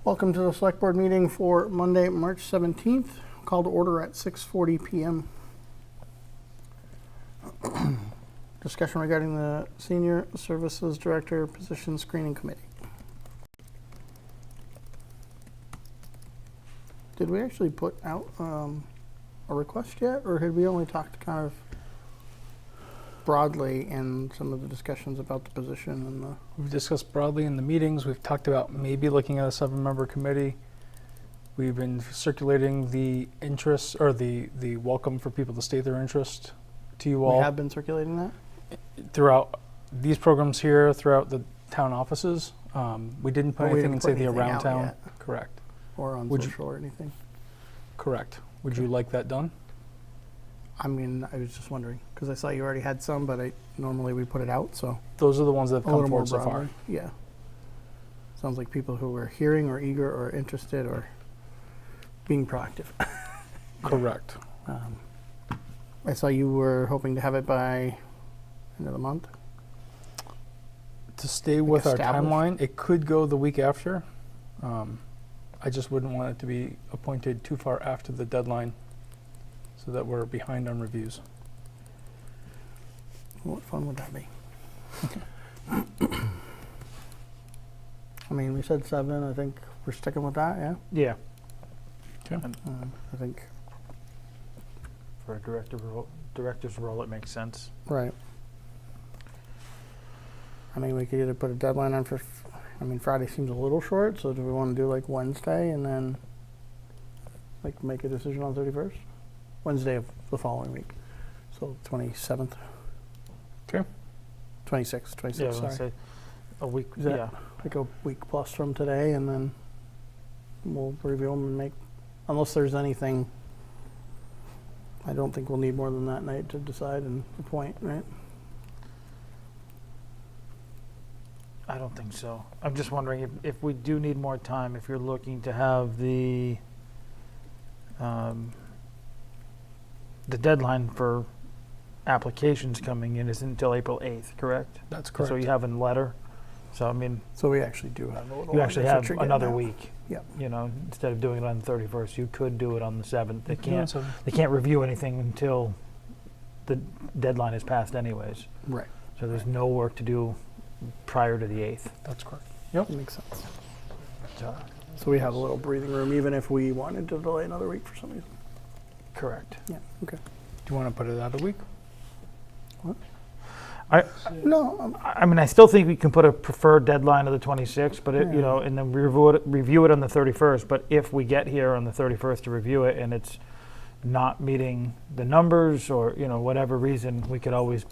Welcome to the Select Board meeting for Monday, March 17th. Call to order at 6:40 p.m. Discussion regarding the Senior Services Director Position Screening Committee. Did we actually put out a request yet, or had we only talked kind of broadly in some of the discussions about the position and the... We've discussed broadly in the meetings. We've talked about maybe looking at a 7-member committee. We've been circulating the interest, or the welcome for people to state their interest to you all. We have been circulating that? Throughout these programs here, throughout the town offices. We didn't put anything in, say, the around town. Yet. Correct. Or on social or anything. Correct. Would you like that done? I mean, I was just wondering, because I saw you already had some, but normally we put it out, so... Those are the ones that have come forward so far. Yeah. Sounds like people who are hearing or eager or interested or being proactive. Correct. I saw you were hoping to have it by end of the month. To stay with our timeline, it could go the week after. I just wouldn't want it to be appointed too far after the deadline so that we're behind on reviews. What fun would that be? I mean, we said 7. I think we're sticking with that, yeah? Yeah. Okay. I think... For a director's role, it makes sense. Right. I mean, we could either put a deadline on for... I mean, Friday seems a little short, so do we want to do like Wednesday and then like make a decision on 31st? Wednesday of the following week. So 27th. Okay. 26th, Yeah, sorry. say a week. Is that Yeah. like a week plus from today, and then we'll review them and make, unless there's anything, I don't think we'll need more than that night to decide and appoint, right? I don't think so. I'm just wondering if we do need more time, if you're looking to have the deadline for applications coming in isn't until April 8th, correct? That's correct. So you have a letter. So, I mean, So we actually do have a little... you actually have getting another at. week. Yep. You know, instead of doing it on the 31st, you could do it on the 7th. They We can do it on can't. 7th. They can't review anything until the deadline is passed, anyways. Right. So there's no work to do prior to the 8th. That's correct. That makes sense. So, So we have a little breathing room, even if we wanted to delay another week for some reason. correct. Yeah, okay. Do you want to put it out a week? No, I mean, I still think we can put a preferred deadline of the 26th, but Yeah. you know, and then review it on the 31st. But if we get here on the 31st to review it and it's not meeting the numbers or, you know, whatever reason, we could always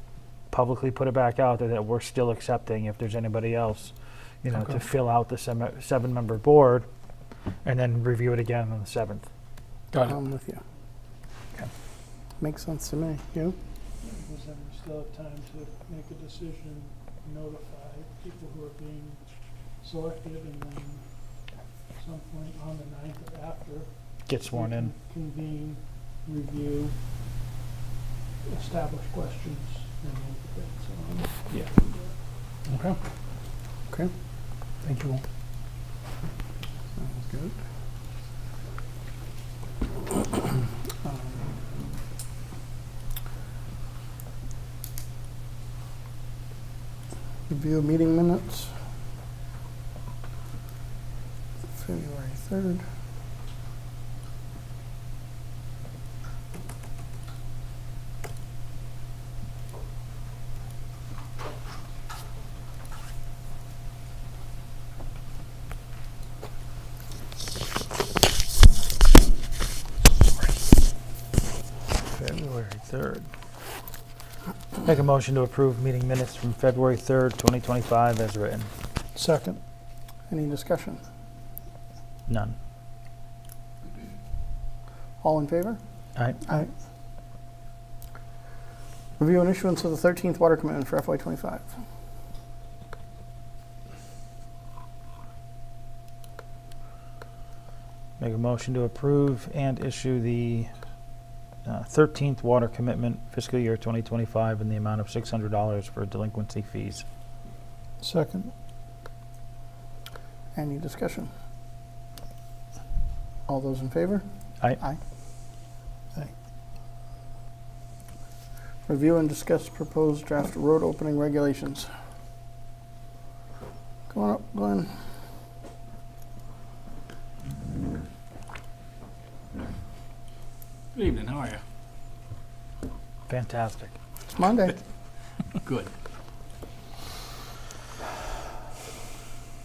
publicly put it back out there that we're still accepting if there's anybody else, you know, Okay. to fill out the 7-member board, and then review it again on the 7th. Got it. I'm with you. Okay. Makes sense to me. You? Because then we still have time to make a decision, notify people who are being selected, and then at some point on the 9th or after. Get sworn we in. can Convene, review, establish questions, and then put that on. Okay. Okay. Thank you all. Sounds good. Review meeting minutes. February 3rd. February 3rd. Make a motion to approve meeting minutes from February 3rd, 2025 as written. Second. Any discussion? None. All in favor? Aye. Aye. Review and issuance of the 13th water commitment for FY25. Make a motion to approve and issue the 13th water commitment fiscal year 2025 in the amount of $600 for delinquency fees. Second. Any discussion? All those in favor? Aye. Aye. Aye. Review and discuss proposed draft road opening regulations. Come on up, Glenn. Good evening, how are you? Fantastic. It's Monday. Good.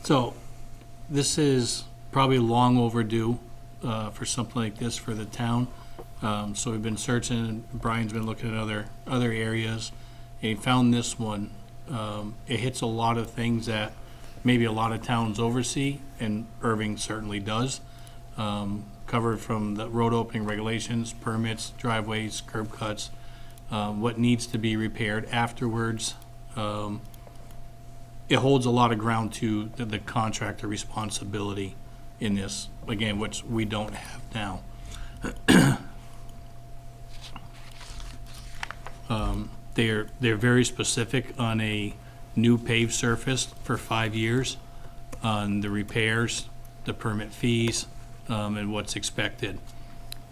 So, this is probably long overdue for something like this for the town. So we've been searching, and Brian's been looking at other areas, and he found this one. It hits a lot of things that maybe a lot of towns oversee, and Erving certainly does. Covered from the road opening regulations, permits, driveways, curb cuts, what needs to be repaired afterwards. It holds a lot of ground to the contractor responsibility in this, again, which we don't have now. They're very specific on a new paved surface for 5 years, on the repairs, the permit fees, and what's expected.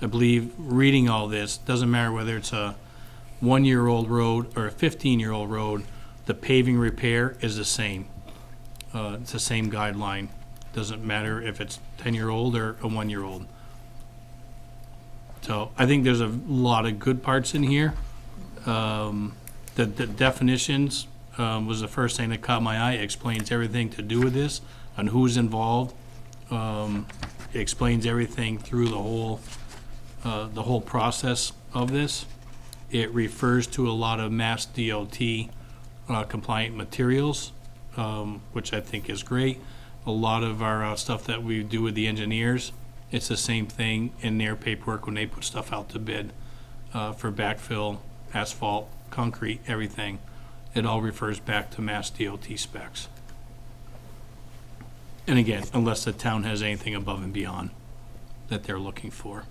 I believe reading all this, doesn't matter whether it's a 1-year-old road or a 15-year-old road, the paving repair is the same. It's the same guideline. Doesn't matter if it's 10-year-old or a 1-year-old. So I think there's a lot of good parts in here. The definitions was the first thing that caught my eye. It explains everything to do with this, on who's involved. It explains everything through the whole process of this. It refers to a lot of Mass DOT compliant materials, which I think is great. A lot of our stuff that we do with the engineers, it's the same thing in their paperwork when they put stuff out to bid for backfill, asphalt, concrete, everything. It all refers back to Mass DOT specs. And again, unless the town has anything above and beyond that they're looking for.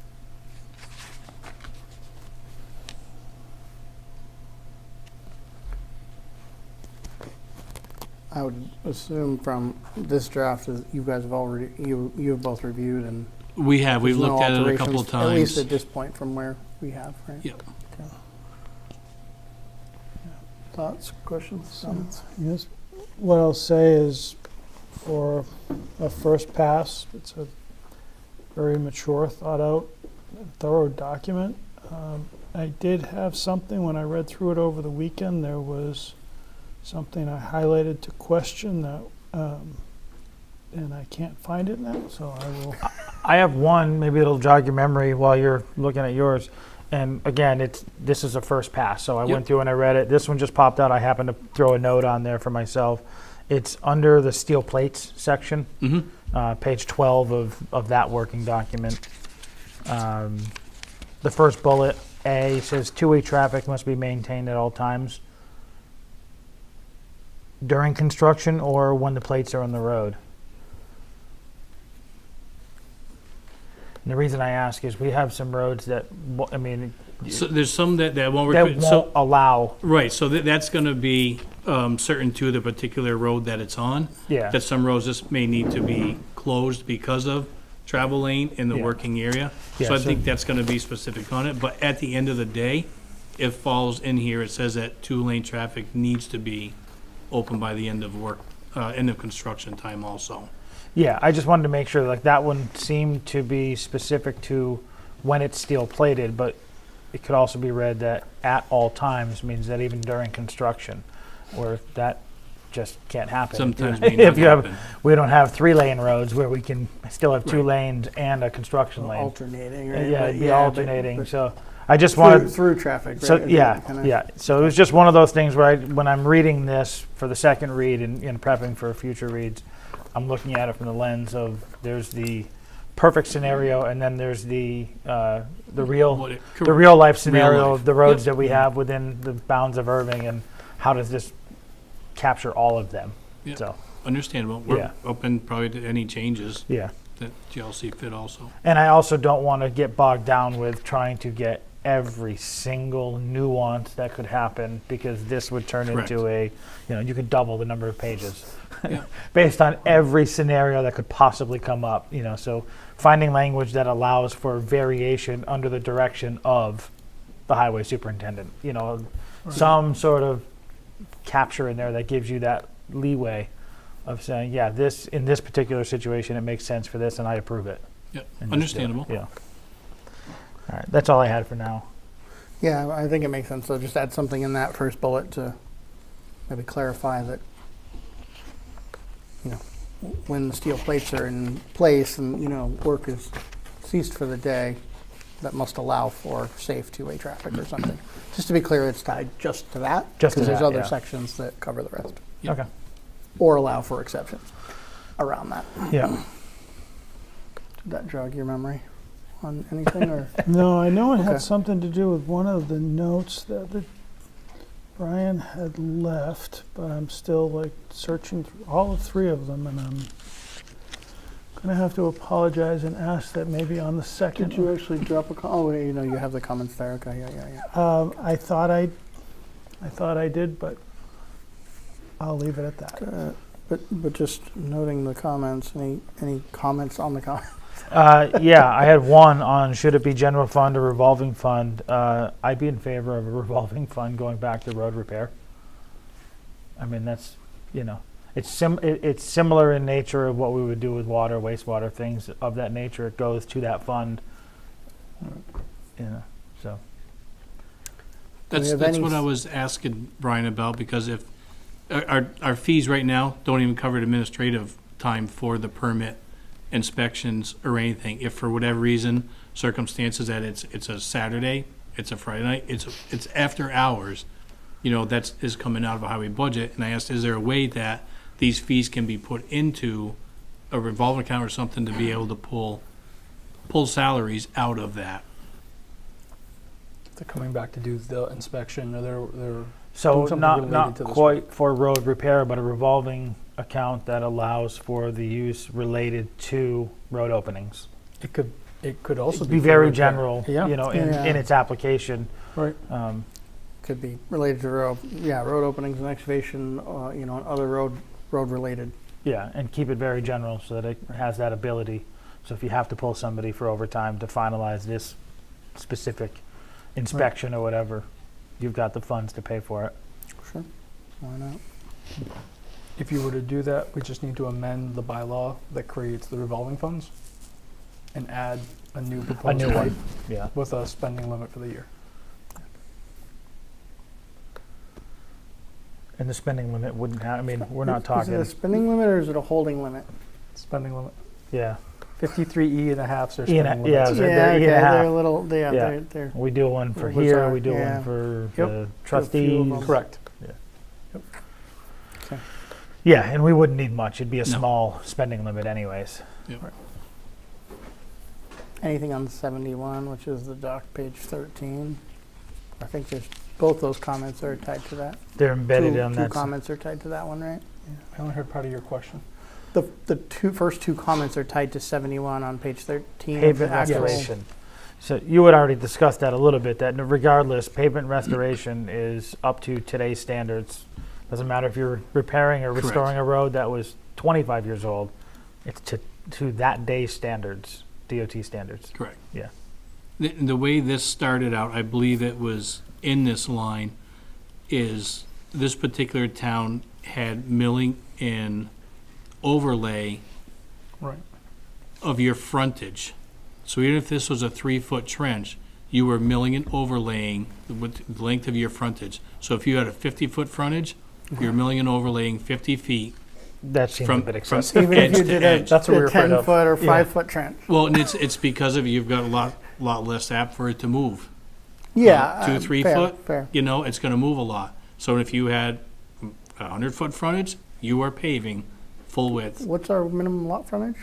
I would assume from this draft that you guys have already, you have both reviewed and. We've there's no looked at it a couple of alterations, At least times. at this point from where we have, right? Yep. Okay. Thoughts, questions, comments? Yes, what I'll say is, for a first pass, it's a very mature, thought-out, thorough document. I did have something, when I read through it over the weekend, there was something I highlighted to question that, and I can't find it now, so I will. I have one, maybe it'll jog your memory while you're looking at yours. And again, this is a first pass, so I Yep. went through and I read it. This one just popped out. I happened to throw a note on there for myself. It's under the steel plates section, page 12 of that working document. The first bullet, A, says two-way traffic must be maintained at all times during construction or when the plates are on the road. And the reason I ask is we have some roads that, I mean, So there's some that won't. that won't allow. Right, so that's gonna be certain to the particular road that it's on. Yeah. That some roads just may need to be closed because of travel lane in the Yeah. working area. Yeah, So I so- think that's gonna be specific on it, but at the end of the day, it falls in here, it says that 2-lane traffic needs to be open by the end of work, end of construction time also. Yeah, I just wanted to make sure, like, that one seemed to be specific to when it's steel plated, but it could also be read that at all times means that even during construction, or that just can't happen. Sometimes may If not you have, happen. we don't have 3-lane roads where we can still have 2 lanes and a construction lane. Alternating, right? Yeah, But it'd be but- alternating, but so I just wanted, through traffic, right? so, It'd be yeah, kinda- yeah. So it was just one of those things where when I'm reading this for the second read and prepping for future reads, I'm looking at it from the lens of there's the perfect scenario and then there's the real What it- the real life scenario life. of the roads Yep. that we have within the bounds of Erving, and how does this capture all of them? Yeah. So Understandable, Yeah. we're open probably to any changes yeah. that y'all see fit also. And I also don't want to get bogged down with trying to get every single nuance that could happen, because this would turn Correct. into you could double the number of pages Yeah. based on every scenario that could possibly come up, so finding language that allows for variation under the direction of the highway superintendent, some sort of capture in there that gives you that leeway of saying, yeah, this, in this particular situation, it makes sense for this and I approve it. Yep, And just do it. understandable. Yeah. All right, that's all I had for now. Yeah, I think it makes sense. So just add something in that first bullet to maybe clarify that, when the steel plates are in place and, work is ceased for the day, that must allow for safe two-way traffic or something. Just to be clear, it's tied just to that. Just to because there's that, other yeah. sections that cover the rest. Yep. Okay. Or allow for exceptions around that. Yeah. Did that jog your memory on anything or? No, I know it Okay. had something to do with one of the notes that Brian had left, but I'm still searching through all three of them, and I'm gonna have to apologize and ask that maybe on the second. Did you actually drop a oh, you have the comments there. Okay, yeah. I thought I did, but I'll leave it at that. But just noting the comments, any comments on the comments? Yeah, I had one on should it be general fund or revolving fund. I'd be in favor of a revolving fund going back to road repair. I mean, that's, it's similar in nature of what we would do with water, wastewater, things of that nature. It goes to that fund, so. That's have that's any what I s- was asking Brian about, because if our fees right now don't even cover administrative time for the permit inspections or anything. If for whatever reason, circumstances that it's a Saturday, it's a Friday night, it's after hours, that is coming out of a highway budget. And I asked, is there a way that these fees can be put into a revolving account or something to be able to pull salaries out of that? They're coming back to do the inspection, or they're So doing something not related to this quite for road repair, but a revolving account that allows for the use related to road openings. It could also Be for very repair. general, Yeah. Yeah. in its application. Right. Could be related to road openings and excavation, and other road related. Yeah, and keep it very general so that it has that ability. So if you have to pull somebody for overtime to finalize this specific inspection or whatever, you've got the funds to pay for it. Sure. Why not? If you were to do that, we just need to amend the bylaw that creates the revolving funds and add a new A proposed new rate one, yeah. with a spending limit for the year. And the spending limit wouldn't have, we're not Is it talking, a spending limit or is it a holding limit? Spending limit. yeah. 53E and a half are E and spending a- yeah, limits. so they're E and a half. They're a little, Yeah. they're We do one for Well, here, bizarre, we do yeah. one for Yep. the them. trustees. Correct. Yeah, and we wouldn't need much. It'd be a No. small spending limit anyways. anything on 71, which is the doc page 13. I think both those comments are tied to that. They're embedded on Two that. comments are tied to that one, right? I only heard part of your question. The first two comments are tied to 71 on page 13. of the Pavement actual- restoration. So you had already discussed that a little bit, that regardless, pavement restoration is up to today's standards. Doesn't matter if you're repairing or Correct. restoring a road that was 25 years old, it's to that day's standards, DOT standards. Correct. Yeah. The way this started out, I believe it was in this line, is this particular town had milling and overlay Right. of your frontage. So even if this was a 3-foot trench, you were milling and overlaying with the length of your frontage. So if you had a 50-foot frontage, you're milling and overlaying 50 feet That seems a from bit from excessive. Even if edge you to did edge. That's what we were afraid of. 10-foot or Yeah. 5-foot trench. Well, and it's because of you've got a lot less app for it to move. Yeah. 2-3 fair, foot, Fair. it's going to move a lot. So if you had a 100-foot frontage, you are paving full width. What's our minimum lot frontage?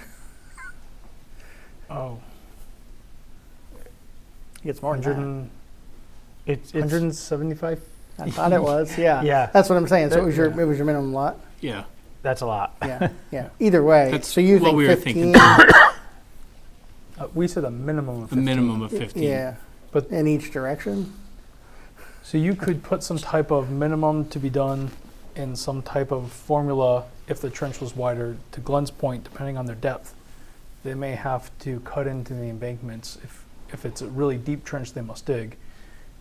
Oh, It's more 100 than and, It's 175? that. I thought it was, yeah. Yeah. That's what I'm saying. So it was Yeah. your minimum lot? Yeah. that's a lot. Yeah, yeah. Either way, That's so you what think we were 15? thinking. We said a minimum of A 15. minimum of 15. Yeah, in each direction. So you could put some type of minimum to be done in some type of formula if the trench was wider. To Glenn's point, depending on their depth, they may have to cut into the embankments. If it's a really deep trench, they must dig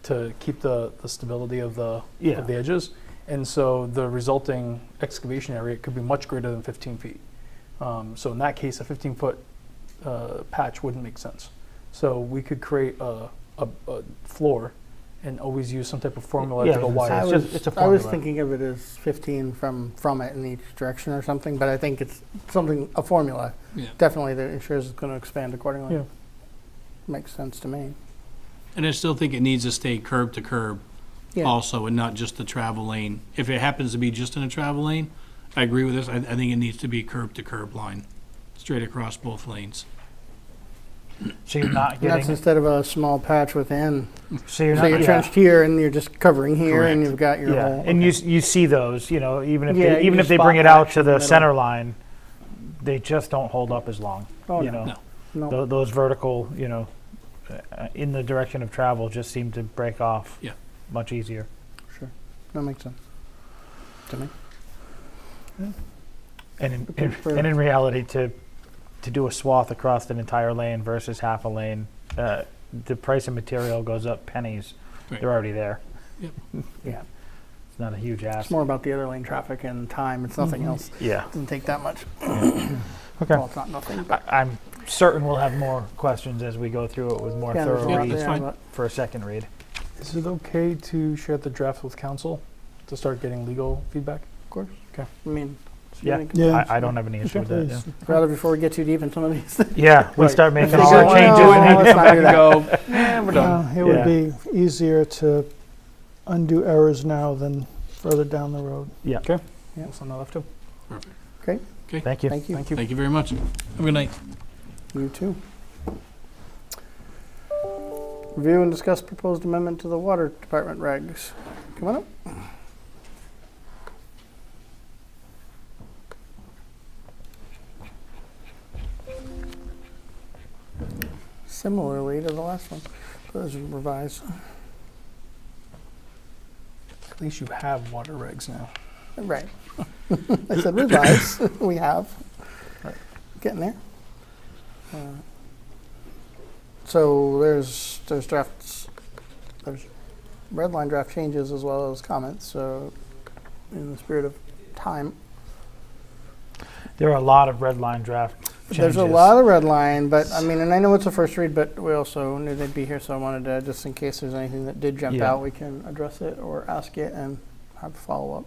to keep the stability of the edges. And so the resulting excavation area could be much greater than 15 feet. So in that case, a 15-foot patch wouldn't make sense. So we could create a floor and always use some type of formula to go wider. It's a I was formula. thinking of it as 15 from it in each direction or something, but I think it's a formula. Yeah. Definitely that ensures it's going to expand accordingly. Yeah. Makes sense to me. And I still think it needs to stay curb to curb Yeah. also, and not just the travel lane. If it happens to be just in a travel lane, I agree with this. I think it needs to be curb to curb line, straight across both lanes. So you're not And that's getting. instead of a small patch within. So you're So not. you're yeah. trenched here and you're just covering here and Correct. you've got your Yeah, whole. and okay. you see those, even if Yeah, even you if they spot bring it out patch to in the the middle. center line, they just don't hold up as long. Oh, you no. know, No. No. those vertical, in the direction of travel, just seem to break off. Yeah. Much easier. Sure. That makes sense to me. And Okay, for- in reality, to do a swath across an entire lane versus half a lane, the price of material goes up pennies. Right. They're already there. Yep. Yeah. It's not a huge ask. It's more about the other lane traffic and time. It's nothing else. Yeah. It doesn't take that much. Okay. Well, it's not nothing, but I'm certain we'll have more questions as we go through it with more yeah, there's a thorough lot read that's there, fine. but for a second read. Is it okay to share the draft with council to start getting legal feedback? of course. Okay. I mean, Yeah. Yeah. I don't have any issue with that. Yeah. rather before we get too deep in some of these. Yeah, we Right. start making Figure all our it changes. out. and Let's not do that. Go, yeah, we're done. It would Yeah. be easier to undo errors now than further down the road. Yeah. Okay. Yeah. Send that off too. Great. Thank you. Thank you. Thank you. Thank you very much. Have a good night. You too. Review and discuss proposed amendment to the water department regs. Come on up. Similarly to the last one, those are revised. At least you have water regs now. Right. I said revise. We have. Getting there. So there's drafts, there's red line draft changes as well as comments. So in the spirit of time, There are a lot of red line draft changes. there's a lot of red line, but I mean, and I know it's a first read, but we also knew they'd be here, so I wanted to, just in case there's anything that did jump Yeah. out, we can address it or ask it and have a follow up.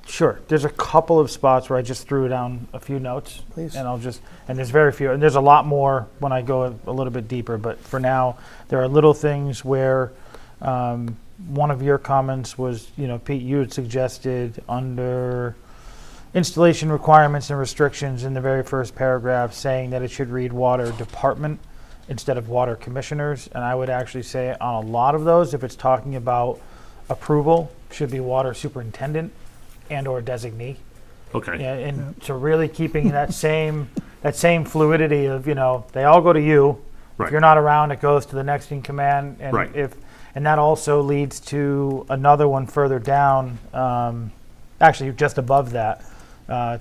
Sure. There's a couple of spots where I just threw down a few notes. Please. And there's very few, and there's a lot more when I go a little bit deeper, but for now, there are little things where one of your comments was, Pete, you had suggested under installation requirements and restrictions in the very first paragraph saying that it should read water department instead of water commissioners, and I would actually say on a lot of those, if it's talking about approval, should be water superintendent and or designee. Okay. Yeah, and so really keeping that same fluidity of, they all go to you. Right. If you're not around, it goes to the next in command. And Right. and that also leads to another one further down, actually just above that,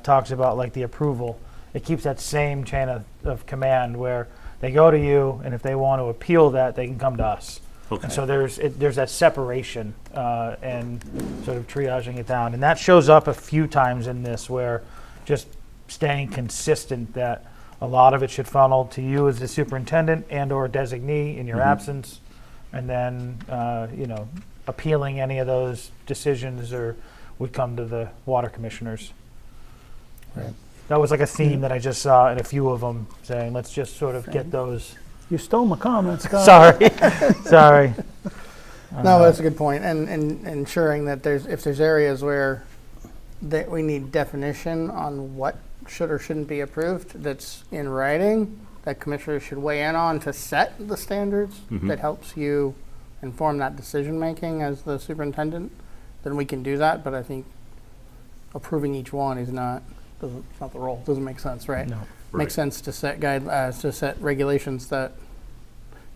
talks about like the approval. It keeps that same chain of command where they go to you, and if they want to appeal that, they can come to us. Okay. And so there's that separation and sort of triaging it down. And that shows up a few times in this where just staying consistent that a lot of it should funnel to you as the superintendent and or designee in your absence. And then, appealing any of those decisions or would come to the water commissioners. Right. That was like a theme that I just saw in a few of them saying, let's just sort of get those. You stole my comments, Scott. Sorry. No, that's a good point. And ensuring that if there's areas where that we need definition on what should or shouldn't be approved, that's in writing, that commissioners should weigh in on to set the standards that helps you inform that decision making as the superintendent, then we can do that. But I think approving each one is not It's not the role. Doesn't make sense, right? No. Makes sense to set to set regulations that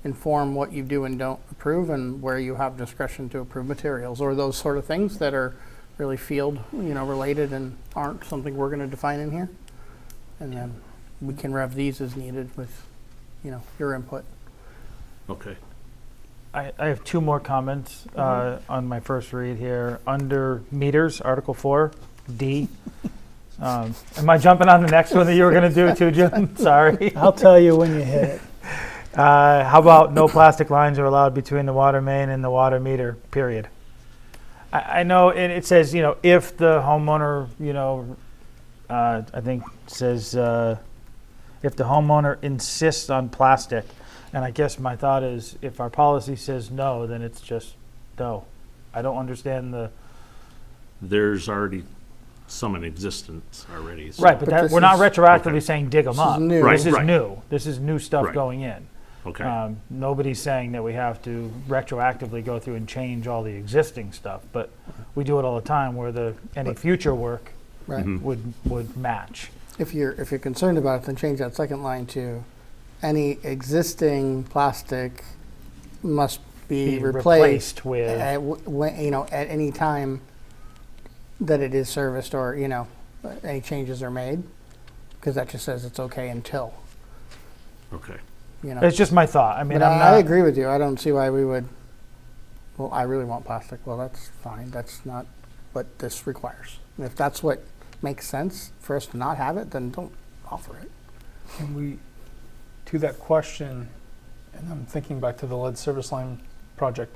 inform what you do and don't approve, and where you have discretion to approve materials, or those sort of things that are really field, related and aren't something we're going to define in here. And then we can rev these as needed with, your input. Okay. I have two more comments on my first read here. Under meters, Article 4, D. Am I jumping on the next one that you were going to do too, Jim? Sorry. I'll tell you when you hit it. How about no plastic lines are allowed between the water main and the water meter, period? I know it says, if the homeowner, I think says if the homeowner insists on plastic. And I guess my thought is if our policy says no, then it's just no. I don't understand There's already some in existence already. So. Right, but this we're not is- retroactively saying dig them This is up. new. Right, This is right. new. This is new stuff Right. going in. Okay. Nobody's saying that we have to retroactively go through and change all the existing stuff, but we do it all the time where any future work Right. Mhm. would match. If you're concerned about it, then change that second line to any existing plastic must be replaced with at any time that it is serviced, or any changes are made, because that just says it's okay until. Okay. It's just my thought. I mean, But I'm I not. agree with you. I don't see why we would. Well, I really want plastic. Well, that's fine. That's not what this requires. And if that's what makes sense for us to not have it, then don't offer it. Can we, to that question, and I'm thinking back to the lead service line project,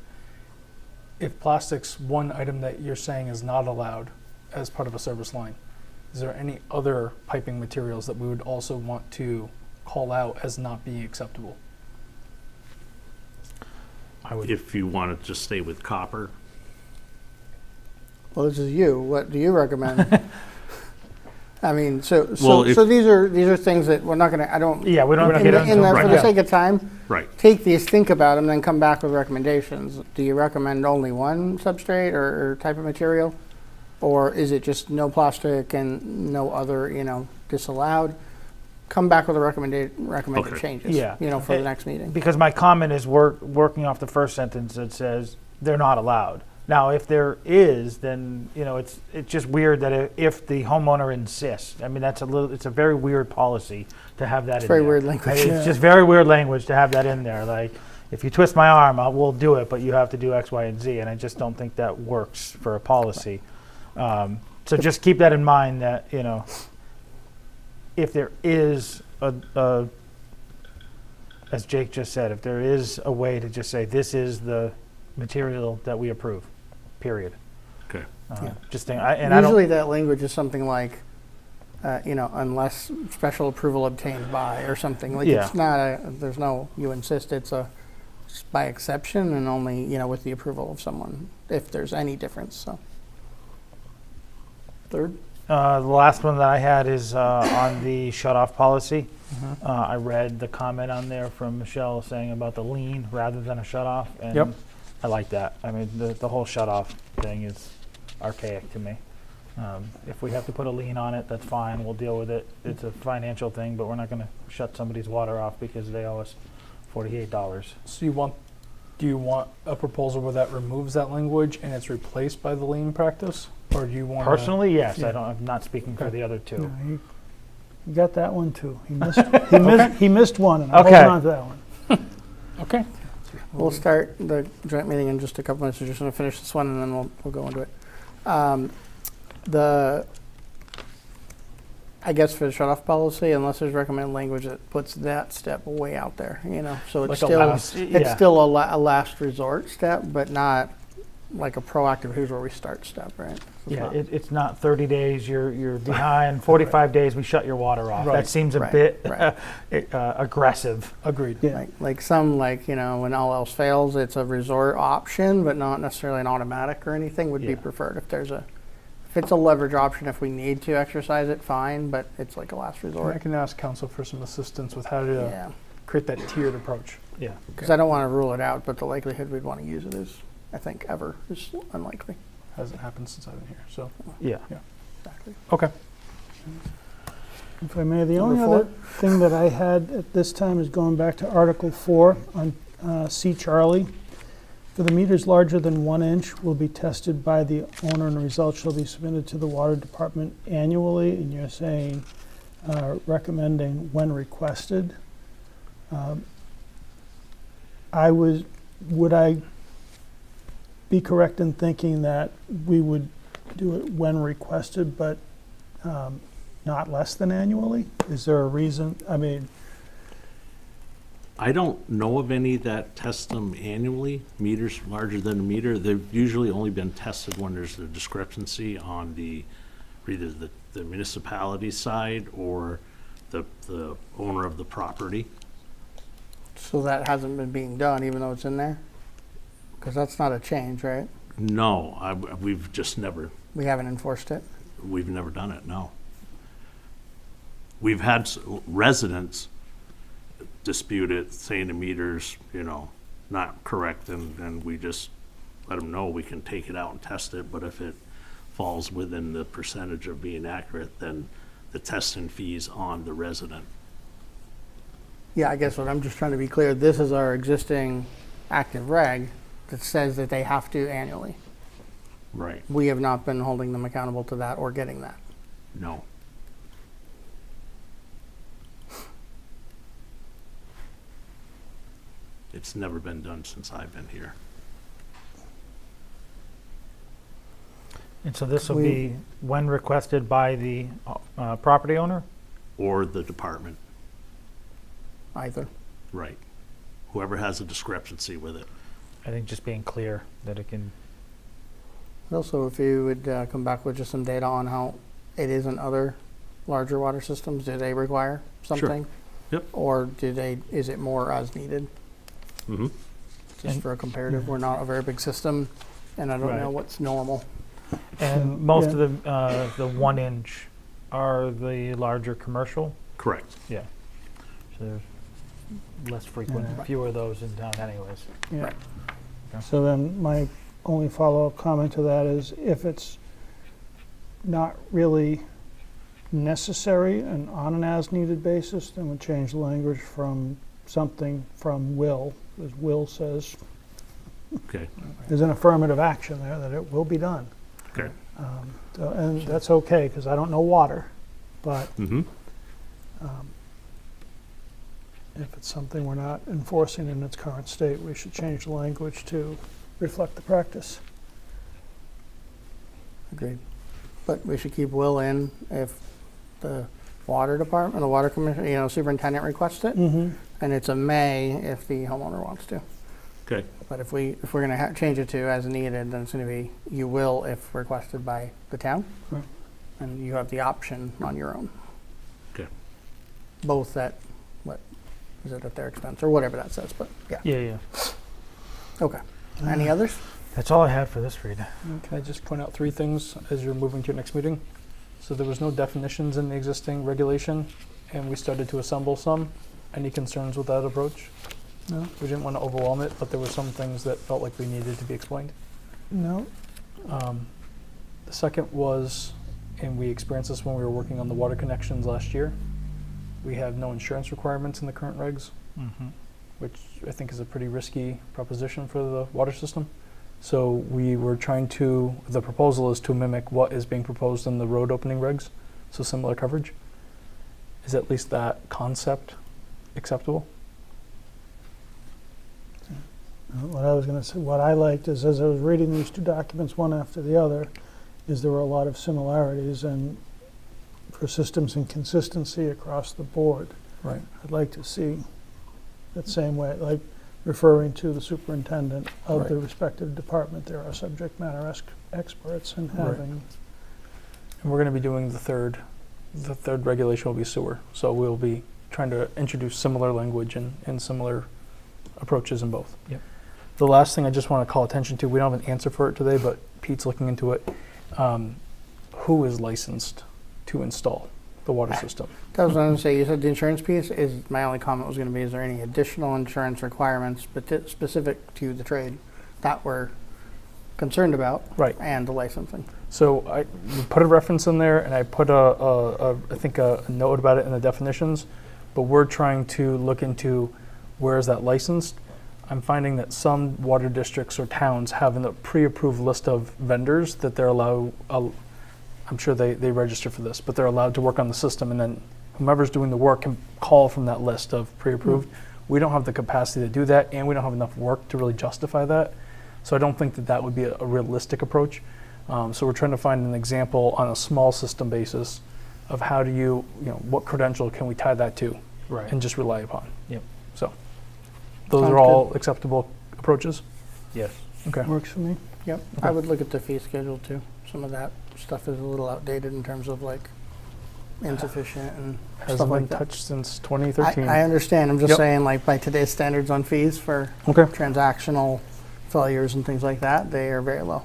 if plastic's one item that you're saying is not allowed as part of a service line, is there any other piping materials that we would also want to call out as not being acceptable? If you want to just stay with copper, Well, this is you. What do you recommend? I mean, so Well, if- these are things that we're not going to. I don't. Yeah, we don't have to In get the, into them for right the now. sake of time, right? take these, think about them, then come back with recommendations. Do you recommend only one substrate or type of material, or is it just no plastic and no other, disallowed? Come back with a recommended Okay. changes. Yeah. For the next meeting. Because my comment is working off the first sentence that says they're not allowed. Now, if there is, then it's just weird that if the homeowner insists. I mean, it's a very weird policy to have that in very there. weird language. It's just very weird language to have that in there. Like, if you twist my arm, we'll do it, but you have to do X, Y, and Z. And I just don't think that works for a policy. So just keep that in mind that if there is as Jake just said, if there is a way to just say this is the material that we approve, period. Okay. Yeah. Just think, I don't. Usually that language is something like, unless special approval obtained by, or something. Like, Yeah. it's not there's no, you insist, it's by exception, and only, with the approval of someone, if there's any difference, so. Third? The last one that I had is on the shut-off policy. I read the comment on there from Michelle saying about the lien rather than a shut-off, and Yep. I like that. I mean, the whole shut-off thing is archaic to me. If we have to put a lien on it, that's fine. We'll deal with it. It's a financial thing, but we're not going to shut somebody's water off because they owe us $48. So do you want a proposal where that removes that language and it's replaced by the lien practice? Or do you want Personally, yes. yeah. I'm not speaking for Okay. the other two. No, he got that one too. He missed one, and I'm Okay. holding on to that one. Okay. We'll start the joint meeting in just a couple minutes. We're just going to finish this one, and then we'll go into it. I guess for the shut-off policy, unless there's recommended language that puts that step way out there, so it's Like a still last- it's yeah. still a last resort step, but not like a proactive. Here's where we start step, right? It's Yeah, not- it's not 30 days, you're behind, 45 days, we shut your water off. Right, That seems a right, bit right. Agreed. Like when all else fails, it's a resort option, but not necessarily an automatic or anything would be Yeah. preferred. If it's a leverage option, if we need to exercise it, fine, but it's like a last I resort. can ask council for some assistance with how to Yeah, create that tiered approach. Yeah. because I don't want to rule it out, but the likelihood we'd want to use it is, I think, is unlikely. Hasn't happened since I've been here. So, Yeah. Exactly. okay. If I may, the Number only other thing that I had at this time is going back to Article 4 on C. Charlie. For the meters larger than 1 inch will be tested by the owner and results shall be submitted to the water department annually. And you're saying, recommending when requested. Would I be correct in thinking that we would do it when requested, but not less than annually? Is there a reason? I mean, I don't know of any that test them annually, meters larger than a meter. They've usually only been tested when there's a discrepancy on either the municipality side or the owner of the property. So that hasn't been being done, even though it's in there? Because that's not a change, right? No, we've just never, We haven't enforced it. we've never done it, no. We've had residents dispute it, saying the meter's, not correct, and we just let them know we can take it out and test it, but if it falls within the percentage of being accurate, then the testing fee's on the resident. Yeah, I guess what I'm just trying to be clear, this is our existing active reg that says that they have to annually. Right. We have not been holding them accountable to that or getting that. No. It's never been done since I've been here. And so this will We- be when requested by the property owner? Or the department, Either. right. Whoever has a discrepancy with it. I think just being clear that it can, Also, if you would come back with just some data on how it is in other larger water systems, do they require something? Yep. Or is it more as needed? Mm-hmm. Just And- for a comparative, we're not a very big system, and I don't know Right. what's normal. and most of the 1 inch are the larger commercial? Correct. Yeah. So there's less frequent, Yeah. fewer of those in town anyways. yeah. Right. So then my only follow-up comment to that is if it's not really necessary and on an as-needed basis, then we change the language from something from will, because will says Okay. there's an affirmative action there that it will be done. Okay. And that's okay, because I don't know water, but Mm-hmm. if it's something we're not enforcing in its current state, we should change the language to reflect the practice. Agreed. But we should keep will in if the water department, the water commission, superintendent requests it, Mm-hmm. and it's a may if the homeowner wants to. Okay. But if we're gonna change it to as needed, then it's gonna be you will if requested by the town. Right. And you have the option on your own. Okay. Both at, what, is it at their expense, or whatever that says, but yeah, Yeah. okay. Any others? That's all I had for this read. Can I just point out 3 things as you're moving to your next meeting? So there was no definitions in the existing regulation, and we started to assemble some. Any concerns with that approach? No. We didn't want to overwhelm it, but there were some things that felt like we needed to be explained. No. The second was, and we experienced this when we were working on the water connections last year, we have no insurance requirements in the current regs, Mm-hmm. which I think is a pretty risky proposition for the water system. So we were the proposal is to mimic what is being proposed in the road opening regs, so similar coverage. Is at least that concept acceptable? What I was going to say, what I liked is as I was reading these 2 documents one after the other, is there were a lot of similarities and for systems and consistency across the board. Right. I'd like to see that same way, like referring to the superintendent of the respective department. There are subject matter experts and Right. having, And we're going to be doing the third regulation will be sewer. So we'll be trying to introduce similar language and similar approaches in both. Yep. The last thing I just want to call attention to, we don't have an answer for it today, but Pete's looking into it. Who is licensed to install the water system? That was what I was gonna say, you said the insurance piece, my only comment was gonna be, is there any additional insurance requirements specific to the trade that we're concerned about. Right. And the licensing. So I put a reference in there, and I put I think a note about it in the definitions, but we're trying to look into where is that licensed. I'm finding that some water districts or towns have a pre-approved list of vendors that they're allowed, I'm sure they register for this, but they're allowed to work on the system, and then whomever's doing the work can call from that list of pre-approved. We don't have the capacity to do that, and we don't have enough work to really justify that. So I don't think that that would be a realistic approach. So we're trying to find an example on a small system basis of how do you know, what credential can we tie that to Right. and just rely upon. Yep. So those Sounds are all acceptable approaches? Yes. Okay. Works for me. Yep. I would look at the fee schedule too. Some of that stuff is a little outdated in terms of like insufficient and Hasn't stuff been like that. touched since 2013. I understand. I'm just Yep. saying, like, by today's standards on fees for Okay. transactional failures and things like that, they are very low.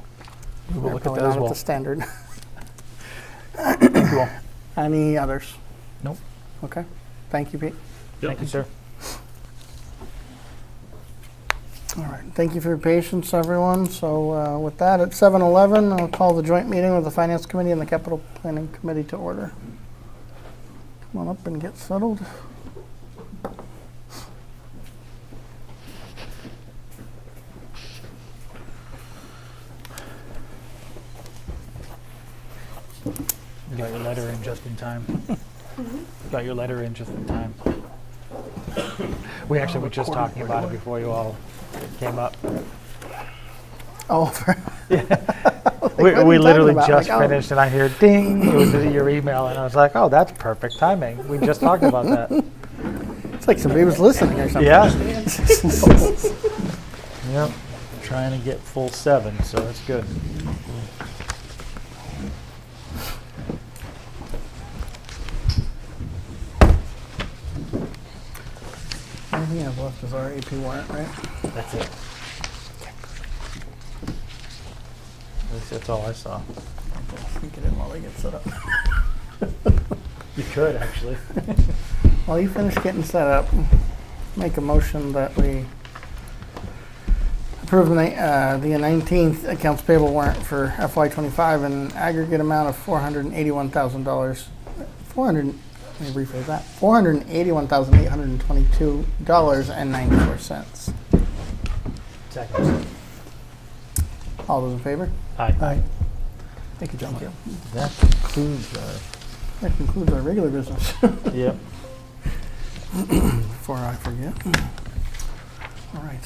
We'll They're look at probably that as not well. at the standard. Thank you all. Any others? Nope. Okay. Thank you, Pete. Thank you, sir. All right. Thank you for your patience, everyone. So with that, at 7:11, I'll call the joint meeting with the Finance Committee and the Capital Planning Committee to order. Come on up and get settled. You got your letter in just in time. Got your letter in just in time. We actually were just talking about it before you all came up. Oh, We what are you literally talking about? just Like, oh. finished, and I hear ding. It was your email, and I was like, "Oh, that's perfect timing." We just talked about that. it's like somebody was listening or something. Yeah. Yep. Trying to get full 7, so that's good. Everything I have left is our AP warrant, right? That's it. At least that's all I saw. Sneak it in while they get set up. You could actually. While you finish getting set up, make a motion that we approve the 19th accounts payable warrant for FY25 in an aggregate amount of $481,000. Let me rephrase that. $481,822.94. Second. All those in favor? Aye. Aye. Thank you, gentlemen. That concludes That concludes our regular business. Yep. Before I forget. All right.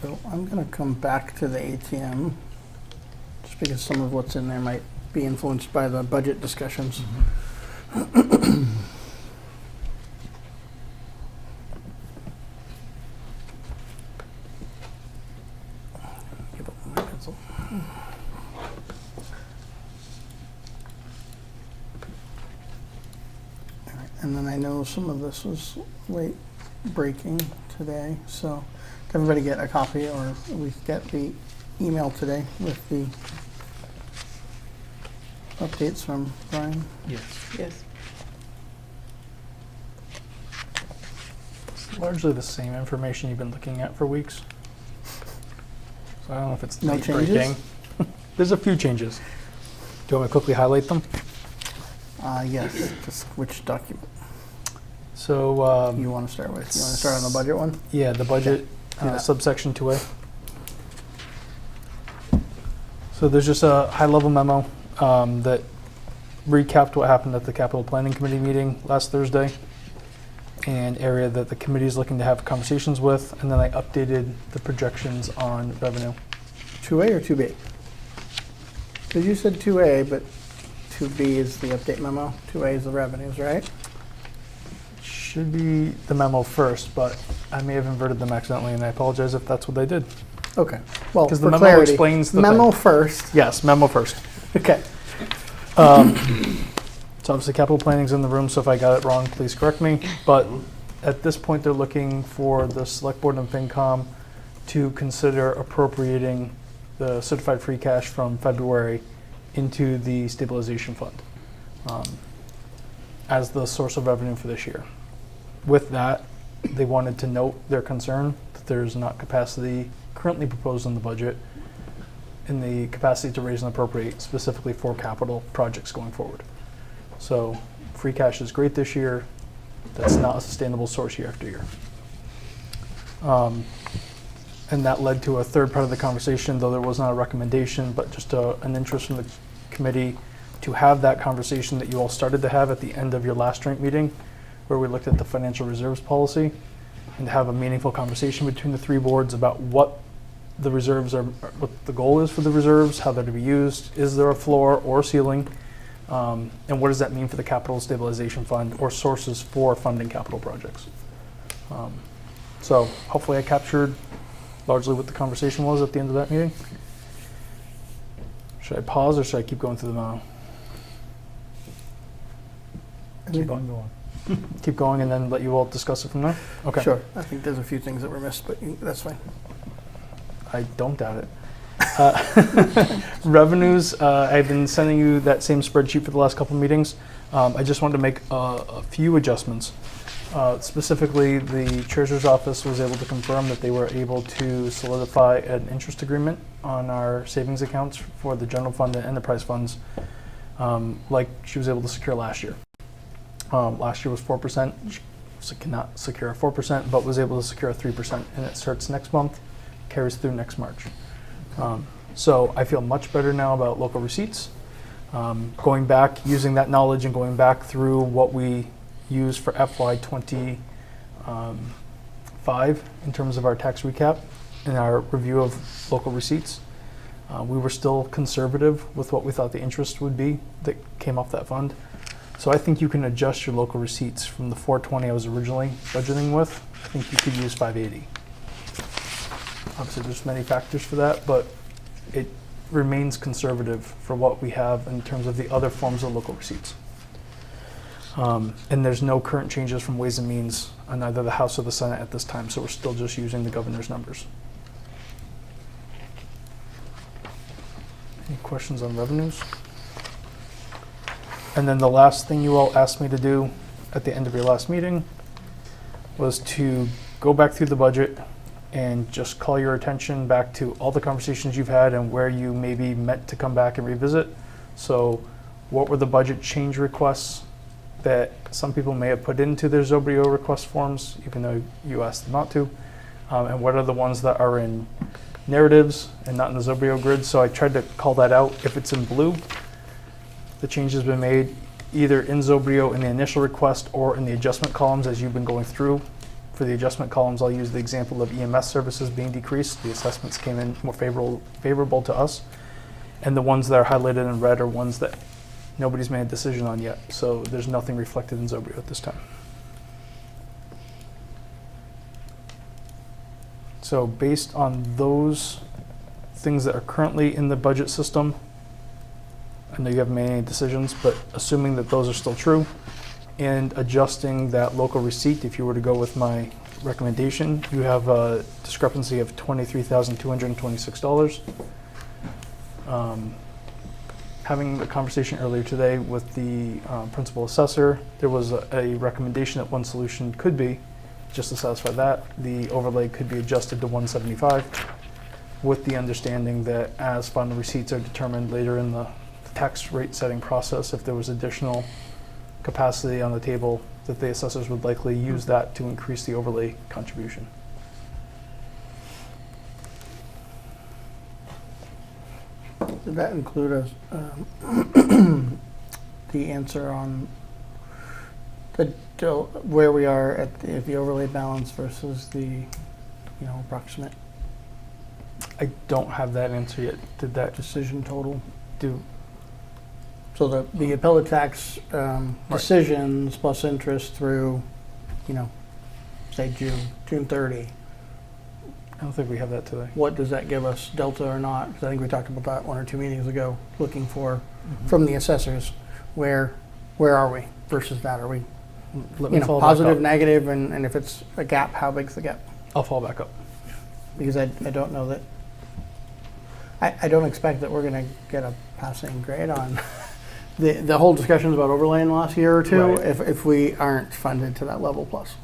So I'm going to come back to the ATM, just because some of what's in there might be influenced by the budget discussions. Give up my pencil. All right, and then I know some of this was late breaking today, so did everybody get a copy, or we get the email today with the updates from Brian? Yes. Yes. It's largely the same information you've been looking at for weeks. So I don't know if it's No late changes? breaking. There's a few changes. Do you want me to quickly highlight them? Yes, just which document So you want to start with? You want to start on the budget one? yeah, the budget do that. subsection 2A. So there's just a high-level memo that recapped what happened at the Capital Planning Committee meeting last Thursday, and area that the committee is looking to have conversations with, and then I updated the projections on revenue. 2A or 2B? Because you said 2A, but 2B is the update memo. 2A is the revenues, right? Should be the memo first, but I may have inverted them accidentally, and I apologize if that's what they did. Okay. Well, Because for the memo clarity, explains the memo thing. first. Yes, memo first. Okay. So obviously capital planning's in the room, so if I got it wrong, please correct me. But at this point, they're looking for the select board and FinCom to consider appropriating the certified free cash from February into the stabilization fund as the source of revenue for this year. With that, they wanted to note their concern that there's not capacity currently proposed in the budget in the capacity to raise and appropriate specifically for capital projects going forward. So free cash is great this year. That's not a sustainable source year after year. And that led to a third part of the conversation, though there was not a recommendation, but just an interest from the committee to have that conversation that you all started to have at the end of your last joint meeting, where we looked at the financial reserves policy, and to have a meaningful conversation between the three boards about what the reserves are, what the goal is for the reserves, how they're to be used, is there a floor or ceiling, and what does that mean for the capital stabilization fund or sources for funding capital projects. So hopefully I captured largely what the conversation was at the end of that meeting. Should I pause or should I keep going through the memo? Keep on going. Keep going and then let you all discuss it from there? Okay. Sure. I think there's a few things that were missed, but that's fine. I don't doubt it. Revenues, I've been sending you that same spreadsheet for the last couple of meetings. I just wanted to make a few adjustments. Specifically, the Treasurer's Office was able to confirm that they were able to solidify an interest agreement on our savings accounts for the general fund and enterprise funds, like she was able to secure last year. Last year was 4%. She cannot secure a 4%, but was able to secure a 3%, and it starts next month, carries through next March. So I feel much better now about local receipts. Going back, using that knowledge and going back through what we use for FY25 in terms of our tax recap and our review of local receipts. We were still conservative with what we thought the interest would be that came off that fund. So I think you can adjust your local receipts from the 420 I was originally budgeting with. I think you could use 580. Obviously, there's many factors for that, but it remains conservative for what we have in terms of the other forms of local receipts. And there's no current changes from Ways and Means on either the House or the Senate at this time, so we're still just using the governor's numbers. Any questions on revenues? And then the last thing you all asked me to do at the end of your last meeting was to go back through the budget and just call your attention back to all the conversations you've had and where you maybe meant to come back and revisit. So what were the budget change requests that some people may have put into their Zobrio request forms, even though you asked them not to? And what are the ones that are in narratives and not in the Zobrio grid? So I tried to call that out. If it's in blue, the change has been made either in Zobrio in the initial request or in the adjustment columns as you've been going through. For the adjustment columns, I'll use the example of EMS services being decreased. The assessments came in more favorable to us. And the ones that are highlighted in red are ones that nobody's made a decision on yet. So there's nothing reflected in Zobrio at this time. So based on those things that are currently in the budget system, I know you haven't made any decisions, but assuming that those are still true, and adjusting that local receipt, if you were to go with my recommendation, you have a discrepancy of $23,226. Having a conversation earlier today with the principal assessor, there was a recommendation that one solution could be, just to satisfy that, the overlay could be adjusted to 175, with the understanding that as final receipts are determined later in the tax rate setting process, if there was additional capacity on the table, that the assessors would likely use that to increase the overlay contribution. Did that include the answer on where we are at the overlay balance versus the approximate I don't have that answer yet. Did that decision total? do? So the appellate tax decisions plus interest through, say June 30. I don't think we have that today. What does that give us, delta or not? Because I think we talked about that 1 or 2 meetings ago, looking for from the assessors where are we versus that? Are we Let me fall back positive, up. negative, and if it's a gap, how big's the gap? I'll fall back up. Because I don't know that I don't expect that we're gonna get a passing grade on the whole discussions about overlay in the last year or two Right. if we aren't funded to that level plus.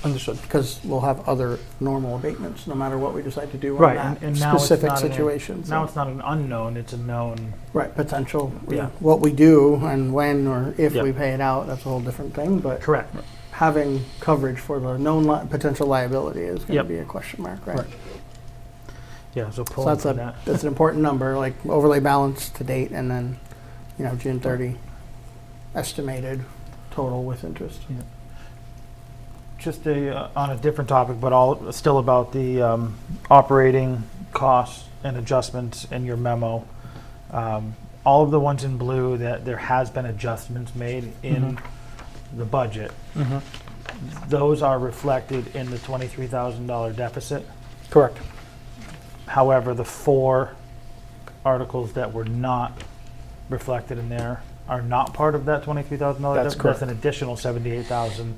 Understood. Because we'll have other normal abatements, no matter what we decide to do on Right, that and now it's specific not situation. Now So- it's not an unknown, it's a known. Right, potential. Yeah. What we do and when or if Yep. we pay it out, that's a whole different thing. But Correct. having coverage for the known potential liability is going to Yep. be a question mark, right? Right. Yeah, so So pulling that's from that. that's an important number, like overlay balance to date, and then, June 30 estimated total with interest. Just on a different topic, but still about the operating costs and adjustments in your memo. All of the ones in blue that there has been adjustments made in the budget, those are reflected in the $23,000 deficit. Correct. However, the 4 articles that were not reflected in there are not part of that $23,000 That's deficit. correct. That's an additional $78,000.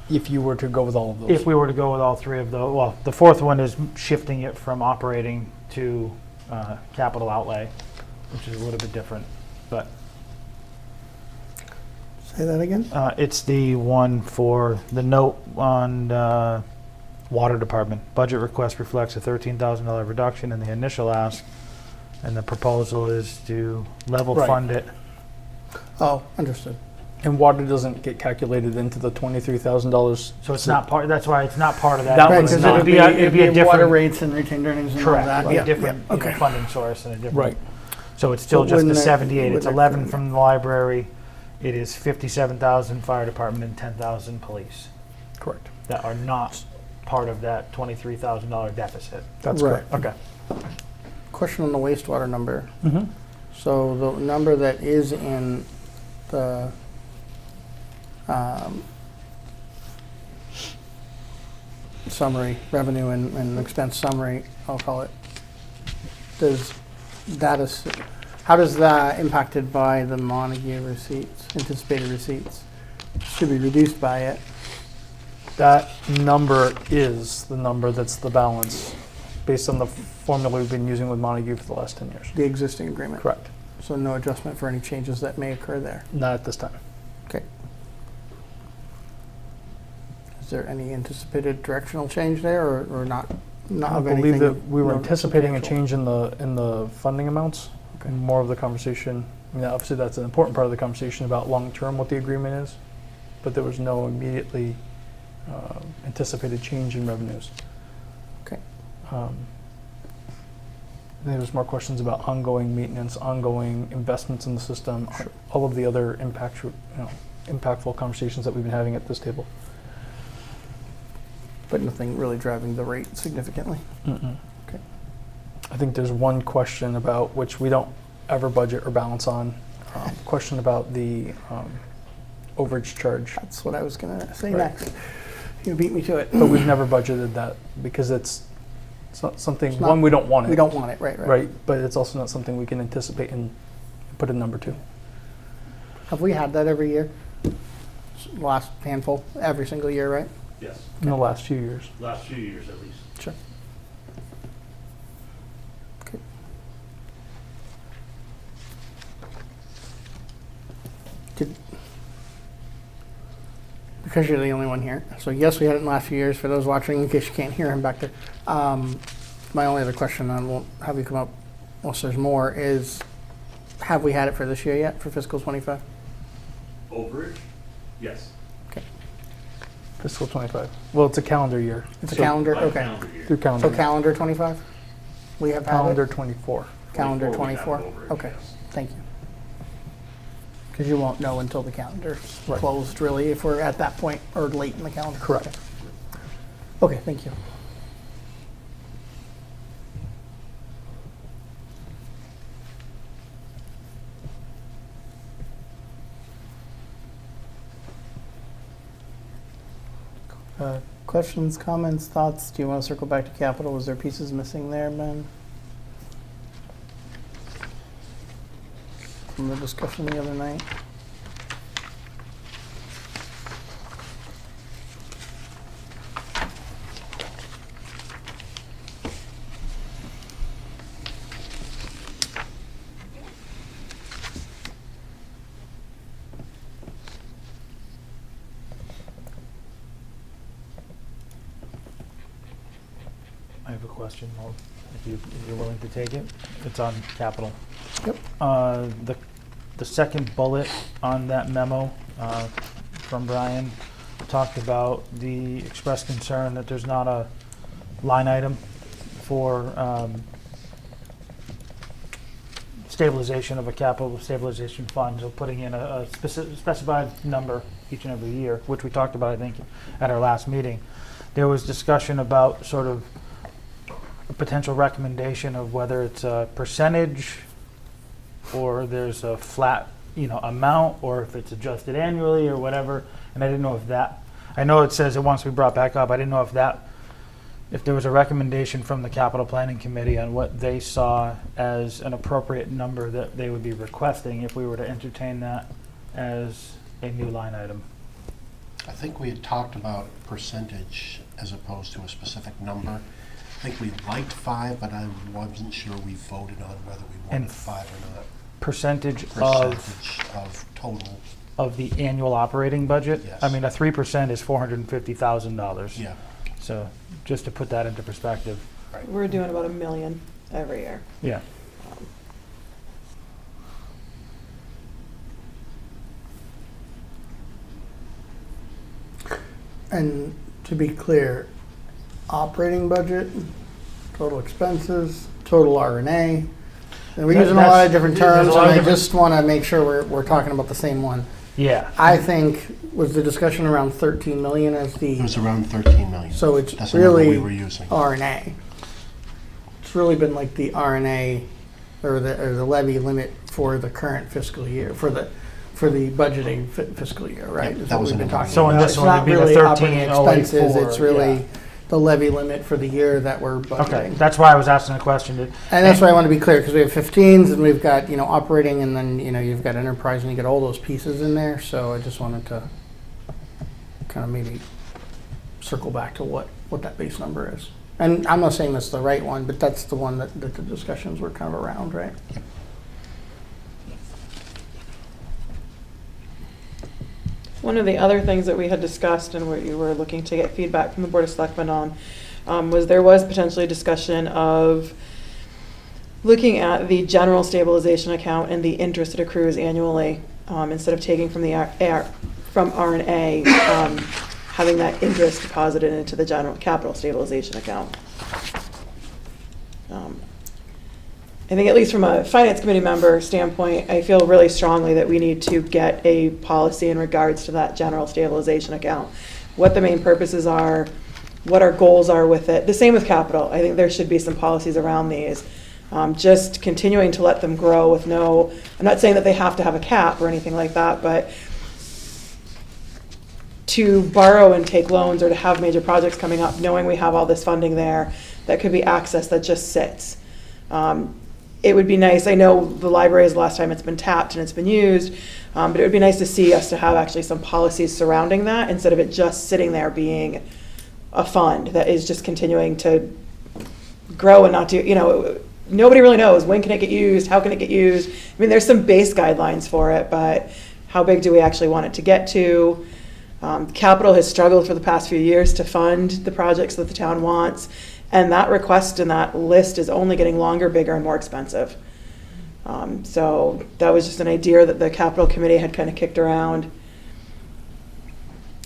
If you were to go with all of those. If we were to go with all 3 of those, well, the 4th one is shifting it from operating to capital outlay, which is a little bit different. But Say that again? it's the one for the note on water department. Budget request reflects a $13,000 reduction in the initial ask, and the proposal is to level Right. fund it. Oh, understood. And water doesn't get calculated into the $23,000. So it's not part. That's why it's not part of that. That Right, one's because not. it'd be it'd be a different water rates and retained earnings and correct. all that. It'd be Yeah, a different yeah, okay. funding source and a different. Right. So it's still So just the wouldn't it- 78. It's would it- 11 from the library. It is 57,000 fire department and 10,000 police Correct. that are not part of that $23,000 deficit. That's Right. correct. Okay. Question on the wastewater number. Mm-hmm. So the number that is in the summary, revenue and expense summary, I'll call it, how does that impacted by the Montague receipts, anticipated receipts? Should be reduced by it. That number is the number that's the balance based on the formula we've been using with Montague for the last 10 years. The existing agreement. Correct. So no adjustment for any changes that may occur there. Not at this time. Okay. Is there any anticipated directional change there or not? Not I of believe anything? that we were no anticipating a substantial? change in the funding amounts. Okay. And more of the conversation, I mean, obviously that's an important part of the conversation about long-term, what the agreement is, but there was no immediately anticipated change in revenues. Okay. There was more questions about ongoing maintenance, ongoing investments in the system, all of the other impactful conversations that we've been having at this table. But nothing really driving the rate significantly. Okay. I think there's one question about which we don't ever budget or balance on. Question about the overage charge, That's what I was going to say Right. next. You beat me to it. but we've never budgeted that because it's not something. It's not- One, we don't want it. We don't want it, right? Right, but it's also not something we can anticipate and put a number to. Have we had that every year? Last handful, every single year, right? Yes, In the last few years. last few years at least. Sure. Okay. Because you're the only one here. So yes, we had it in the last few years. For those watching, in case you can't hear him back there. My only other question, and won't have you come up unless there's more, is have we had it for this year yet, for fiscal 25? Overage? Yes. Fiscal 25. Well, it's a calendar year. It's a So calendar, By okay. calendar year. Through calendar. So calendar 25? We have had Calendar it? 24. Calendar 24 we have 24? overage, Okay, yes. thank you. Because you won't know until the calendar's Right. closed, really, if we're at that point, or late in the calendar. Correct. Okay, thank you. Questions, comments, thoughts? Do you want to circle back to capital? Was there pieces missing there, Ben? From the discussion the other night? have a question, Well, if you're willing to take it. It's on capital. Yep. The second bullet on that memo from Brian talked about the expressed concern that there's not a line item for stabilization of a capital stabilization fund, so putting in a specified number each and every year, which we talked about, I think, at our last meeting. There was discussion about sort of a potential recommendation of whether it's a percentage or there's a flat, amount, or if it's adjusted annually or whatever. And I didn't know if that, I know it says it wants to be brought back up. I didn't know if there was a recommendation from the capital planning committee on what they saw as an appropriate number that they would be requesting if we were to entertain that as a new line item. I think we had talked about percentage as opposed to a specific number. I think we liked 5, but I wasn't sure we voted on whether we wanted And 5 or not. Percentage Of total, of the annual operating budget? Yes. I mean, a 3% is $450,000. yeah. So just to put that into perspective. We're doing about $1 million every year. Yeah. And to be clear, operating budget, total expenses, total R&A. And we're using a lot of different there's a terms, lot and of I different- just want to make sure we're talking about the same one. Yeah. I think, was the discussion around 13 million as It the, was around 13 million. so it's That's the number we really were using. R&A. It's really been like the R&A or the levy limit for the current fiscal year, for the budgeting fiscal year, right? Yep, is that what was we've been the number. talking So in about. this It's one not would be the really operating 13,084, expenses, it's really yeah. the levy limit for the year that we're Okay, budgeting. that's why I was asking the question. And that's why I want to be clear, because we have 15s and we've got, operating, and then, you've got enterprise and you get all those pieces in there. So I just wanted to kind of maybe circle back to what that base number is. And I'm not saying that's the right one, but that's the one that the discussions were kind of around, right? One of the other things that we had discussed and where you were looking to get feedback from the Board of Selectmen on was there was potentially a discussion of looking at the general stabilization account and the interest it accrues annually instead of taking from from R&A, having that interest deposited into the general capital stabilization account. I think at least from a finance committee member standpoint, I feel really strongly that we need to get a policy in regards to that general stabilization account. What the main purposes are, what our goals are with it. The same with capital. I think there should be some policies around these. Just continuing to let them grow with I'm not saying that they have to have a cap or anything like that, but to borrow and take loans or to have major projects coming up, knowing we have all this funding there that could be access that just sits. It would be nice, I know the library is the last time it's been tapped and it's been used, but it would be nice to see us to have actually some policies surrounding that instead of it just sitting there being a fund that is just continuing to grow and not do, nobody really knows when can it get used, how can it get used. I mean, there's some base guidelines for it, but how big do we actually want it to get to? Capital has struggled for the past few years to fund the projects that the town wants. And that request in that list is only getting longer, bigger, and more expensive. So that was just an idea that the capital committee had kind of kicked around.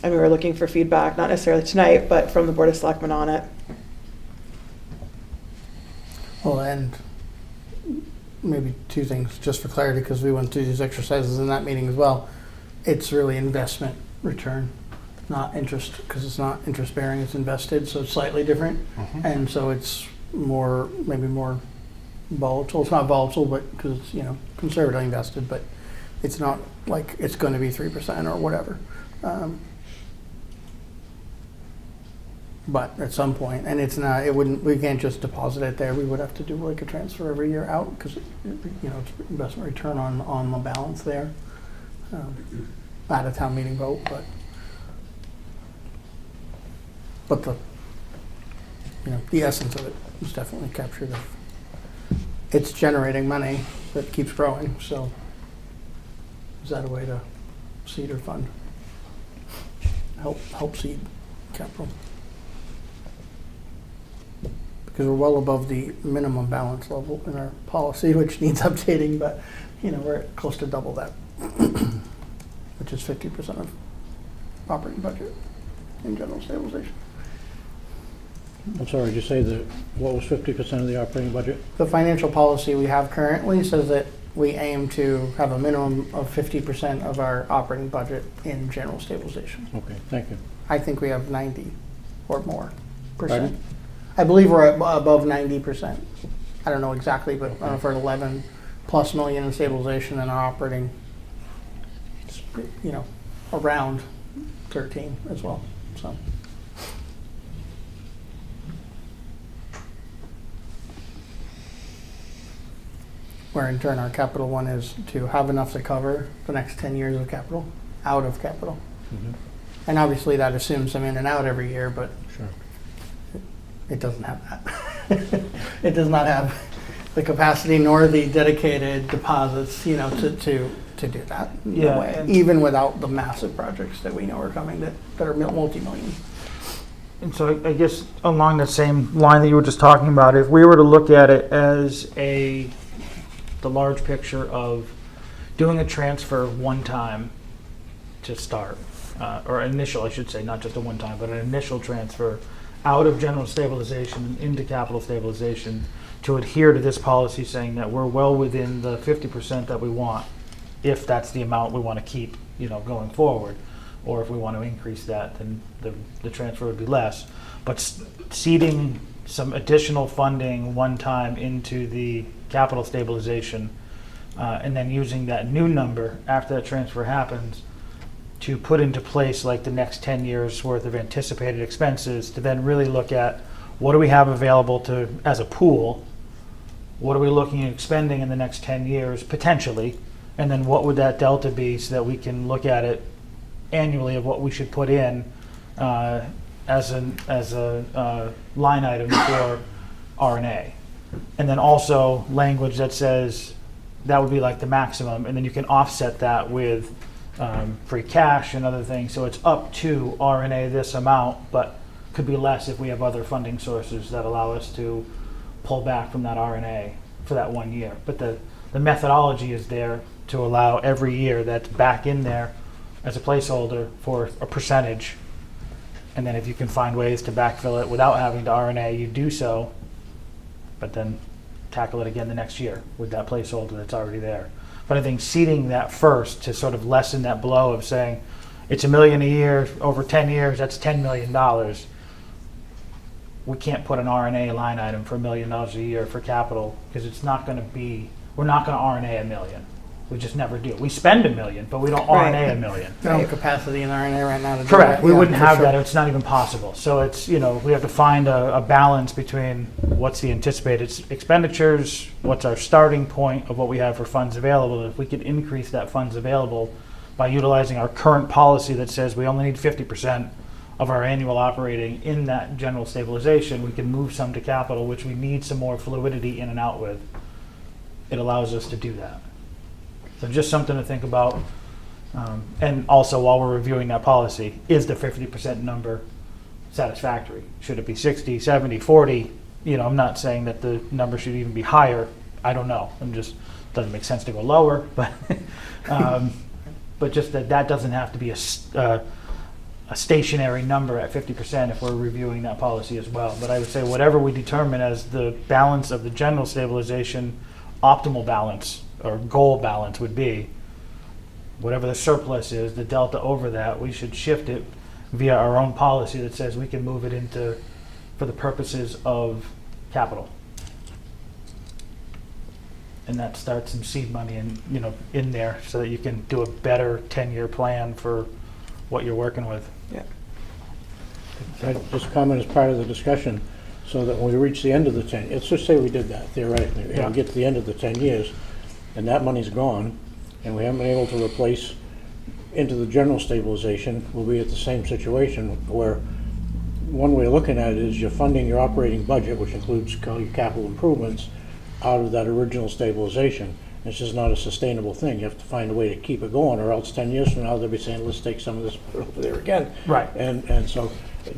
And we were looking for feedback, not necessarily tonight, but from the Board of Selectmen on it. Well, and maybe two things, just for clarity, because we went through these exercises in that meeting as well. It's really investment return, not interest, because it's not interest bearing, it's invested, so it's slightly different. Mhm. And so it's maybe more volatile. It's not volatile, but because it's, conservatively invested, but it's not like it's going to be 3% or whatever. But at some point, and we can't just deposit it there. We would have to do like a transfer every year out because, it's investment return on the balance there. At a town meeting vote, but the essence of it is definitely captured. It's generating money that keeps growing, so is that a way to seed or fund? Help seed capital. because we're well above the minimum balance level in our policy, which needs updating, but, we're at close to double that, which is 50% of operating budget in general stabilization. I'm sorry, did you say that, what was 50% of the operating budget? The financial policy we have currently says that we aim to have a minimum of 50% of our operating budget in general stabilization. Okay, thank you. I think we have 90 or more percent. Pardon? I believe we're above 90%. I don't know exactly, but I don't know if we're at 11 plus million in stabilization and our operating, it's, around 13 as well, so. Where in turn our capital one is to have enough to cover the next 10 years of capital, out of capital. Mhm. And obviously that assumes some in and out every year, but Sure. it doesn't have that. It does not have the capacity nor the dedicated deposits, to do that. No Yeah, way. and- Even without the massive projects that we know are coming that are multi-million. And so I guess along the same line that you were just talking about, if we were to look at it as the large picture of doing a transfer one time to start, or initial, I should say, not just a one time, but an initial transfer out of general stabilization into capital stabilization to adhere to this policy saying that we're well within the 50% that we want, if that's the amount we want to keep, going forward. Or if we want to increase that, then the transfer would be less. But seeding some additional funding one time into the capital stabilization, and then using that new number after that transfer happens to put into place like the next 10 years worth of anticipated expenses, to then really look at what do we have available to as a pool, what are we looking at expending in the next 10 years potentially, and then what would that delta be so that we can look at it annually of what we should put in as a line item for R&A. And then also language that says that would be like the maximum, and then you can offset that with free cash and other things. So it's up to R&A this amount, but could be less if we have other funding sources that allow us to pull back from that R&A for that 1 year. But the methodology is there to allow every year that's back in there as a placeholder for a percentage. And then if you can find ways to backfill it without having to R&A, you do so, but then tackle it again the next year with that placeholder that's already there. But I think seeding that first to sort of lessen that blow of saying it's $1 million a year over 10 years, that's $10 million. We can't put an R&A line item for $1 million a year for capital because it's not going to be, we're not going to R&A $1 million. We just never do. We spend $1 million, but we don't Right. R&A $1 million. We don't have capacity in RNA right now to do Correct. that. We Yeah, wouldn't for have sure. that. It's not even possible. So it's, we have to find a balance between what's the anticipated expenditures, what's our starting point of what we have for funds available. If we could increase that funds available by utilizing our current policy that says we only need 50% of our annual operating in that general stabilization, we can move some to capital, which we need some more fluidity in and out with. It allows us to do that. So just something to think about. And also, while we're reviewing that policy, is the 50% number satisfactory? Should it be 60, 70, 40? I'm not saying that the number should even be higher. I don't know. Doesn't make sense to go lower, but but just that doesn't have to be a stationary number at 50% if we're reviewing that policy as well. But I would say whatever we determine as the balance of the general stabilization, optimal balance or goal balance would be, whatever the surplus is, the delta over that, we should shift it via our own policy that says we can move it into, for the purposes of capital. And that starts some seed money in there so that you can do a better 10-year plan for what you're working with. I just comment as part of the discussion, so that when we reach the end of the 10, let's just say we did that theoretically, and Yeah. we get to the end of the 10 years, and that money's gone, and we haven't been able to replace into the general stabilization, we'll be at the same situation where one way of looking at it is you're funding your operating budget, which includes your capital improvements, out of that original stabilization, It's just not a sustainable thing. You have to find a way to keep it going, or else 10 years from now, they'll be saying, let's take some of this, put it over there again. Right. And so,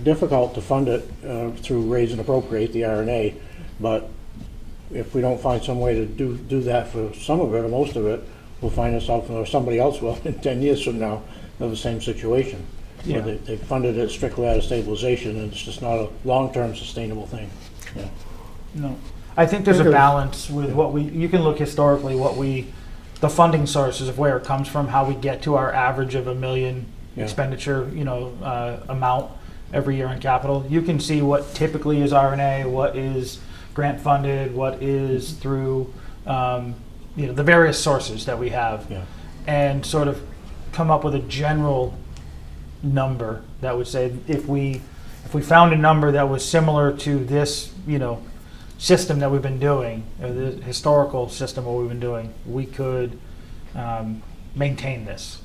difficult to fund it through raise and appropriate, the RNA, but if we don't find some way to do that for some of it, or most of it, we'll find ourselves, or somebody else will, in 10 years from now, in the same situation. Yeah. Where they funded it strictly out of stabilization, and it's just not a long-term sustainable thing. Yeah. No. I think there's a balance with what you can look historically, the funding sources of where it comes from, how we get to our average of $1 million Yeah. expenditure, amount every year in capital. You can see what typically is RNA, what is grant funded, what is through, the various sources that we have, Yeah. and sort of come up with a general number that would say if we found a number that was similar to this, system that we've been doing, or the historical system what we've been doing, we could maintain this,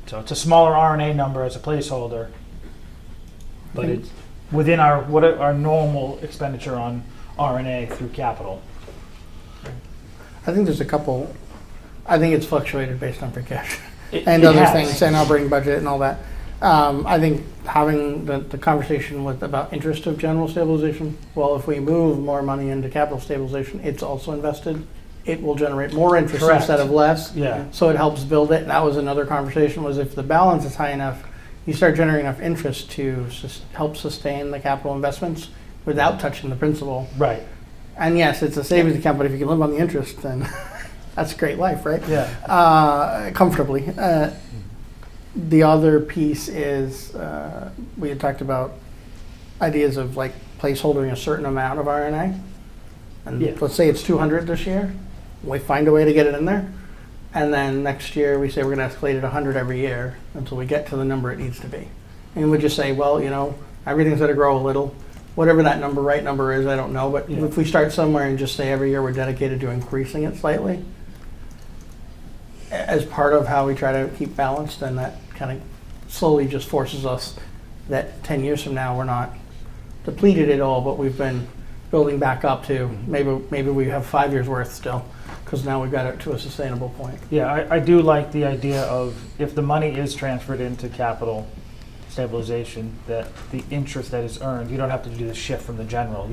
So it's a smaller RNA number as a placeholder, but it's within our normal expenditure on RNA through capital. I think there's a couple, I think it's fluctuated based on free cash It and other has. things, and operating budget and all that. I think having the conversation about interest of general stabilization, well, if we move more money into capital stabilization, it's also invested. It will generate more interest Correct. instead of less. Yeah. So it helps build it. And that was another conversation, was if the balance is high enough, you start generating enough interest to help sustain the capital investments without touching the principal. Right. And yes, it's a savings account, but if you can live on the interest, then that's a great life, right? Yeah. Comfortably. The other piece is, we had talked about ideas of like placeholdering a certain amount of RNA. And Yeah. let's say it's 200 this year. We find a way to get it in there. And then next year we say we're going to escalate it 100 every year until we get to the number it needs to be. And we just say, well, everything's going to grow a little. Whatever that right number is, I don't know. But Yeah. if we start somewhere and just say every year we're dedicated to increasing it slightly, as part of how we try to keep balanced, then that kind of slowly just forces us that 10 years from now we're not depleted at all, but we've been building back up to maybe we have 5 years worth still, because now we've got it to a sustainable point. Yeah, I do like the idea of if the money is transferred into capital stabilization, that the interest that is earned, you don't have to do the shift from the general.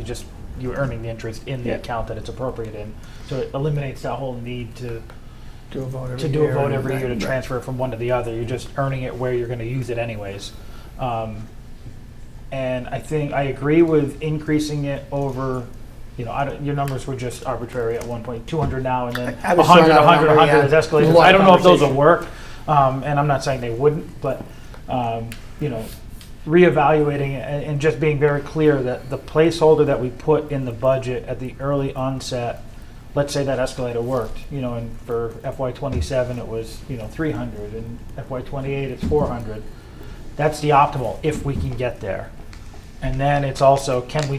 You're earning the interest in the Yeah. account that it's appropriate in. So it eliminates that whole need to Do a vote every to year. do a vote every year to Right. transfer it from one to the other. You're just earning it where you're going to use it anyways. And I think I agree with increasing it over, your numbers were just arbitrary at one point, 200 now and then I was 100, throwing out a 100, number, 100 yeah. is There's a escalated. lot I of don't know if those will conversation. work, and I'm not saying they wouldn't, but, reevaluating it and just being very clear that the placeholder that we put in the budget at the early onset, let's say that escalator worked, and for FY27 it was, 300, and FY28 it's 400. That's the optimal if we can get there. And then it's also, can we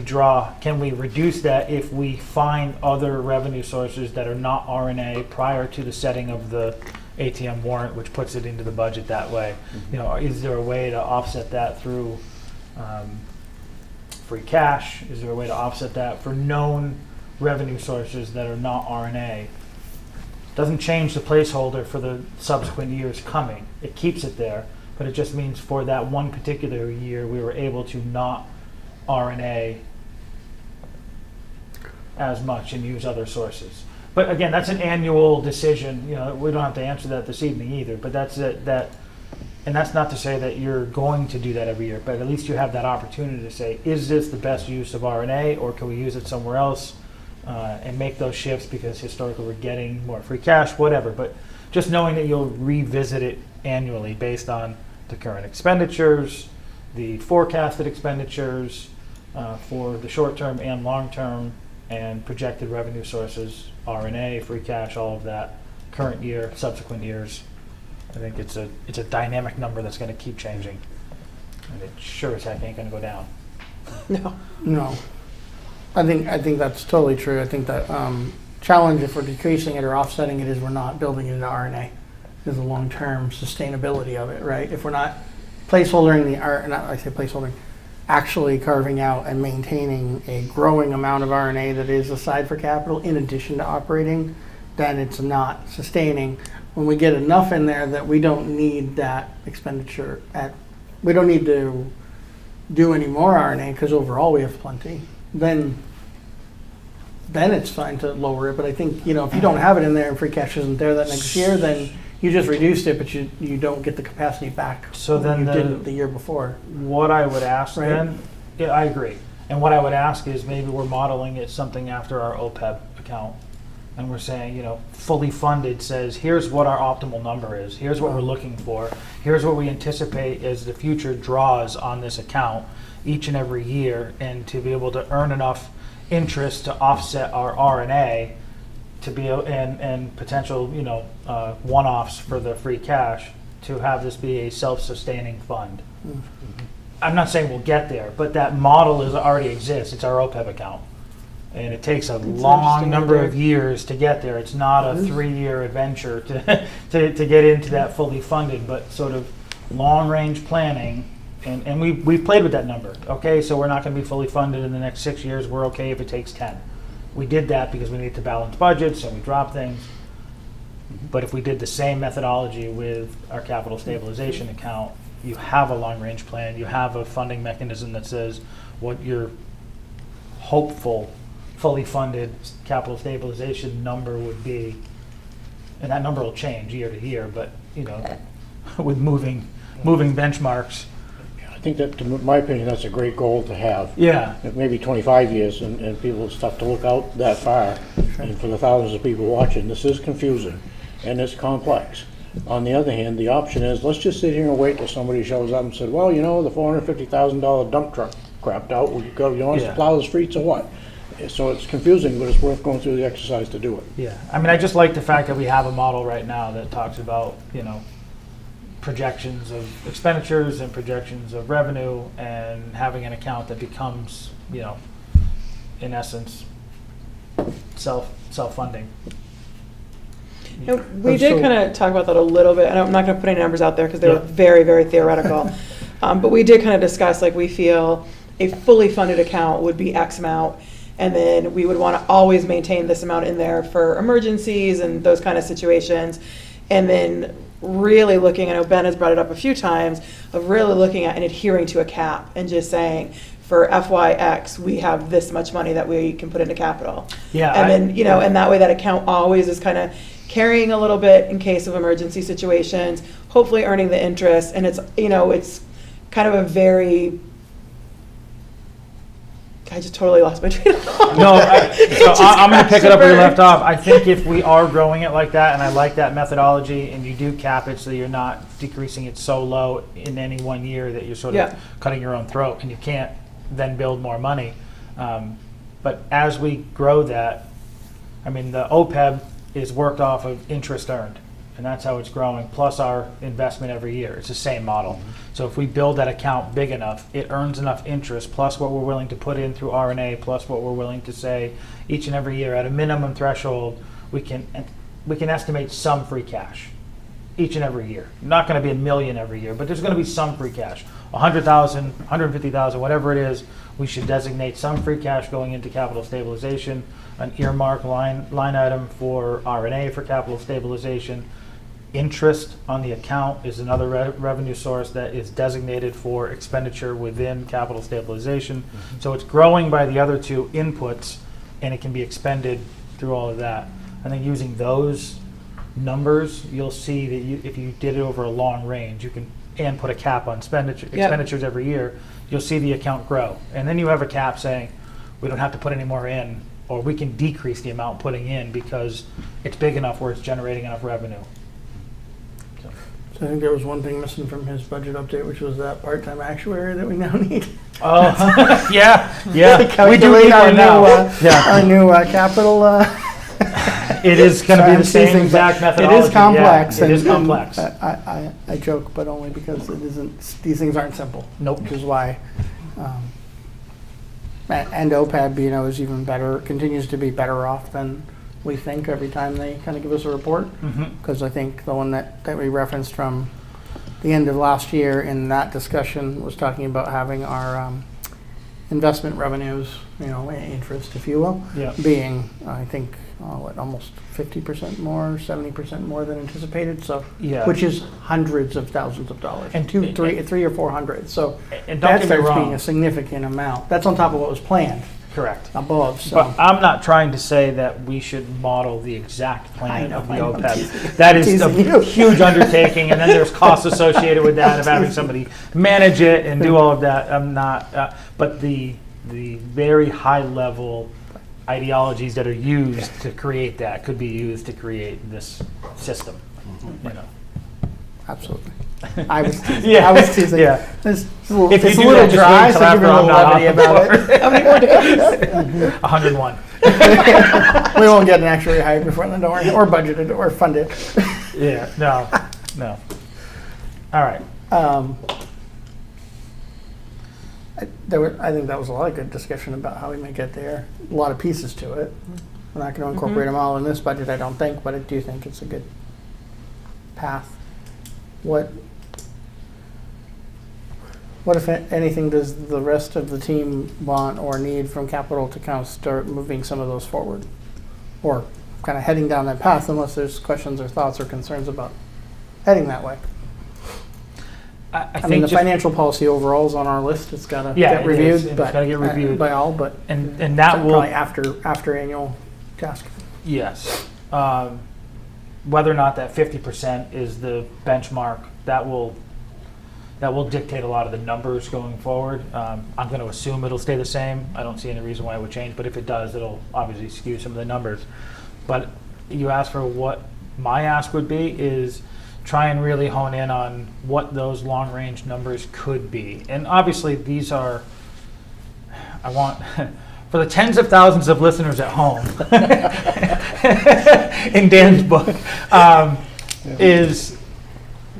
reduce that if we find other revenue sources that are not RNA prior to the setting of the ATM warrant, which puts it into the budget that way? Is there a way to offset that through free cash? Is there a way to offset that for known revenue sources that are not RNA? Doesn't change the placeholder for the subsequent years coming. It keeps it there, but it just means for that one particular year, we were able to not RNA as much and use other sources. But again, that's an annual decision. We don't have to answer that this evening either, but that's it. And that's not to say that you're going to do that every year, but at least you have that opportunity to say, is this the best use of RNA, or can we use it somewhere else, and make those shifts because historically we're getting more free cash, whatever. But just knowing that you'll revisit it annually based on the current expenditures, the forecasted expenditures for the short term and long term, and projected revenue sources, RNA, free cash, all of that, current year, subsequent years. I think it's a dynamic number that's going to keep changing, and it sure as heck ain't going to go down. No. I think that's totally true. I think that challenge, if we're decreasing it or offsetting it, is we're not building it into RNA. Is the long-term sustainability of it, right? If we're not placeholdering I say placeholdering, actually carving out and maintaining a growing amount of RNA that is aside for capital in addition to operating, then it's not sustaining. When we get enough in there that we don't need that expenditure we don't need to do any more RNA because overall we have plenty, then it's fine to lower it. But I think, if you don't have it in there and free cash isn't there that next year, then you just reduced it, but you don't get the capacity back. So then you didn't the year before. What I would ask Right. then, yeah, I agree. And what I would ask is maybe we're modeling it something after our OPEB account. And we're saying, fully funded says, here's what our optimal number is. Here's what we're looking for. Here's what we anticipate as the future draws on this account each and every year. And to be able to earn enough interest to offset our RNA to be and potential, one-offs for the free cash to have this be a self-sustaining fund. Mm-hmm. I'm not saying we'll get there, but that model already exists. It's our OPEB account. And it takes a long interesting number idea. of years to get there. It's not a 3-year adventure to get into that fully funded, but sort of long-range planning. And we've played with that number. Okay, so we're not going to be fully funded in the next 6 years. We're okay if it takes 10. We did that because we need to balance budgets, so we dropped things. But if we did the same methodology with our capital stabilization account, you have a long-range plan. You have a funding mechanism that says what your hopeful fully funded capital stabilization number would be, and that number will change year to year, but with moving benchmarks. I think that, in my opinion, that's a great goal to have. Yeah. Maybe 25 years, and people start to look out that far. And for the thousands of people watching, this is confusing and it's complex. On the other hand, the option is, let's just sit here and wait till somebody shows up and said, well, the $450,000 dump truck crapped out. You want us to plow the streets or what? So it's confusing, but it's worth going through the exercise to do it. Yeah. I mean, I just like the fact that we have a model right now that talks about, projections of expenditures and projections of revenue, and having an account that becomes, in essence, self-funding. We did kind of talk about that a little bit, and I'm not going to put any numbers out there because they were very, very theoretical. But we did kind of discuss, we feel a fully funded account would be X amount, and then we would want to always maintain this amount in there for emergencies and those kind of situations. And then really looking, I know Ben has brought it up a few times, of really looking at and adhering to a cap and just saying, for FYX, we have this much money that we can put into capital. Yeah. And then, and that way that account always is kind of carrying a little bit in case of emergency situations, hopefully earning the interest. And it's, it's kind of a very, I just totally lost my train of thought. No, I'm going to pick it up where you left off. I think if we are growing it like that, and I like that methodology, and you do cap it so you're not decreasing it so low in any one year that you're sort of cutting your own throat, and you can't then build more money. But as we grow that, I mean, the OPEB is worked off of interest earned, and that's how it's growing, plus our investment every year. It's the same model. So if we build that account big enough, it earns enough interest, plus what we're willing to put in through RNA, plus what we're willing to say each and every year at a minimum threshold, we can estimate some free cash each and every year. Not going to be $1 million every year, but there's going to be some free cash. 100,000, 150,000, whatever it is, we should designate some free cash going into capital stabilization, an earmark line item for RNA for capital stabilization. Interest on the account is another revenue source that is designated for expenditure within capital stabilization. Mm-hmm. So it's growing by the other two inputs, and it can be expended through all of that. I think using those numbers, you'll see that if you did it over a long range, and put a cap on expenditures every year, you'll see the account grow. And then you have a cap saying, we don't have to put any more in, or we can decrease the amount putting in because it's big enough where it's generating enough revenue. So I think there was one thing missing from his budget update, which was that part-time actuary that we now need. Oh, yeah. We do need our new capital. It is going to be the same exact methodology. It is complex. Yeah, it is complex. I joke, but only because it isn't. These things aren't simple. Nope. Which is why. And OPEB, is even better. Continues to be better off than we think every time they kind of give us a report. Because I think the one that we referenced from the end of last year in that discussion was talking about having our investment revenues, interest, if you will, Yeah. being, I think, almost 50% more, 70% more than anticipated, so, Yeah. which is hundreds of thousands of dollars, And- three or 400, so And don't that get me starts being wrong. a significant amount. That's on top of what was planned Correct. above, so. But I'm not trying to say that we should model the exact plan of the I know, I'm OPEB. teasing- That is a teasing you. huge undertaking, and then there's costs associated with that of having somebody manage it and do all of that. I'm not, but the very high level ideologies that are used to create that could be used to create this system. You know. Absolutely. I was teasing. Yeah. I was teasing. Yeah. It's a little, If you it's a do little that, just dry, wait so till give it a after little I'm not levity on the about it. How many more days? 101. We won't get an actuary hired before then, don't worry, or budgeted, or funded. Yeah. No. All right. I think that was a lot of good discussion about how we may get there. A lot of pieces to it. We're not going to incorporate them all in this budget, I don't think, but I do think it's a good path. What if anything does the rest of the team want or need from capital to kind of start moving some of those forward? Or kind of heading down that path, unless there's questions or thoughts or concerns about heading that way? I I mean, think the just, financial policy overall is on our list. It's got to Yeah, get it reviewed, is. It's but gotta get reviewed. by all. But and that will probably after annual task. Yes. Whether or not that 50% is the benchmark, that will dictate a lot of the numbers going forward. I'm going to assume it'll stay the same. I don't see any reason why it would change, but if it does, it'll obviously skew some of the numbers. But you asked for what my ask would be is try and really hone in on what those long-range numbers could be. And obviously these are, I want, for the tens of thousands of listeners at home, in Dan's book, is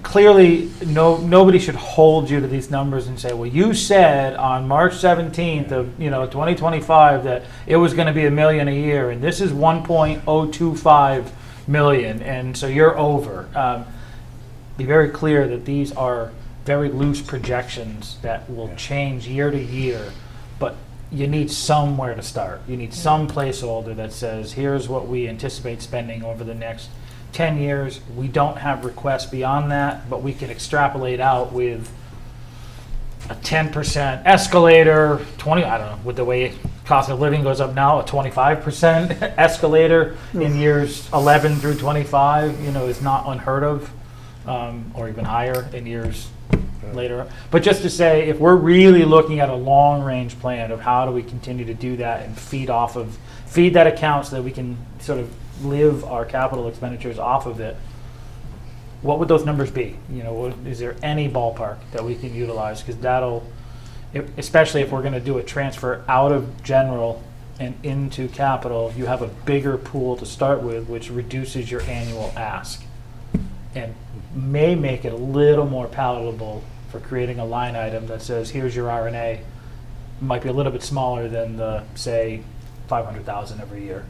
clearly nobody should hold you to these numbers and say, well, you said on March 17th of 2025 that it was going to be $1 million a year, and this is 1.025 million, and so you're over. Be very clear that these are very loose projections that will change year to year, but you need somewhere to start. You need some placeholder that says, here's what we anticipate spending over the next 10 years. We don't have requests beyond that, but we can extrapolate out with a 10% escalator, I don't know, with the way cost of living goes up now, a 25% escalator in years 11 through 25, is not unheard of, or even higher in years later. But just to say, if we're really looking at a long-range plan of how do we continue to do that and feed that account so that we can sort of live our capital expenditures off of it, what would those numbers be? Is there any ballpark that we can utilize? Because especially if we're going to do a transfer out of general and into capital, you have a bigger pool to start with, which reduces your annual ask and may make it a little more palatable for creating a line item that says, here's your RNA. Might be a little bit smaller than the, say, 500,000 every year,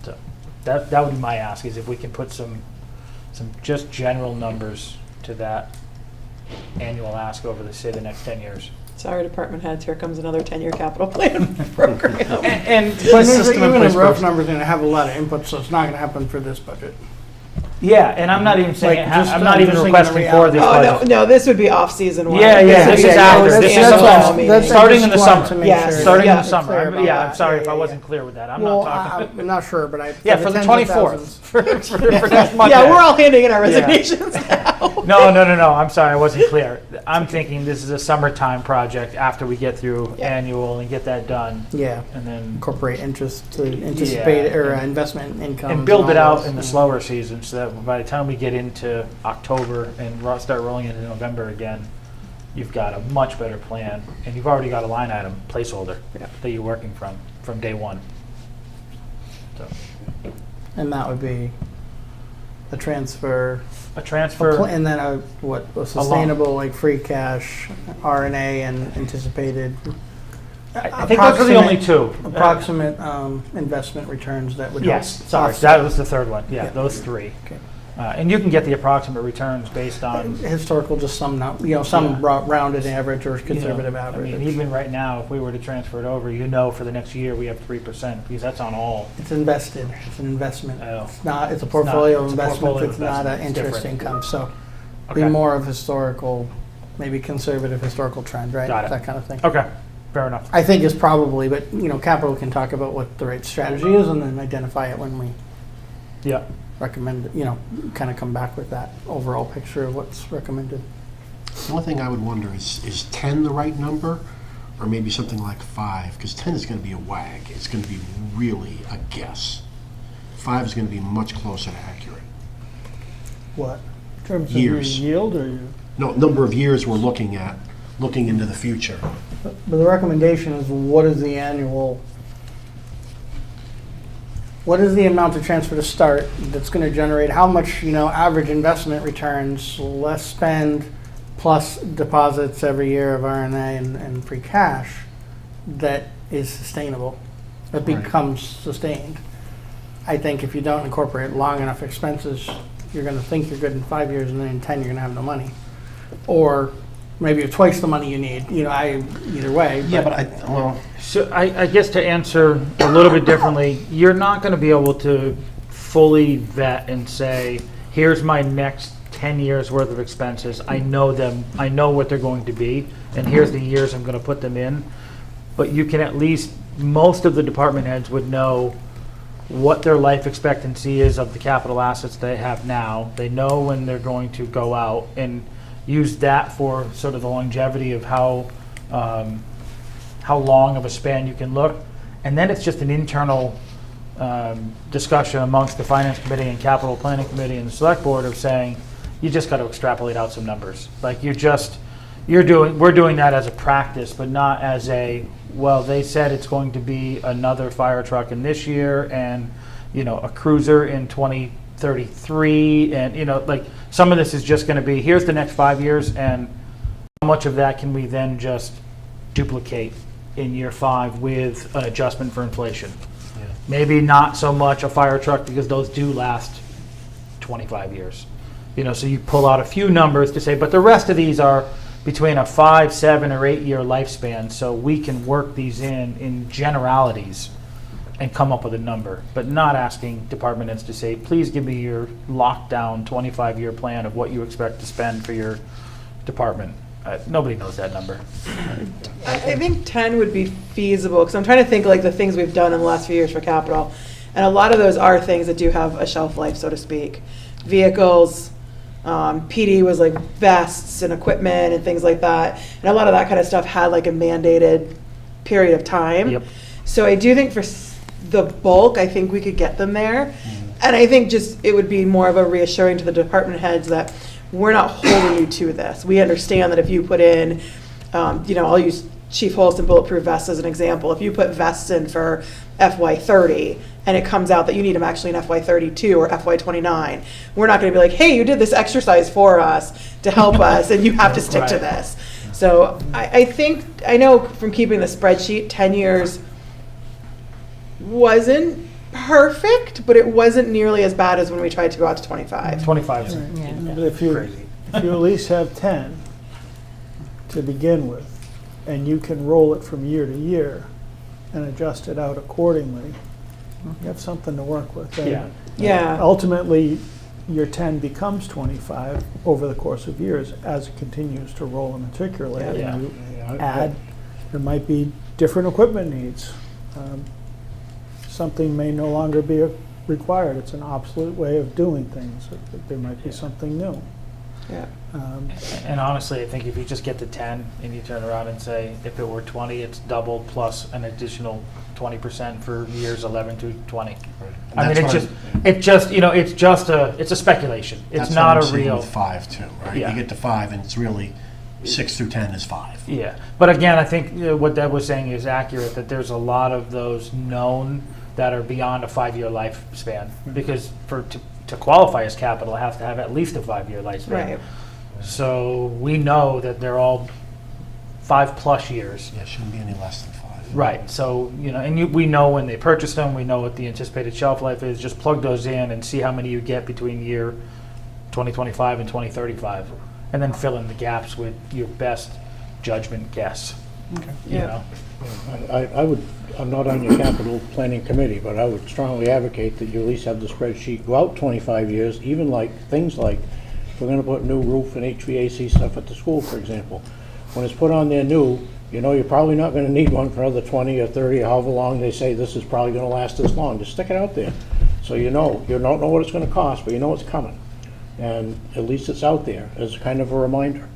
So that would be my ask, is if we can put some just general numbers to that annual ask over the next 10 years. Sorry, department heads, here comes another 10-year capital plan program. And But even if rough numbers are going to have a lot of input, so it's not going to happen for this budget. yeah, and I'm not even saying, I'm not even just thinking requesting the for this Oh, budget. no, this would be off-season one. Yeah, this is after. This is starting in the summer. Starting in the Yeah. summer. I'm Yeah, sorry if I yeah, wasn't yeah. clear with that. I'm Well, not talking. I'm not sure, but I. Yeah, for the tens of 24th. thousands. for next Monday. Yeah, we're all handing in our resignations now. No. I'm sorry, I wasn't clear. I'm thinking this is a summertime project after we get through Yeah. annual and get that done, Yeah, and then incorporate interest to anticipate or and- investment income. and build it all out those. in the slower season, so that by the time we get into October and start rolling into November again, you've got a much better plan, and you've already got a line item placeholder that you're working from day one. So, And that would be a transfer, a transfer. and then a sustainable, like free cash, RNA, and anticipated. I think those are the only two. Approximate investment returns that would help. Yes, sorry, offset. that was the third one. Yeah, Yeah. those three. Okay. And you can get the approximate returns based on, Historical, just some, some rounded average or conservative I average. mean, even right now, if we were to transfer it over, for the next year, we have 3%, because that's on all. It's invested, it's an investment. Oh. It's not, it's a portfolio it's a investment, portfolio it's not an investment. It's interest different. income, so be Okay. more of historical, maybe conservative historical trend, right? Got it. That kind of thing. Okay, fair enough. I think is probably, but, capital can talk about what the right strategy is and then identify it when we Yeah. recommend, kind of come back with that overall picture of what's recommended. The only thing I would wonder is 10 the right number? Or maybe something like 5? Because 10 is going to be a wag. It's going to be really a guess. 5 is going to be much closer to accurate. What? In terms of your Years. yield or your? No, number of years we're looking at, looking into the future. But the recommendation is what is the amount to transfer to start that's going to generate how much, average investment returns, less spend, plus deposits every year of RNA and free cash that is sustainable, that Right. becomes sustained. I think if you don't incorporate long enough expenses, you're going to think you're good in 5 years and then in 10 you're going to have no money. Or maybe you're twice the money you need, either way. Yeah, but So I guess to answer a little bit differently, you're not going to be able to fully vet and say, here's my next 10 years worth of expenses. I know them. I know what they're going to be, and here's the years I'm going to put them in. But you can at least, most of the department heads would know what their life expectancy is of the capital assets they have now. They know when they're going to go out and use that for sort of the longevity of how long of a span you can look. And then it's just an internal discussion amongst the finance committee and capital planning committee and the select board of saying, you just got to extrapolate out some numbers. Like we're doing that as a practice, but not as they said it's going to be another fire truck in this year and, a cruiser in 2033. And, some of this is just going to be, here's the next 5 years and how much of that can we then just duplicate in year 5 with an adjustment for inflation. Yeah. Maybe not so much a fire truck because those do last 25 years. So you pull out a few numbers to say, but the rest of these are between a 5, 7, or 8 year lifespan, so we can work these in generalities and come up with a number, but not asking department heads to say, please give me your lockdown 25-year plan of what you expect to spend for your department. Nobody knows that number. I think 10 would be feasible, because I'm trying to think like the things we've done in the last few years for capital. And a lot of those are things that do have a shelf life, so to speak. Vehicles, PD was like vests and equipment and things like that. And a lot of that kind of stuff had like a mandated period of time. Yep. So I do think for the bulk, I think we could get them there. And I think just it would be more of a reassuring to the department heads that we're not holding you to this. We understand that if you put in, I'll use Chief Holston Bulletproof Vests as an example. If you put vests in for FY30 and it comes out that you need them actually in FY32 or FY29, we're not going to be like, hey, you did this exercise for us to help us and you have to stick to Right. this. So I know from keeping the spreadsheet, 10 years wasn't perfect, but it wasn't nearly as bad as when we tried to go out to 25. 25 is But if you crazy. at least have 10 to begin with, and you can roll it from year to year and adjust it out accordingly, you have something to work with. And Yeah. Yeah. ultimately, your 10 becomes 25 over the course of years as it continues to roll and matriculate. Yeah. And you add, there might be different equipment needs. Something may no longer be required. It's an obsolete way of doing things. There might be something new. Yeah. And honestly, I think if you just get to 10 and you turn around and say, if it were 20, it's doubled plus an additional 20% for years 11 to 20. I mean, it's a speculation. It's That's not what a I'm seeing real. with 5 too, right? Yeah. You get to 5 and it's really 6 through 10 is 5. Yeah, but again, I think what Deb was saying is accurate, that there's a lot of those known that are beyond a 5-year lifespan. Because to qualify as capital, it has to have at least a 5-year lifespan. Right. So we know that they're all 5+ years. Yeah, it shouldn't be any less than 5. Right, so, we know when they purchased them, we know what the anticipated shelf life is, just plug those in and see how many you get between year 2025 and 2035, and then fill in the gaps with your best judgment guess. You Yeah. know? I would, I'm not on your capital planning committee, but I would strongly advocate that you at least have the spreadsheet go out 25 years, even like, things like, if we're gonna put new roof and HVAC stuff at the school, for example. When it's put on there new, you know you're probably not gonna need one for another 20 or 30, or however long they say this is probably gonna last this long. Just stick it out there. So you don't know what it's gonna cost, but you know it's coming. And at least it's out there as kind of a reminder.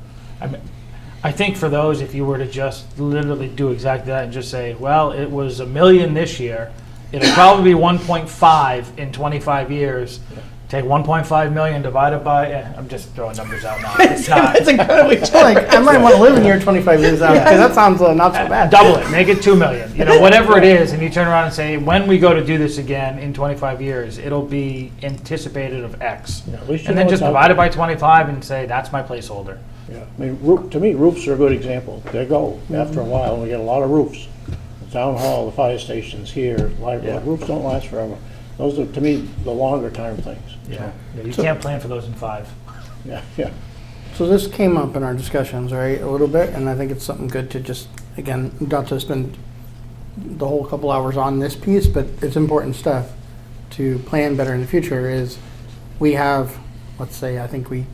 I think for those, if you were to just literally do exactly that and just say, well, it was $1 million this year, it'll probably be 1.5 in 25 years. Take 1.5 million divided by, I'm just throwing numbers out now. It's not. It's incredibly like I might want to live in here 25 years out because that sounds not so bad. Double it, make it 2 million, you know, whatever it is, and you turn around and say, when we go to do this again in 25 years, it'll be anticipated of X. Yeah, at least you And know then it's just out divide it there. by 25 and say, that's my placeholder. Yeah, I mean, to me, roofs are a good example. They go after a while, and we get a lot of roofs. The town hall, the fire stations here, library, roofs don't last forever. Those are, to me, the longer time things. Yeah, you can't plan for those in 5. Yeah. So this came up in our discussions, right, a little bit, and I think it's something good to just, again, not to spend the whole couple hours on this piece, but it's important stuff to plan better in the future is we have, let's say, I think we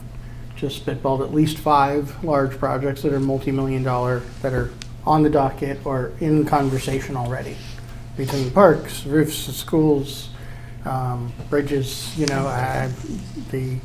just spitballed at least 5 large projects that are multi-million-dollar that are on the docket or in conversation already between parks, roofs, schools, bridges, you know, the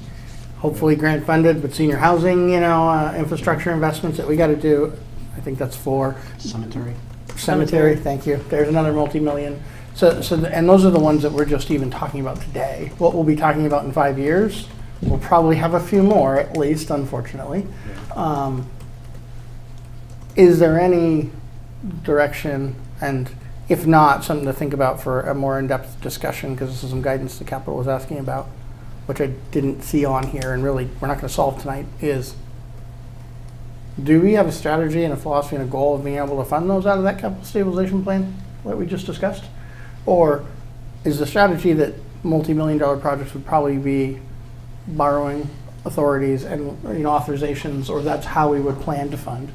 hopefully grant funded, but senior housing, you know, infrastructure investments that we got to do. I think that's 4. Cemetery, thank you. There's another multi-million. And those are the ones that we're just even talking about today. What we'll be talking about in 5 years, we'll probably have a few more at least, unfortunately. Is there any direction, and if not, something to think about for a more in-depth discussion, because this is some guidance the Capital was asking about, which I didn't see on here, and really we're not going to solve tonight, is do we have a strategy and a philosophy and a goal of being able to fund those out of that capital stabilization plan that we just discussed? Or is the strategy that multi-million-dollar projects would probably be borrowing authorities and, you know, authorizations, or that's how we would plan to fund,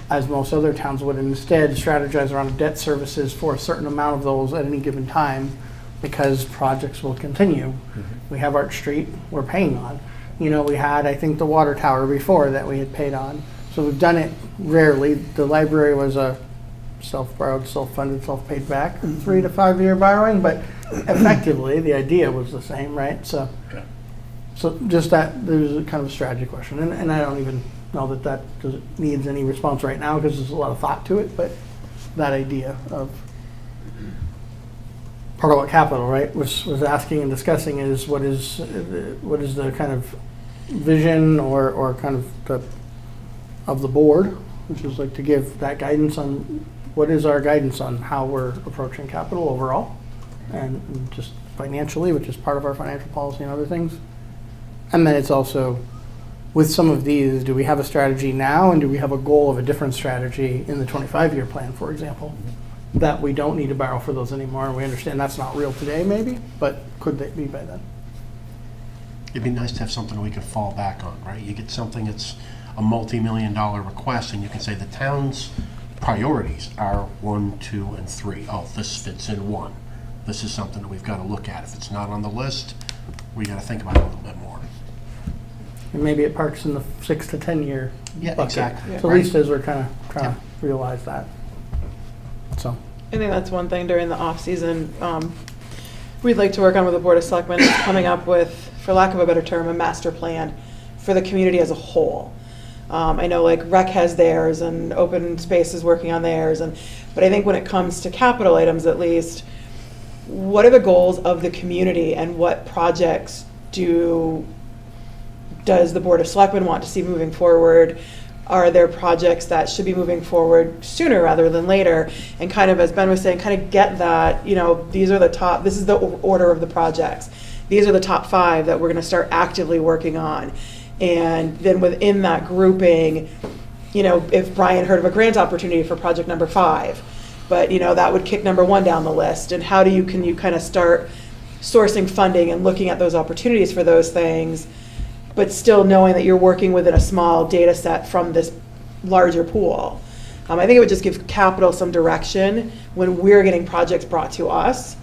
as most other towns would, and instead strategize around debt services for a certain amount of those at any given time, because projects will continue. We have Arch Street we're paying on. You know, we had, I think, the water tower before that we had paid on. So we've done it rarely. The library was a self-borrowed, self-funded, self-paid back 3 to 5 year borrowing, but effectively the idea was the same, right? So just that, there's a kind of a strategy question, and I don't even know that needs any response right now because there's a lot of thought to it, but that idea of part of what Capital, right, was asking and discussing is what is the kind of vision or kind of of the board, which is like to give that guidance on what is our guidance on how we're approaching capital overall, and just financially, which is part of our financial policy and other things. And then it's also, with some of these, do we have a strategy now, and do we have a goal of a different strategy in the 25-year plan, for example, that we don't need to borrow for those anymore? We understand that's not real today, maybe, but could they be by then? It'd be nice to have something we could fall back on, right? You get something that's a multi-million-dollar request, and you can say the town's priorities are 1, 2, and 3. Oh, this fits in 1. This is something that we've got to look at. If it's not on the list, we got to think about it a little bit more. And maybe it parks in the 6 to 10 year Yeah, bucket. exactly. So at least as we're kind of trying to realize that. So. I think that's one thing during the off-season we'd like to work on with the Board of Selectmen, is coming up with, for lack of a better term, a master plan for the community as a whole. I know like Rec has theirs and Open Space is working on theirs, but I think when it comes to capital items at least, what are the goals of the community and what projects does the Board of Selectmen want to see moving forward? Are there projects that should be moving forward sooner rather than later? And kind of, as Ben was saying, kind of get that, you know, these are the top, this is the order of the projects. These are the top 5 that we're going to start actively working on. And then within that grouping, you know, if Brian heard of a grant opportunity for project number 5, but, you know, that would kick number 1 down the list. And can you kind of start sourcing funding and looking at those opportunities for those things but still knowing that you're working within a small data set from this larger pool. I think it would just give capital some direction when we're getting projects brought to us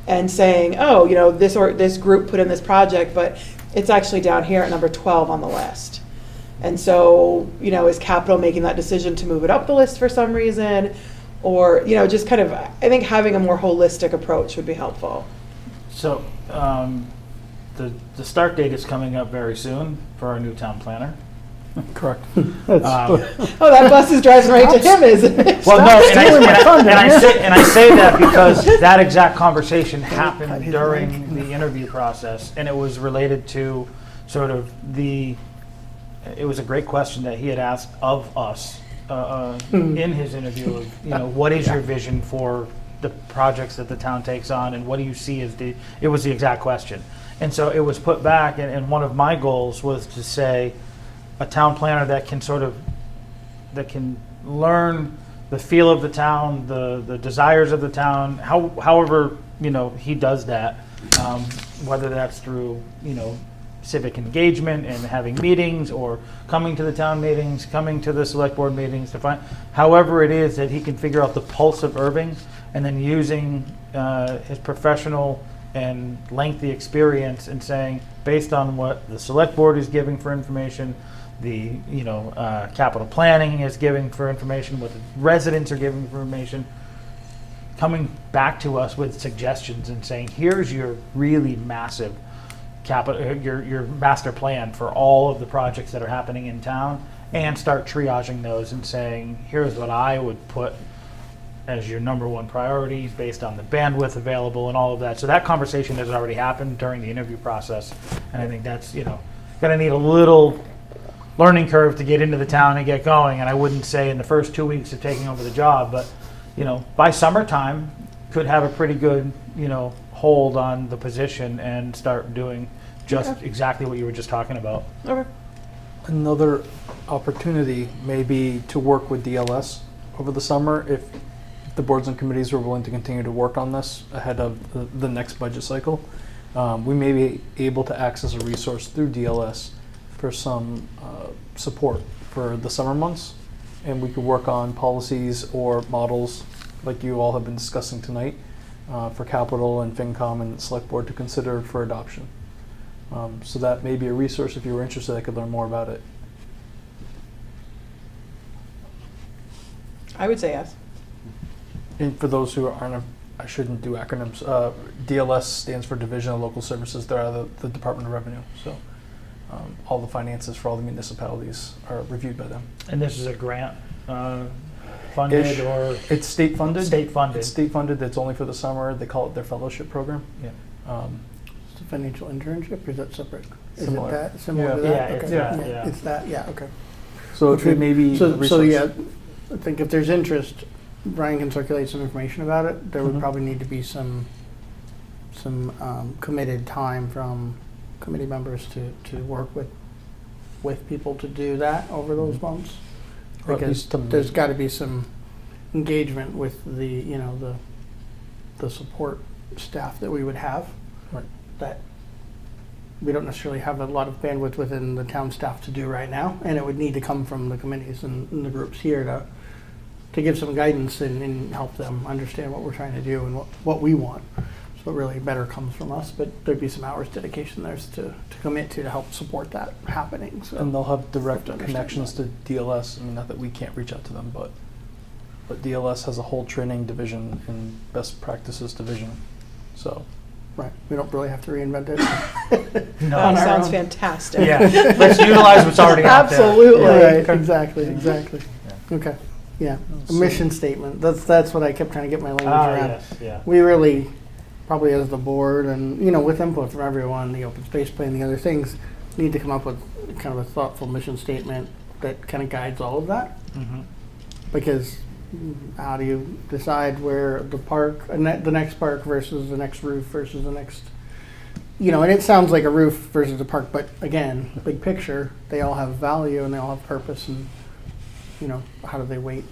and saying, oh, you know, this group put in this project, but it's actually down here at number 12 on the list. And so, you know, is capital making that decision to move it up the list for some reason? Or, you know, just kind of, I think having a more holistic approach would be helpful. So, the start date is coming up very soon for our new town planner. Correct. Oh, that bus is driving right to him, isn't it? Well, no, and I say that because that exact conversation happened during the interview process, and it was related to sort of it was a great question that he had asked of us in his interview of, you know, what is your vision for the projects that the town takes on, and what do you see as it was the exact question. And so it was put back, and one of my goals was to say, a town planner that can learn the feel of the town, the desires of the town, however, you know, he does that, whether that's through, you know, civic engagement and having meetings, or coming to the town meetings, coming to the select board meetings, to find, however it is that he can figure out the pulse of Erving, and then using his professional and lengthy experience and saying, based on what the select board is giving for information, the, you know, capital planning is giving for information, what the residents are giving for information, coming back to us with suggestions and saying, here's your really massive capital, your master plan for all of the projects that are happening in town, and start triaging those and saying, here's what I would put as your number one priority based on the bandwidth available and all of that. So that conversation has already happened during the interview process, and I think that's, you know, going to need a little learning curve to get into the town and get going. And I wouldn't say in the first 2 weeks of taking over the job, but, you know, by summertime could have a pretty good, you know, hold on the position and start doing just exactly what you were just talking about. Okay. Another opportunity may be to work with DLS over the summer if the boards and committees were willing to continue to work on this ahead of the next budget cycle. We may be able to access a resource through DLS for some support for the summer months, and we could work on policies or models like you all have been discussing tonight for capital and FinCom and select board to consider for adoption. So that may be a resource if you were interested. I could learn more about it. I would say yes. And for those who aren't, I shouldn't do acronyms. DLS stands for Division of Local Services. They're out of the Department of Revenue. So all the finances for all the municipalities are reviewed by them. And this is a grant funded Ish. or It's state funded. state funded? It's state funded. It's only for the summer. They call it their fellowship program. Yeah. It's a financial internship, or is that separate? Similar. Is it that, similar to Yeah, that? it's Okay. that, yeah. It's that, yeah, okay. So it may be a So resource. yeah, I think if there's interest, Brian can circulate some information about it. There would Mhm. probably need to be some committed time from committee members to work with people to do that over those months. Or at Because least to there's meet. got to be some engagement with the, you know, the support staff that we would have. Right. That we don't necessarily have a lot of bandwidth within the town staff to do right now, and it would need to come from the committees and the groups here to give some guidance and help them understand what we're trying to do and what we want. So it really better comes from us, but there'd be some hours dedication there to commit to help support that happening. So And they'll have direct to understand connections to DLS. I mean, not that we can't reach out to them, but DLS has a whole training division and best practices division. So right, we don't really have to reinvent it. No. That On our sounds own. fantastic. Yeah, let's utilize what's already out there. Absolutely. Right, exactly. Yeah. Okay, yeah. A So- mission statement. That's what I kept trying to get my language Ah, around. yes, yeah. We really, probably as the board and, you know, with input from everyone, the open space plan, the other things, need to come up with kind of a thoughtful mission statement that kind of guides all of that. Mhm. Because how do you decide where the park, the next park versus the next roof versus the next, you know, and it sounds like a roof versus a park, but again, big picture, they all have value and they all have purpose, and, you know, how do they weight?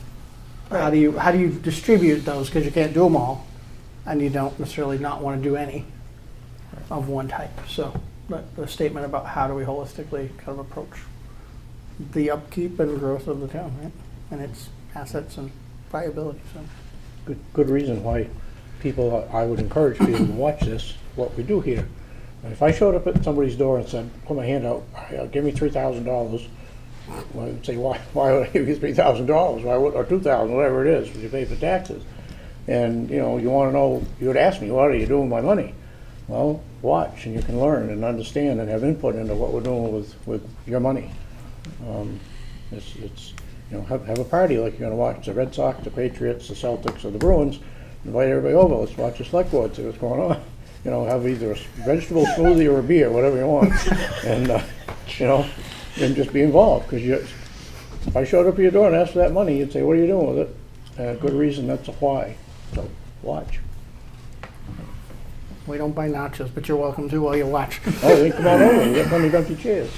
How do you distribute those? Because you can't do them all, and you don't necessarily not want to do any of one type. So the statement about how do we holistically kind of approach the upkeep and growth of the town, right? And its assets and viability, so. Good reason why people, I would encourage people to watch this, what we do here. And if I showed up at somebody's door and said, put my hand out, give me $3,000, well, I'd say, why would I give you $3,000? Why would, or $2,000, whatever it is, you pay for taxes. And, you know, you want to know, you would ask me, what are you doing with my money? Well, watch, and you can learn and understand and have input into what we're doing with your money. It's you know, have a party like you're going to watch the Red Sox, the Patriots, the Celtics, or the Bruins. Invite everybody over. Let's watch the select board, see what's going on. You know, have either a vegetable smoothie or a beer, whatever you want, and you know, and just be involved. Because if I showed up at your door and asked for that money, you'd say, "What are you doing with it?" Good reason. That's a why. So watch. We don't buy nachos, but you're welcome to while you watch. Oh, then come on over. We got plenty of empty chairs.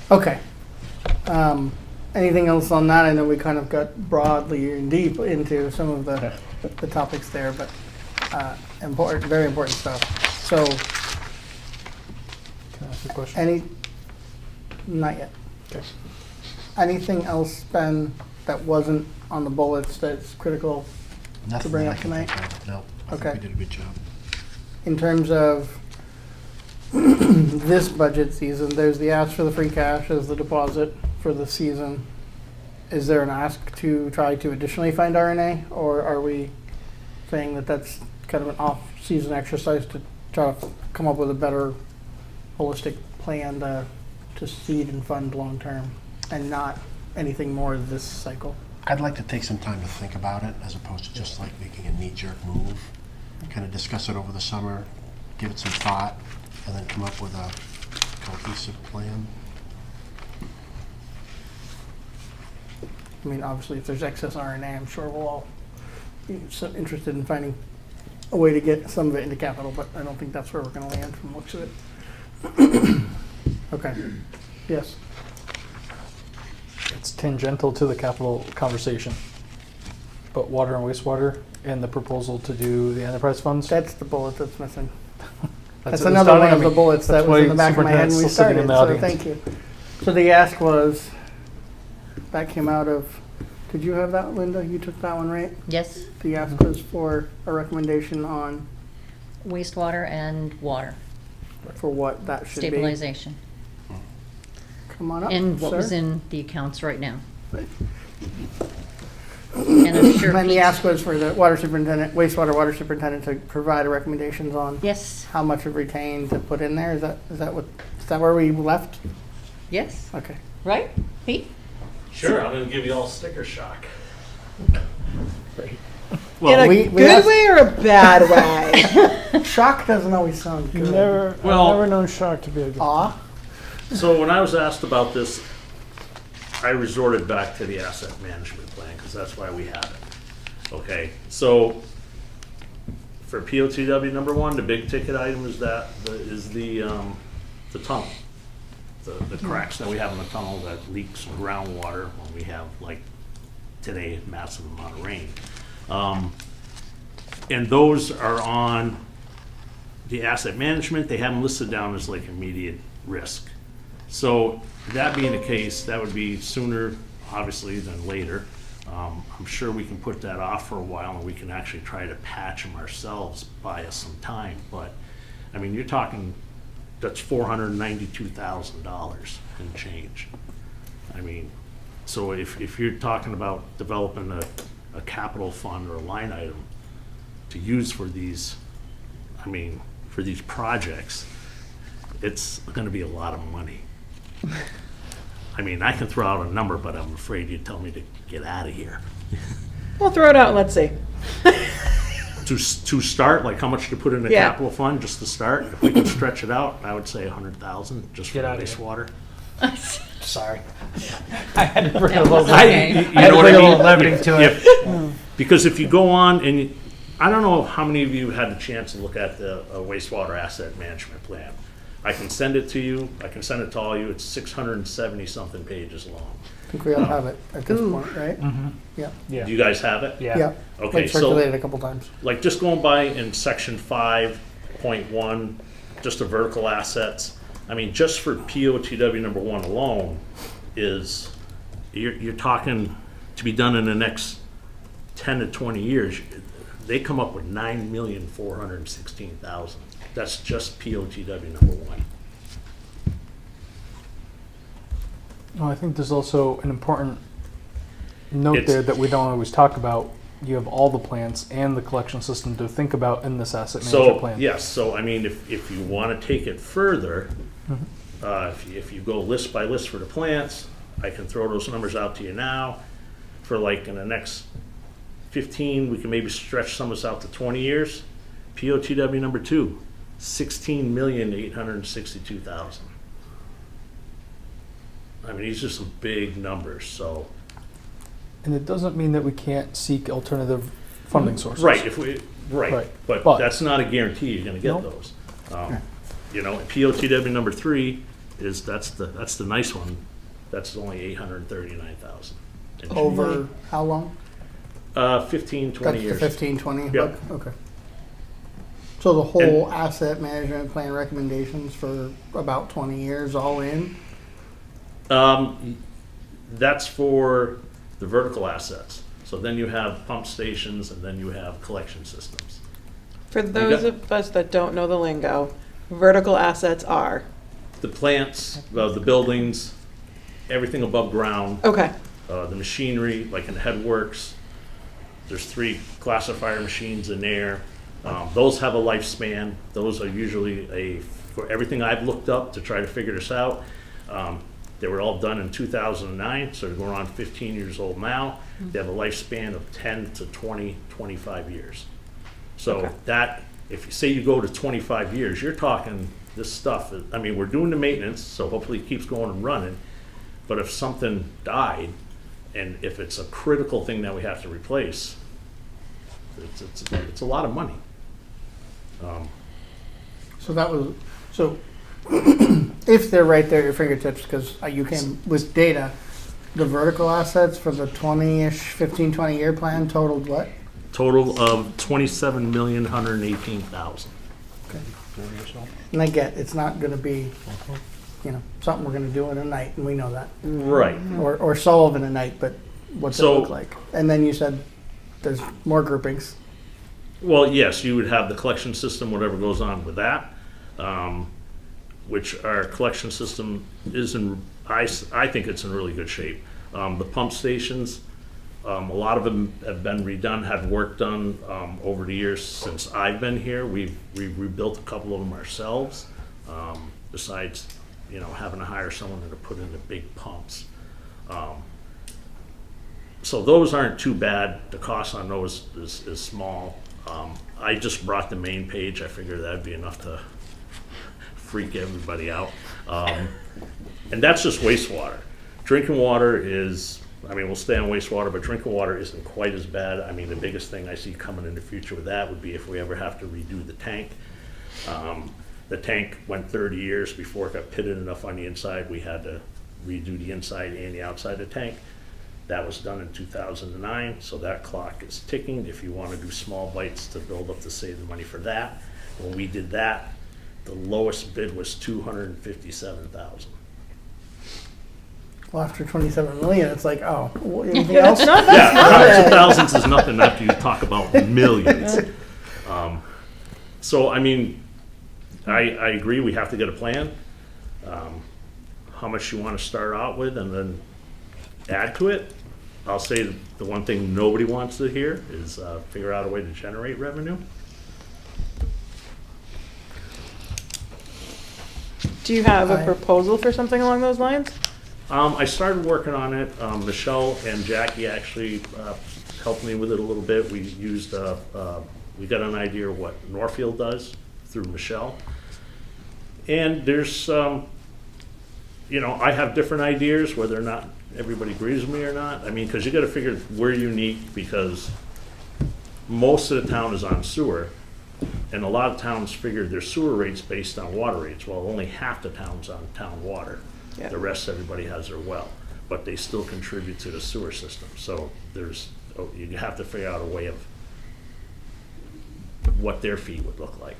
Okay. Anything else on that? I know we kind of got broadly and deep into some of the topics there, but important, very important stuff. So, Can I ask a question? not yet. Okay. Anything else, Ben, that wasn't on the bullets that's critical Nothing bring that up I can tonight? think of. No, I Okay. think we did a good job. in terms of this budget season? There's the ask for the free cash as the deposit for the season. Is there an ask to try to additionally find RNA, or are we saying that that's kind of an off-season exercise to try to come up with a better holistic plan to seed and fund long-term, and not anything more this cycle? I'd like to take some time to think about it as opposed to just like making a knee-jerk move. Kind of discuss it over the summer, give it some thought, and then come up with a cohesive plan. I mean, obviously, if there's excess RNA, I'm sure we'll all be so interested in finding a way to get some of it into capital, but I don't think that's where we're going to land from the looks of it. Okay. Yes. It's tangential to the capital conversation, but water and wastewater and the proposal to do the enterprise funds. That's the bullet that's missing. That's That's another one of the me. bullets that That's was in why the back of my head when we Superintendent's still sitting started, in the so audience. thank you. So the ask was, that came out of, did you have that, Linda? You took that one, right? Yes, The ask was for a recommendation on, wastewater and water for what that should be. stabilization. Come on up, And what was sir. in the accounts right now. And I'm sure And the Pete's- ask was for the water superintendent, wastewater water superintendent to provide recommendations on Yes, how much of retained to put in there. Is that where we left? yes, Okay. right, Pete? Sure, I'm gonna give you all sticker shock. In Well, a we good asked- way or a bad way? Shock doesn't always sound good. I've Well- never known shock to be a good. Aw. So when I was asked about this, I resorted back to the asset management plan, because that's why we had it. Okay, so for POTW number one, the big ticket item is the tunnel. The cracks that we have in the tunnel that leaks groundwater when we have, like, today, massive amount of rain. And those are on the asset management. They have them listed down as like immediate risk. So that being the case, that would be sooner, obviously, than later. I'm sure we can put that off for a while, and we can actually try to patch them ourselves, buy us some time. But, I mean, you're talking, that's $492,000 and change. I mean, so if you're talking about developing a capital fund or a line item to use for these, I mean, for these projects, it's gonna be a lot of money. I mean, I can throw out a number, but I'm afraid you'd tell me to get out of here. We'll throw it out and let's see. To start, like how much to put in a Yeah. capital fund, just to start, if we can stretch it out, I would say 100,000, just for Get outta here. wastewater. Sorry. I had to bring a little, I- I you had know to what bring I a little mean? levity to it. Because if you go on and, I don't know how many of you had the chance to look at the wastewater asset management plan. I can send it to you, I can send it to all you, it's 670-something pages long. I think we all have it at this point, right? Yeah. Yeah. Do you guys have it? Yeah. Yeah. Okay, Like so, circulated a couple times. like, just going by in section 5.1, just the vertical assets, I mean, just for POTW number 1 alone is, you're talking to be done in the next 10 to 20 years, they come up with 9,416,000. That's just POTW number 1. Well, I think there's also an important note It's- there that we don't always talk about. You have all the plants and the collection system to think about in this asset management So, plan. yes, so I mean, if you want to take it further, if you go list by list for the plants, I can throw those numbers out to you now. For like in the next 15, we can maybe stretch some of this out to 20 years. POTW number 2, 16,862,000. I mean, these are some big numbers, so. And it doesn't mean that we can't seek alternative funding sources. Right, Right. right, but But- that's not a guarantee you're gonna get Nope. those. You know, POTW number 3 is, that's the nice one, that's only 839,000. Over how long? 15, 20 That's years. the 15, 20? Yep. Okay. So the whole asset management plan recommendations for about 20 years all in? That's for the vertical assets. So then you have pump stations and then you have collection systems. For those of us that don't know the lingo, vertical assets are, The plants, the buildings, everything above ground, okay, the machinery, like in Headworks, there's 3 classifier machines in there. Those have a lifespan. Those are usually for everything I've looked up to try to figure this out, they were all done in 2009, so they're going on 15 years old now. They have a lifespan of 10 to 20, 25 years. So Okay. that, if you say you go to 25 years, you're talking this stuff, I mean, we're doing the maintenance, so hopefully it keeps going and running. But if something died, and if it's a critical thing that we have to replace, it's a lot of money. So that was, so if they're right there at your fingertips, because you came with data, the vertical assets for the 20-ish, 15, 20-year plan totaled what? Total of $27,118,000. And I get, it's not gonna be, something we're gonna do in a night, and we know that. Right. Or solve in a night, but what's it So- look like? And then you said there's more groupings. Well, yes, you would have the collection system, whatever goes on with that, which our collection system is in, I think it's in really good shape. The pump stations, a lot of them have been redone, had work done over the years since I've been here. We've rebuilt a couple of them ourselves, besides, having to hire someone to put in the big pumps. So those aren't too bad. The cost on those is small. I just brought the main page. I figured that'd be enough to freak everybody out. And that's just wastewater. Drinking water is, we'll stay on wastewater, but drinking water isn't quite as bad. The biggest thing I see coming in the future with that would be if we ever have to redo the tank. The tank went 30 years before it got pitted enough on the inside. We had to redo the inside and the outside of the tank. That was done in 2009, so that clock is ticking. If you want to do small bites to build up to save the money for that, when we did that, the lowest bid was $257,000. Well, after 27 million, it's like, oh, anything else? Yeah, hundreds of thousands is nothing after you talk about millions. So, I agree, we have to get a plan. How much you want to start out with and then add to it. I'll say the one thing nobody wants to hear is figure out a way to generate revenue. do you have a proposal for something along those lines? I started working on it. Michelle and Jackie actually helped me with it a little bit. We used, we got an idea of what Northfield does through Michelle. And there's, I have different ideas, whether or not everybody agrees with me or not. Because you gotta figure we're unique because most of the town is on sewer. And a lot of towns figure their sewer rates based on water rates. Well, only half the town's on town water. Yeah. The rest, everybody has their well, but they still contribute to the sewer system. So you have to figure out a way of what their fee would look like.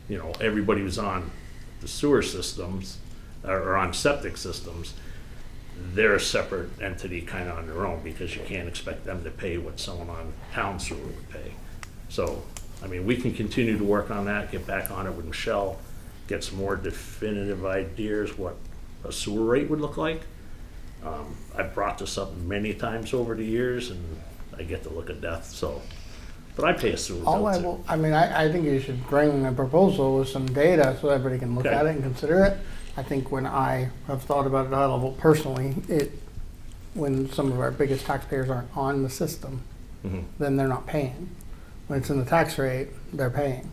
you know, everybody was on the sewer systems, or on septic systems, they're a separate entity kind of on their own, because you can't expect them to pay what someone on town sewer would pay. So, I mean, we can continue to work on that, get back on it with Michelle, get some more definitive ideas what a sewer rate would look like. I've brought this up many times over the years, and I get to look at death, so, but I pay a sewer All bill I too. will, I mean, I think you should bring a proposal with some data so everybody can look Okay. at it and consider it. I think when I have thought about it at a high level personally, when some of our biggest taxpayers aren't on the system, Mhm. then they're not paying. When it's in the tax rate, they're paying.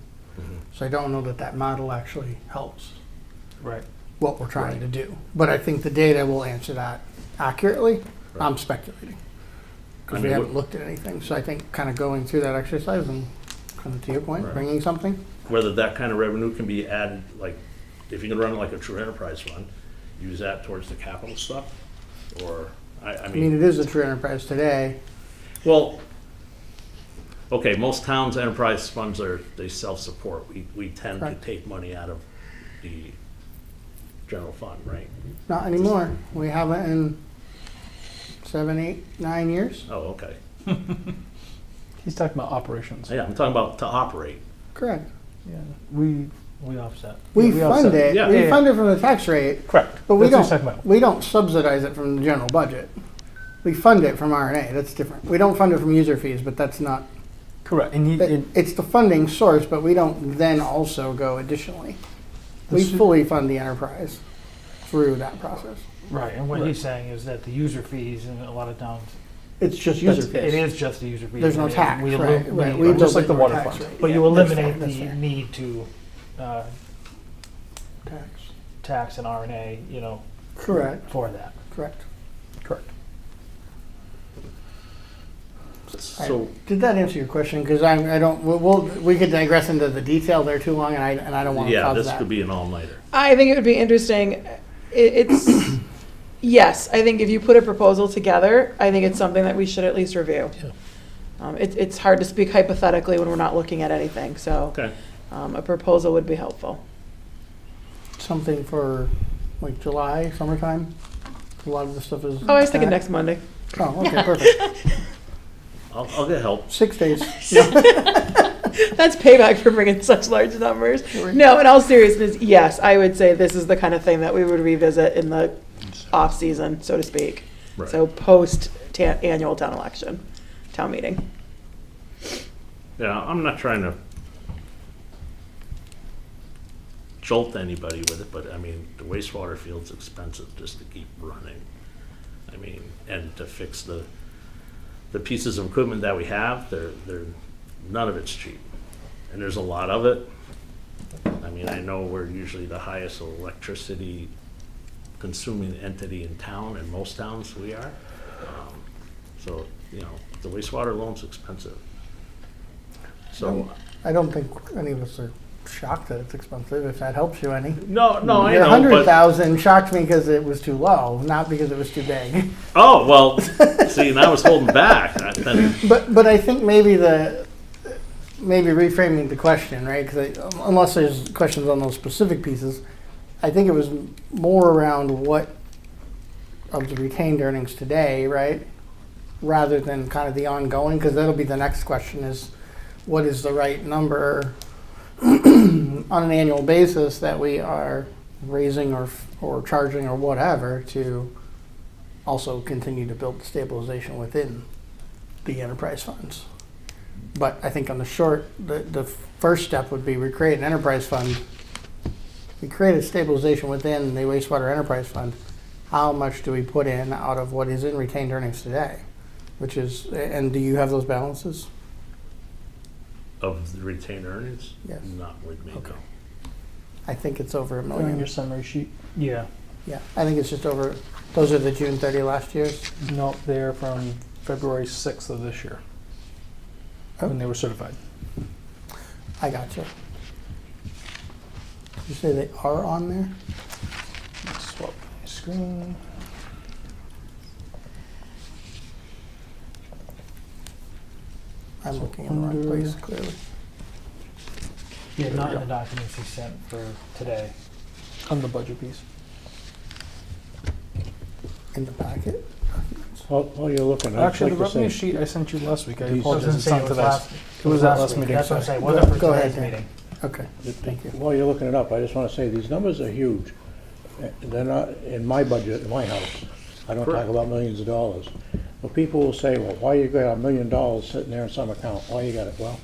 So I don't know that that model actually helps Right. what we're trying to do. But I think the data will answer that accurately. Right. I'm speculating. Because I we mean, haven't looked at anything. So I think kind of going through that exercise and kind of to your point, Right. bringing something. Whether that kind of revenue can be added, like, if you can run it like a true enterprise fund, use that towards the capital stuff, or, I I mean, it is a true enterprise today. well, okay, most towns' enterprise funds they self-support. We tend to Right. take money out of the general fund, right? Not anymore. We haven't in 7, 8, 9 years. Oh, okay. He's talking about operations. Yeah, I'm talking about to operate. Correct. Yeah. We offset. We we fund offset. it. Yeah. We Yeah, fund it from the tax rate, Correct. but we That's what he's talking don't. about. We don't subsidize it from the general budget. We fund it from R&A. That's different. We don't fund it from user fees, but that's not. Correct. And It's the funding source, but we don't then also go additionally. We The su- fully fund the enterprise through that process. Right, and what Right. he's saying is that the user fees in a lot of towns, It's just user fees. it is just the user fees. There's no I mean, tax, we right? elim- Right. we- We just build like it the into our water tax fund. rate. But Yeah, you that's eliminate fair, that's the fair. need to Tax. tax and RNA, Correct. for that. Correct. correct. So, Did that answer your question? Because I don't. We could digress into the detail there too long, and I don't want to yeah, cause this that. could be an all-nighter. I think it would be interesting. It's, yes, I think if you put a proposal together, I think it's something that we should at least review. It's hard to speak hypothetically when we're not looking at anything, so Okay. a proposal would be helpful. Something for like July, summertime. A lot of the stuff is. Oh, I was thinking next Monday. Oh, okay, perfect. I'll get help. 6 days. That's payback for bringing such large numbers. No, in all seriousness, yes, I would say this is the kind of thing that we would revisit in the off-season, so to speak. Right. So post-annual town election, town meeting. Yeah, I'm not trying to jolt anybody with it, but I mean, the wastewater field's expensive just to keep running. I mean, and to fix the pieces of equipment that we have, they're none of it's cheap. And there's a lot of it. I mean, I know we're usually the highest electricity consuming entity in town, in most towns we are. So, the wastewater loan's expensive. So, I don't think any of us are shocked that it's expensive. If that helps you any. no, I Your know, but, 100,000 shocked me because it was too low, not because it was too big. oh, well, see, and I was holding back. Then, But I think maybe reframing the question, right? Because unless there's questions on those specific pieces, I think it was more around what of the retained earnings today, right? Rather than kind of the ongoing, because that'll be the next question: is what is the right number on an annual basis that we are raising or charging or whatever to also continue to build stabilization within the enterprise funds. But I think on the short, the first step would be we create an enterprise fund. We create a stabilization within the wastewater enterprise fund. How much do we put in out of what is in retained earnings today? Which is, and do you have those balances? of the retained earnings? Yes. Not with me, Okay. no. I think it's over $1 On your million. summary sheet. Yeah. Yeah, I think it's just over, those are the June 30 last year's. Nope, they're from February 6th of this year, when they were certified. I got you. Did you say they are on there? Let's swap my screen. I'm looking in the wrong place, clearly. Yeah, not in the documents he sent for today. On the budget piece. In the packet? While you're looking, I'd Actually, like the to say, revenue sheet I sent you last week, I These- apologize, it's It on was today's. last- It was at last week. meeting, That's what I'm sorry. saying, wasn't for Go ahead, today's Dan. meeting. Okay, thank you. while you're looking it up, I just want to say, these numbers are huge. They're not in my budget, in my house. I don't talk about millions of dollars. But people will say, well, why you got $1 million sitting there in some account? Why you got it? Well,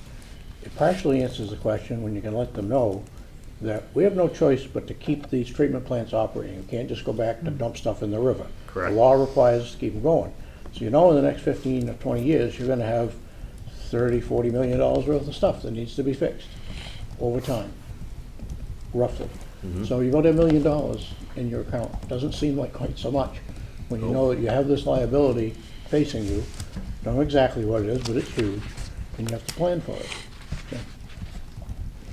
it partially answers the question when you can let them know that we have no choice but to keep these treatment plants operating. You can't just go back to dump stuff in the river. Correct. The law requires us to keep them going. So you know in the next 15 or 20 years, you're gonna have $30, $40 million worth of stuff that needs to be fixed over time, roughly. So you got $1 million in your account. Doesn't seem like quite so much when you know that you have this liability facing you. Don't know exactly what it is, but it's huge, and you have to plan for it. Okay.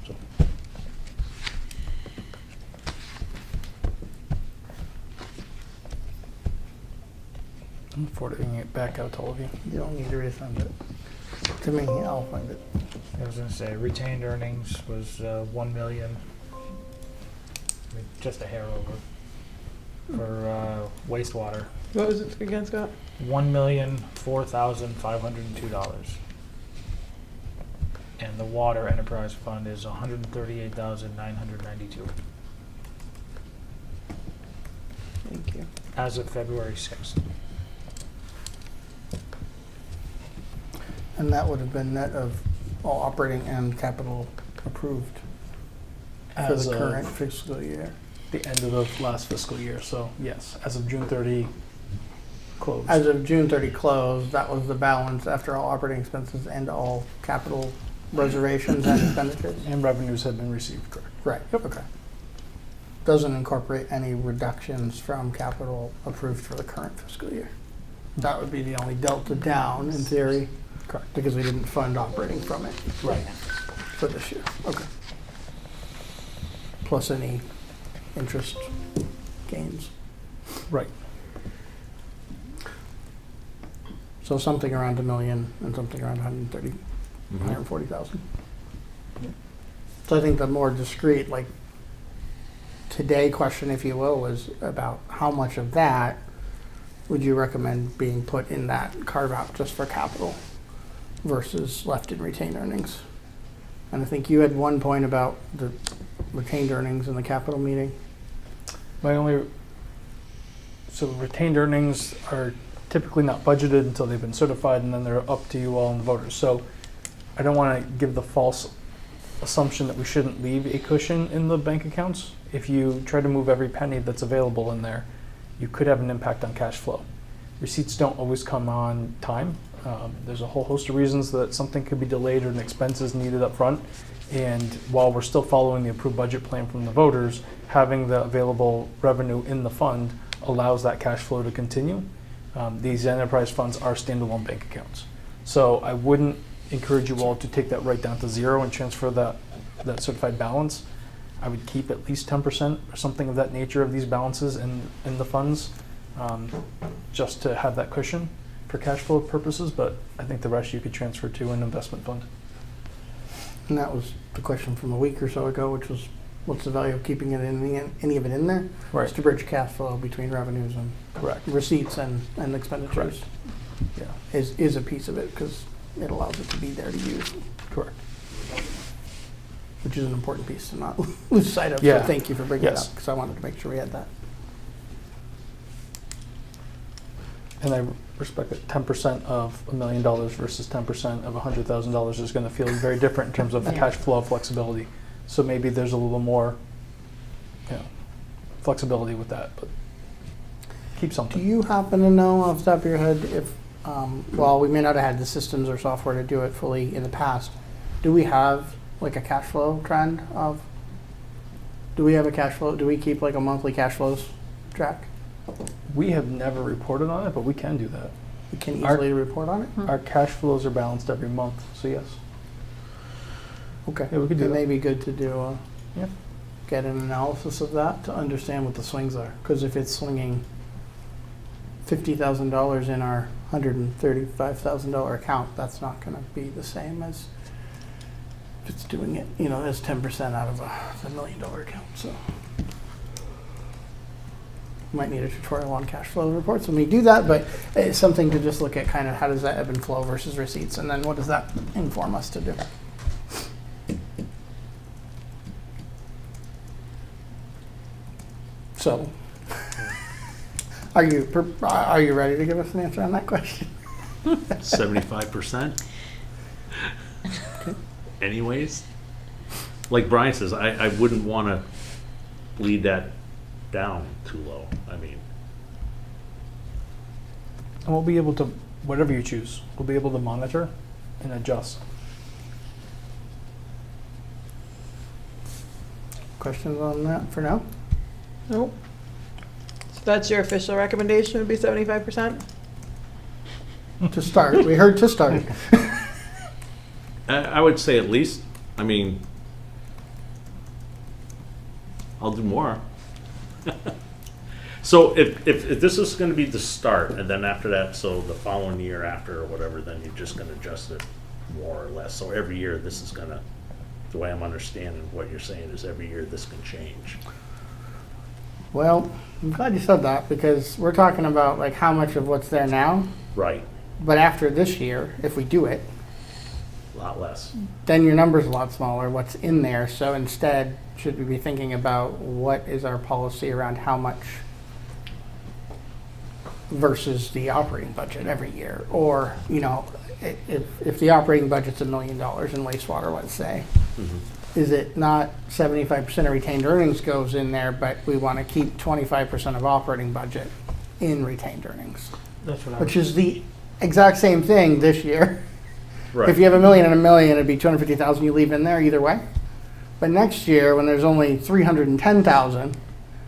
So, I'm forwarding it back out to all of you. You don't need to resend it. To me, I'll find it. I was gonna say retained earnings was 1 million. I mean, just a hair over for wastewater. What was it again, Scott? $1,004,502. And the water enterprise fund is 138,992 Thank you. as of February 6th. And that would have been net of all operating and capital approved for As the of current fiscal year. the end of the last fiscal year, so yes, as of June 30, closed. As of June 30 close, that was the balance after all operating expenses and all capital reservations and expenditures? And revenues have been received, correct. Right, okay. Doesn't incorporate any reductions from capital approved for the current fiscal year. That would be the only delta down in theory. Correct. Because we didn't fund operating from it Right. for this year. Okay. Plus any interest gains. Right. So something around $1 million and something around 140,000. So I think the more discrete, like today question, if you will, was about how much of that would you recommend being put in that carve out just for capital versus left in retained earnings? And I think you had one point about the retained earnings in the capital meeting. So retained earnings are typically not budgeted until they've been certified, and then they're up to you all and the voters. So I don't want to give the false assumption that we shouldn't leave a cushion in the bank accounts. If you try to move every penny that's available in there, you could have an impact on cash flow. Receipts don't always come on time. There's a whole host of reasons that something could be delayed or an expense is needed up front. And while we're still following the approved budget plan from the voters, having the available revenue in the fund allows that cash flow to continue. These enterprise funds are standalone bank accounts. So I wouldn't encourage you all to take that right down to zero and transfer that certified balance. I would keep at least 10% or something of that nature of these balances in the funds, just to have that cushion for cash flow purposes, but I think the rest you could transfer to an investment fund. And that was the question from a week or so ago, which was what's the value of keeping it in any of it in there? Right. It's to bridge cash flow between revenues and Correct. receipts and expenditures. Yeah. Is a piece of it because it allows it to be there to use, Correct. which is an important piece to not lose sight of. Yeah. So thank you for bringing it Yes. up because I wanted to make sure we had that. And I respect that 10% of $1 million versus 10% of $100,000 is going to feel very different in terms of the Yeah. cash flow flexibility. So maybe there's a little more, flexibility with that, but keep Do something. you happen to know off the top of your head if, well, we may not have had the systems or software to do it fully in the past. Do we have like a cash flow trend of, do we have a cash flow, do we keep like a monthly cash flows track? We have never reported on it, but we can do that. We can Our- easily report on it? Our cash flows are balanced every month, so yes. Okay. Yeah, we could do It that. may be good to do, Yeah. get an analysis of that to understand what the swings are. Because if it's swinging $50,000 in our $135,000 account, that's not going to be the same as it's doing it, you know, as 10% out of a $1 million account, so. Might need a tutorial on cash flow reports when we do that, but it's something to just look at kind of how does that ebb and flow versus receipts, and then what does that inform us to do? So, are you ready to give us an answer on that question? 75%? Anyways? Like Brian says, I wouldn't want to lead that down too low. I mean, And we'll be able to, whatever you choose, we'll be able to monitor and adjust. Questions on that for now? Nope. So that's your official recommendation would be 75%? To start, we heard to start. I would say at least, I mean, I'll do more. So if this is gonna be the start, and then after that, so the following year after or whatever, then you're just gonna adjust it more or less. So every year, this is gonna, the way I'm understanding what you're saying is every year this can change. Well, I'm glad you said that because we're talking about like how much of what's there now, Right, but after this year, if we do it, a lot less. then your number's a lot smaller, what's in there. So instead, should we be thinking about what is our policy around how much versus the operating budget every year? Or, you know, if the operating budget's $1 million in wastewater, let's say, is it not 75% of retained earnings goes in there, but we want to keep 25% of operating budget in retained earnings? That's what I Which is the exact same thing this year. Right. If you have $1 million and $1 million, it'd be 250,000 you leave in there either way. But next year, when there's only 310,000,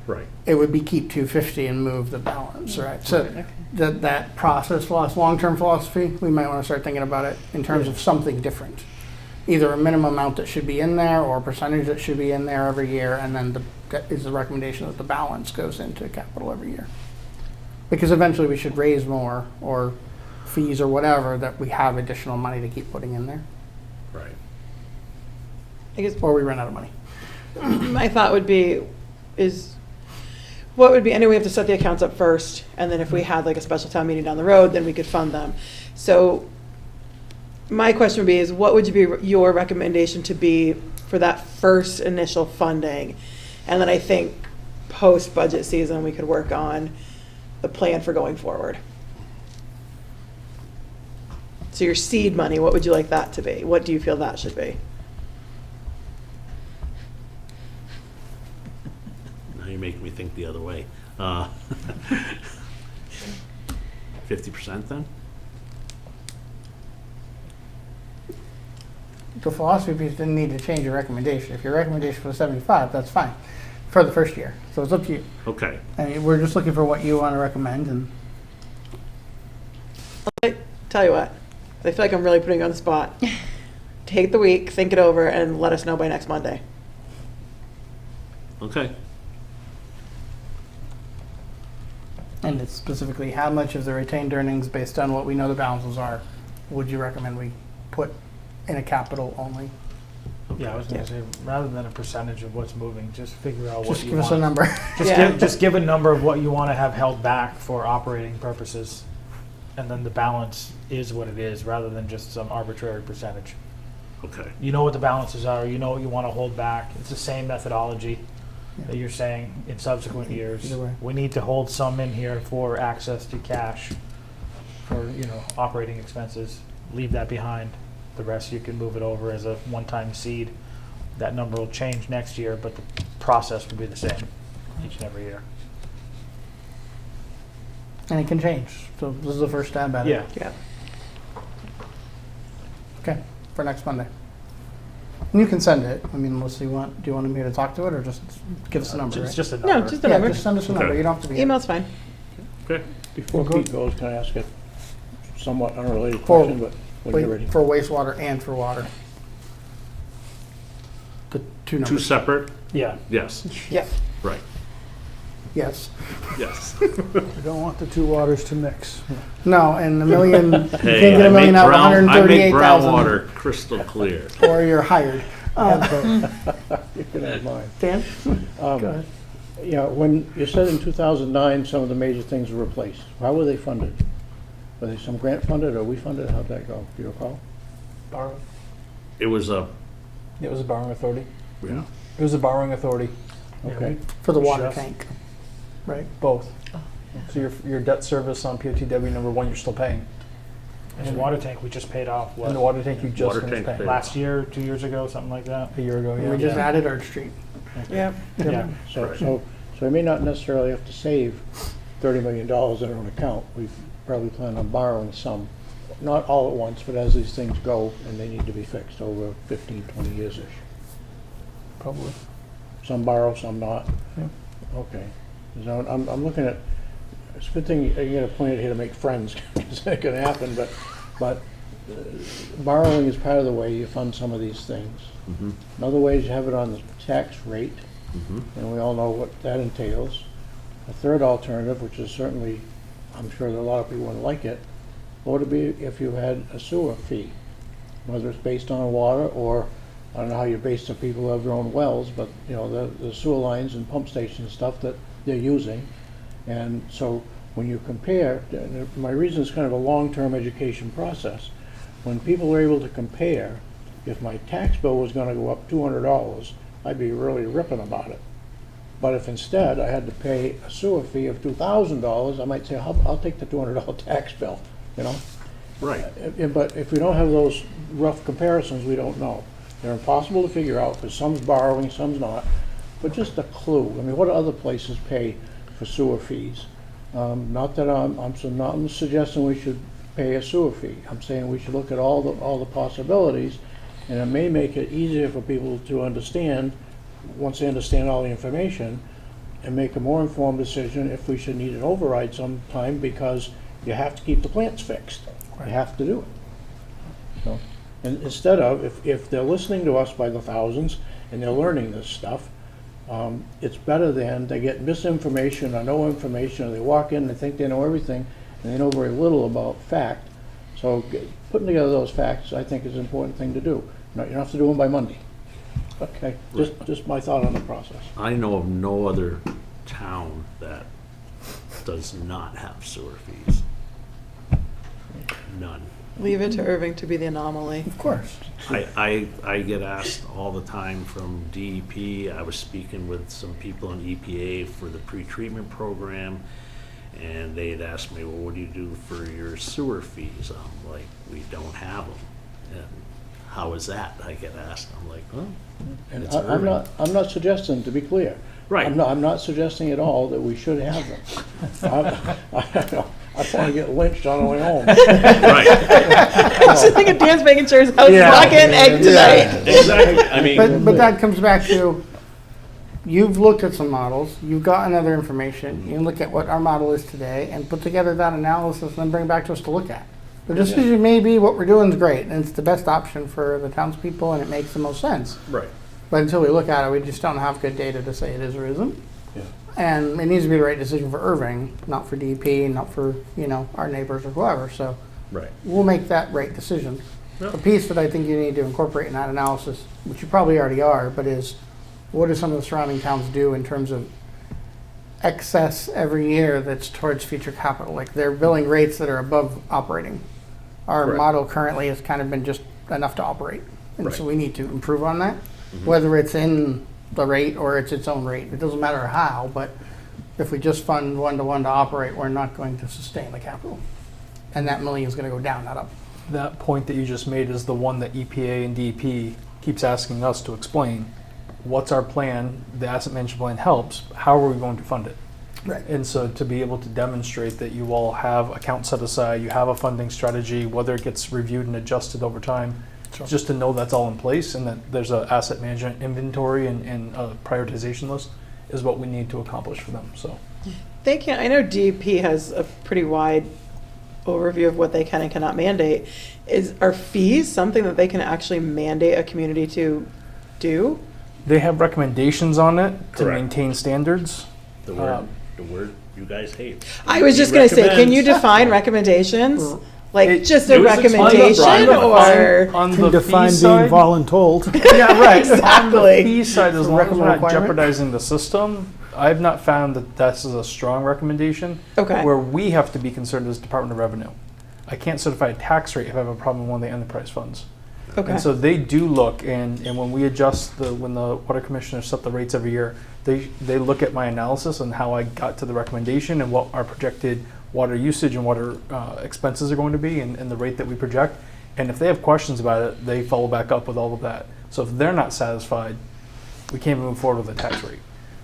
Right. it would be keep 250 and move the balance, right? So that process long-term philosophy, we might want to start thinking about it in terms of something different. Either a minimum amount that should be in there or a percentage that should be in there every year, and then is the recommendation that the balance goes into capital every year. Because eventually we should raise more or fees or whatever that we have additional money to keep putting in there, Right. I guess or we run out of money. my thought would be, is what would be, I know we have to set the accounts up first, and then if we had like a special town meeting down the road, then we could fund them. So my question would be is what would be your recommendation to be for that first initial funding? And then I think post-budget season, we could work on the plan for going forward. So your seed money, what would you like that to be? What do you feel that should be? Now you're making me think the other way. 50% then? The philosophy piece didn't need to change your recommendation. If your recommendation was 75, that's fine for the first year. So it's up to you. Okay. I mean, we're just looking for what you want to recommend, and Tell you what, I feel like I'm really putting you on the spot. Take the week, think it over, and let us know by next Monday. Okay. and it's specifically how much of the retained earnings, based on what we know the balances are, would you recommend we put in a capital only? Yeah, I was gonna say, rather than a percentage of what's moving, just figure out what Just you give us a want. number. Just give a number of what you want to have held back for operating purposes, and then the balance is what it is, rather than just some arbitrary percentage. Okay. You know what the balances are, you know what you want to hold back. It's the same methodology that you're saying in subsequent years. Either way. We need to hold some in here for access to cash for, operating expenses. Leave that behind. The rest you can move it over as a one-time seed. That number will change next year, but the process will be the same each and every year. And it can change. So this is the first stab at it. Yeah. Yeah. Okay, for next Monday. And you can send it. I mean, unless you want, do you want me to talk to it or just give us a number? It's right? just a No, number. just the Yeah, number. just send us a number. Okay. You don't have to be. Email's fine. Okay. Before We'll go- Pete goes, can I ask a somewhat unrelated For- question, but when you're ready? For wastewater and for water. The two Two numbers. separate? Yeah. Yes, Yeah. right. Yes. Yes. We don't want the two waters to mix. No, and a million, you can't Hey, get I a million make out of brown, I make 138,000. brown water crystal clear. Or you're hired. You can have mine. Dan? Go Um, ahead. Yeah, when you said in 2009, some of the major things were replaced, how were they funded? Were they some grant funded or we funded? How'd that go? Do you recall? Borrow. It was a, It was a borrowing authority. yeah, It was a borrowing authority, Okay. For the water Chef. tank. Right. both. So your debt service on POTW number 1, you're still paying. And the water tank we just paid off, And the what, water tank you just Water finished tank paying. paid. last year, 2 years ago, something like that? A year ago, And yeah. we just added Arch Street. Yep. Yeah. So, Right. so we may not necessarily have to save $30 million in our own account. We probably plan on borrowing some, not all at once, but as these things go and they need to be fixed over 15, 20 years-ish. Probably. Some borrow, some not. Yeah. Okay. So I'm looking at, it's a good thing you get appointed here to make friends, because that can happen, but borrowing is part of the way you fund some of these things. Another way is you have it on the tax rate, and we all know what that entails. A third alternative, which is certainly, I'm sure that a lot of people wouldn't like it, would be if you had a sewer fee, whether it's based on water or, I don't know how you're based on people who have their own wells, but, you know, the sewer lines and pump station stuff that they're using. And so when you compare, my reason is kind of a long-term education process. When people are able to compare, if my tax bill was gonna go up $200, I'd be really ripping about it. But if instead I had to pay a sewer fee of $2,000, I might say, I'll take the $200 tax bill, you know? right. But if we don't have those rough comparisons, we don't know. They're impossible to figure out, because some's borrowing, some's not. But just a clue, I mean, what do other places pay for sewer fees? Not that I'm suggesting we should pay a sewer fee. I'm saying we should look at all the possibilities, and it may make it easier for people to understand, once they understand all the information, and make a more informed decision if we should need an override sometime, because you have to keep the plants fixed. You have to do it. So, and instead of, if they're listening to us by the thousands and they're learning this stuff, it's better than they get misinformation or no information, or they walk in and they think they know everything and they know very little about fact. So putting together those facts, I think, is an important thing to do. You don't have to do them by Monday. Okay, just my thought on the process. I know of no other town that does not have sewer fees. None. Leave it to Erving to be the anomaly. Of course. I get asked all the time from DEP. I was speaking with some people in EPA for the pretreatment program, and they had asked me, well, what do you do for your sewer fees? I'm like, we don't have them. And how is that? I get asked. I'm like, well, And it's I'm Erving. not suggesting, to be clear. Right. I'm not suggesting at all that we should have them. I want to get lynched on the way home. Right, I was just thinking Dan's making sure his house is Yeah. not getting egg tonight. exactly. I mean, But that comes back to, you've looked at some models, you've gotten other information, you can look at what our model is today and put together that analysis and then bring it back to us to look at. The decision may be what we're doing is great and it's the best option for the townspeople and it makes the most sense. right. But until we look at it, we just don't have good data to say it is or isn't. Yeah. And it needs to be the right decision for Erving, not for DEP, not for, our neighbors or whoever. So Right. we'll make that right decision. Yep. The piece that I think you need to incorporate in that analysis, which you probably already are, but is what do some of the surrounding towns do in terms of excess every year that's towards future capital? Like they're billing rates that are above operating. Our Correct. model currently has kind of been just enough to operate. And so Right. we need to improve on that, whether it's in the rate or it's its own rate. It doesn't matter how, but if we just fund one-to-one to operate, we're not going to sustain the capital. And that million is going to go down, not up. That point that you just made is the one that EPA and DEP keeps asking us to explain. What's our plan? The asset management plan helps. How are we going to fund it? Right. And so to be able to demonstrate that you all have accounts set aside, you have a funding strategy, whether it gets reviewed and adjusted over time, Sure. just to know that's all in place and that there's an asset management inventory and a prioritization list is what we need to accomplish for them. So They can, I know DEP has a pretty wide overview of what they can and cannot mandate. Are fees something that they can actually mandate a community to do? they have recommendations on it to Correct. maintain standards. The word the word you guys hate. I was just We gonna say, can you recommend- define recommendations? Like, It- just it a was explained recommendation, by Brian. or? On Can the define fee being side, voluntold. yeah, right. On the Exactly. fee side, as long as we're not Requirement? jeopardizing the system, I've not found that that's a strong recommendation. Okay. Where we have to be concerned is Department of Revenue. I can't certify a tax rate if I have a problem with one of the enterprise funds. Okay. And so they do look, and when we adjust when the water commissioners set the rates every year, they look at my analysis and how I got to the recommendation and what our projected water usage and water expenses are going to be and the rate that we project. And if they have questions about it, they follow back up with all of that. So if they're not satisfied, we can't move forward with a tax rate.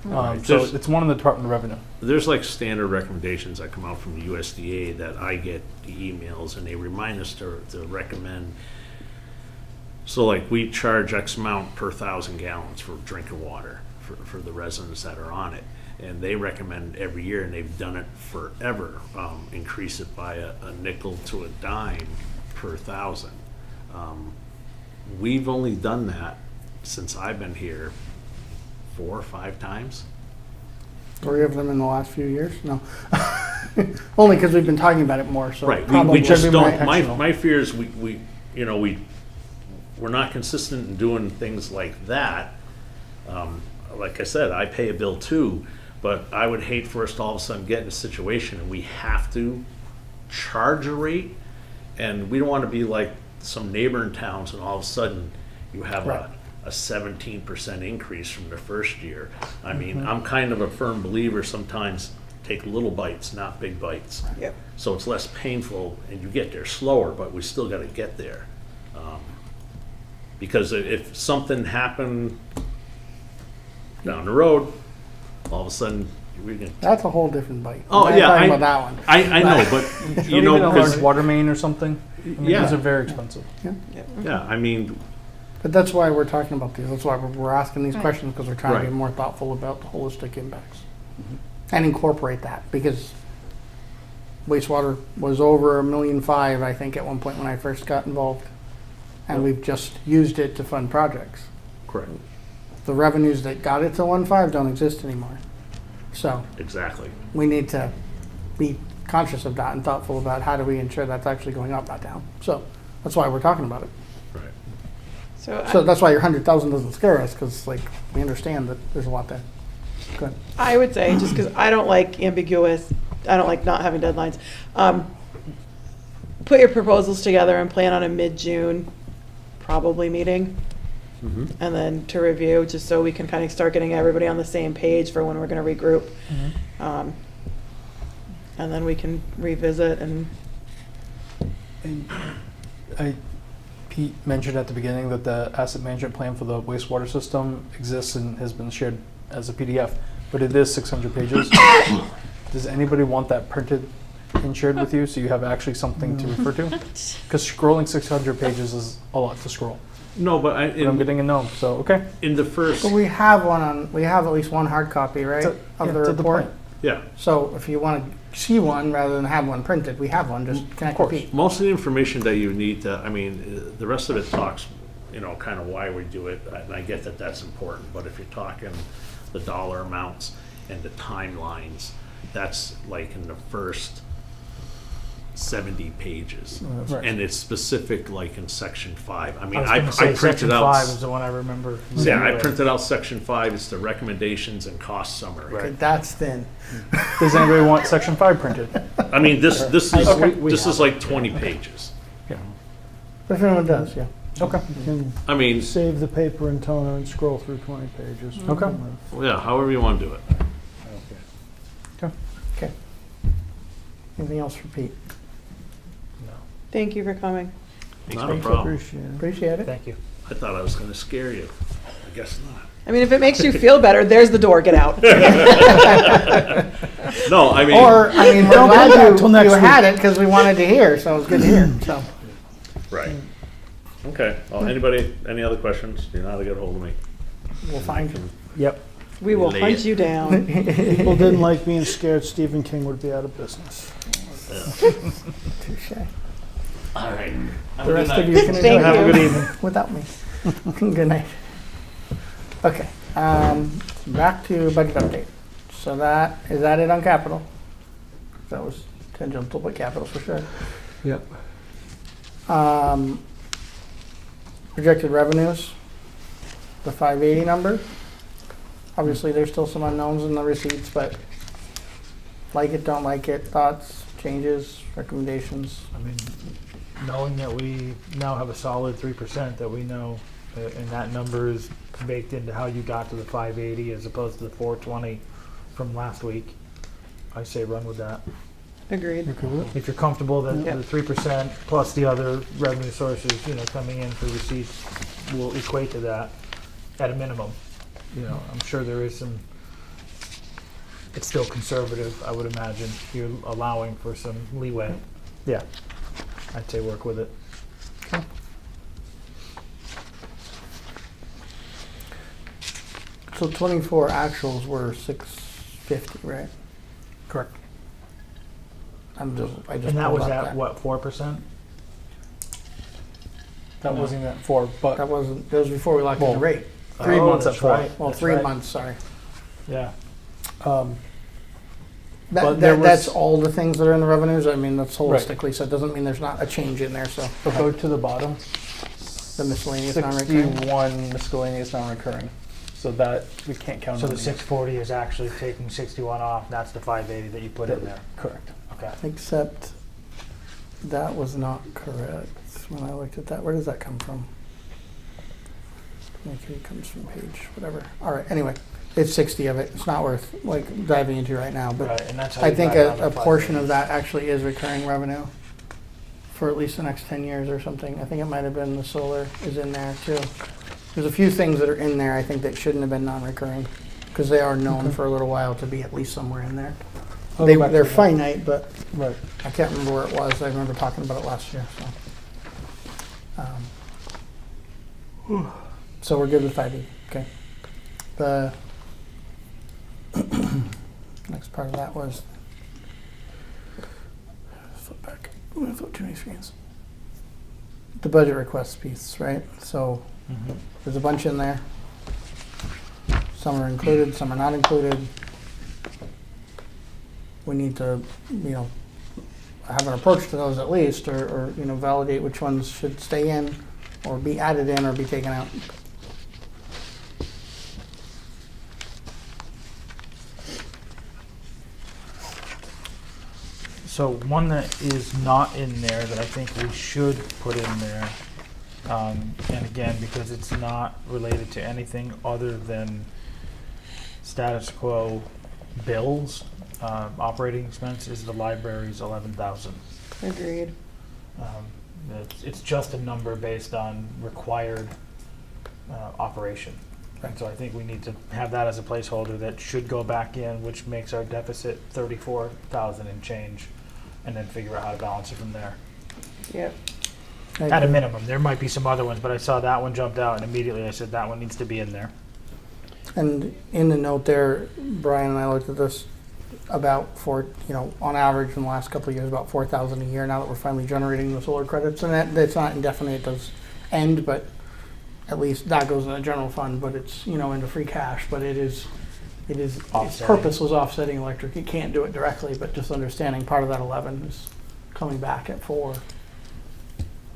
Right. So There's- it's one in the Department of Revenue. There's like standard recommendations that come out from the USDA that I get the emails and they remind us to recommend. So like we charge X amount per 1,000 gallons for drinking water for the residents that are on it. And they recommend every year, and they've done it forever, increase it by a nickel to a dime per 1,000. We've only done that since I've been here 4 or 5 times. 3 of them in the last few years? No. Only because we've been talking about it more, so. Right, probably we just should be more don't, my intentional. fear is we're not consistent in doing things like that. Like I said, I pay a bill too, but I would hate for us to all of a sudden get in a situation and we have to charge a rate. And we don't want to be like some neighboring towns and all of a sudden you have Right. a 17% increase from the first year. I mean, I'm kind of a firm believer sometimes take little bites, not big bites. Yep. So it's less painful and you get there slower, but we still got to get there. Because if something happened down the road, all of a sudden, we're going to. That's a whole different bite. Oh, I'm not yeah, talking I- about that one. I know, but you Even know, a large because, water main or something. I mean, Yeah. those are very expensive. yeah, I mean, But that's why we're talking about these. That's why we're asking these Right. questions, because we're trying to be Right. more thoughtful about the holistic impacts. And incorporate that, because wastewater was over $1.5 million, I think, at one point when I first got involved. And we've just used it to fund projects. correct, The revenues that got it to 1.5 don't exist anymore. So exactly. we need to be conscious of that and thoughtful about how do we ensure that's actually going up, not down. So that's why we're talking about it. Right. So that's why your 100,000 doesn't scare us, because like we understand that there's a lot there. Good. I would say, just because I don't like ambiguous, I don't like not having deadlines. Put your proposals together and plan on a mid-June probably meeting. Mhm. And then to review, just so we can kind of start getting everybody on the same page for when we're going to regroup. And then we can revisit and, Pete mentioned at the beginning that the asset management plan for the wastewater system exists and has been shared as a PDF, but it is 600 pages. Does anybody want that printed and shared with you so you have actually something to refer to? Because scrolling 600 pages is a lot to scroll. No, but But I'm getting a no, so okay. in the first, But we have we have at least one hard copy, right, To- of yeah, the to the report. point. yeah, So if you want to see one rather than have one printed, we have one. Just connect with course. Pete. most of the information that you need to, I mean, the rest of it talks, kind of why we do it, and I get that that's important, but if you're talking the dollar amounts and the timelines, that's like in the first 70 pages. Right. And it's specific, like in section 5. I mean, was I gonna say printed section out. 5 is the one I remember. Yeah, I printed out section 5, it's the recommendations and cost summary. Okay, that's thin. Does anybody want section 5 printed? I mean, this is, we this have is like 20 pages. But if anyone does, yeah. Okay. You can I mean, save the paper and toner and scroll through 20 pages. Okay. yeah, however you want to do it. Okay. Anything else for Pete? thank you for coming. Not a problem. Appreciate it. Appreciate it. Thank you. I thought I was going to scare you. I guess not. I mean, if it makes you feel better, there's the door, get out. No, I mean, Or, I mean, we're Don't glad come back you till next had it because we wanted to hear, so it was good to hear. So right. Okay. Well, any other questions? You know how to get a hold of me. we'll find you. Yep. We will Lay hunt it. you down. People didn't like being scared Stephen King would be out of business. Touche. All right. The rest of you can Thank enjoy. Have a you. good evening without me. Good night. Okay. Back to budget update. So is that it on capital? That was tangential, but capital for sure. Yep. Projected revenues, the 580 number. Obviously, there's still some unknowns in the receipts, but like it, don't like it, thoughts, changes, recommendations. I mean, knowing that we now have a solid 3% that we know, and that number is baked into how you got to the 580 as opposed to the 420 from last week, I say run with that. Agreed. If you're comfortable that Yeah. the 3% plus the other revenue sources, coming in for receipts will equate to that at a minimum. I'm sure there is some, it's still conservative, I would imagine. You're allowing for some leeway. Yeah, I'd say work with it. So 24 actuals were 650, right? Correct. I just And that pulled was up at that. what, 4%? That No. wasn't at 4, but That was before we locked in the Well, rate. 3 months at that's 4. right. Well, That's 3 right. months, sorry. Yeah. But there That's was- all the things that are in the revenues. I mean, that's Right. holistically, so it doesn't mean there's not a change in there, so. But go to the bottom. The miscellaneous non-recurring. 61 miscellaneous non-recurring. So that we can't count So on. the 640 is actually taking 61 off, that's the 580 that you put in there. Correct. Okay. Except that was not correct when I looked at that. Where does that come from? Maybe it comes from page, whatever. All right, anyway, it's 60 of it. It's not worth diving into right now, but Right, and that's how I you think got down to a portion 580. of that actually is recurring revenue for at least the next 10 years or something. I think it might have been the solar is in there too. There's a few things that are in there I think that shouldn't have been non-recurring because they are known for a little while to be at least somewhere in there. I'll go back They're to that. finite, but Right. I can't remember where it was. I remember talking about it last year. So we're good with 5E. Okay. The next part of that was flip back. Ooh, I flip too many screens. The budget request piece, right? So there's a bunch in there. Some are included, some are not included. We need to, have an approach to those at least, or validate which ones should stay in, or be added in, or be taken out. So one that is not in there that I think we should put in there, and again, because it's not related to anything other than status quo bills, operating expense is the library's 11,000. Agreed. It's just a number based on required operation. And so I think we need to have that as a placeholder that should go back in, which makes our deficit 34,000 and change, and then figure out how to balance it from there. Yep. At a minimum, there might be some other ones, but I saw that one jumped out, and immediately I said that one needs to be in there. And in the note there, Brian and I looked at this about on average in the last couple of years, about 4,000 a year. Now that we're finally generating the solar credits, and that's not indefinite; it does end, but at least that goes in the general fund. But it's into free cash. But its Offsetting. purpose was offsetting electric. You can't do it directly, but just understanding part of that 11 is coming back at 4.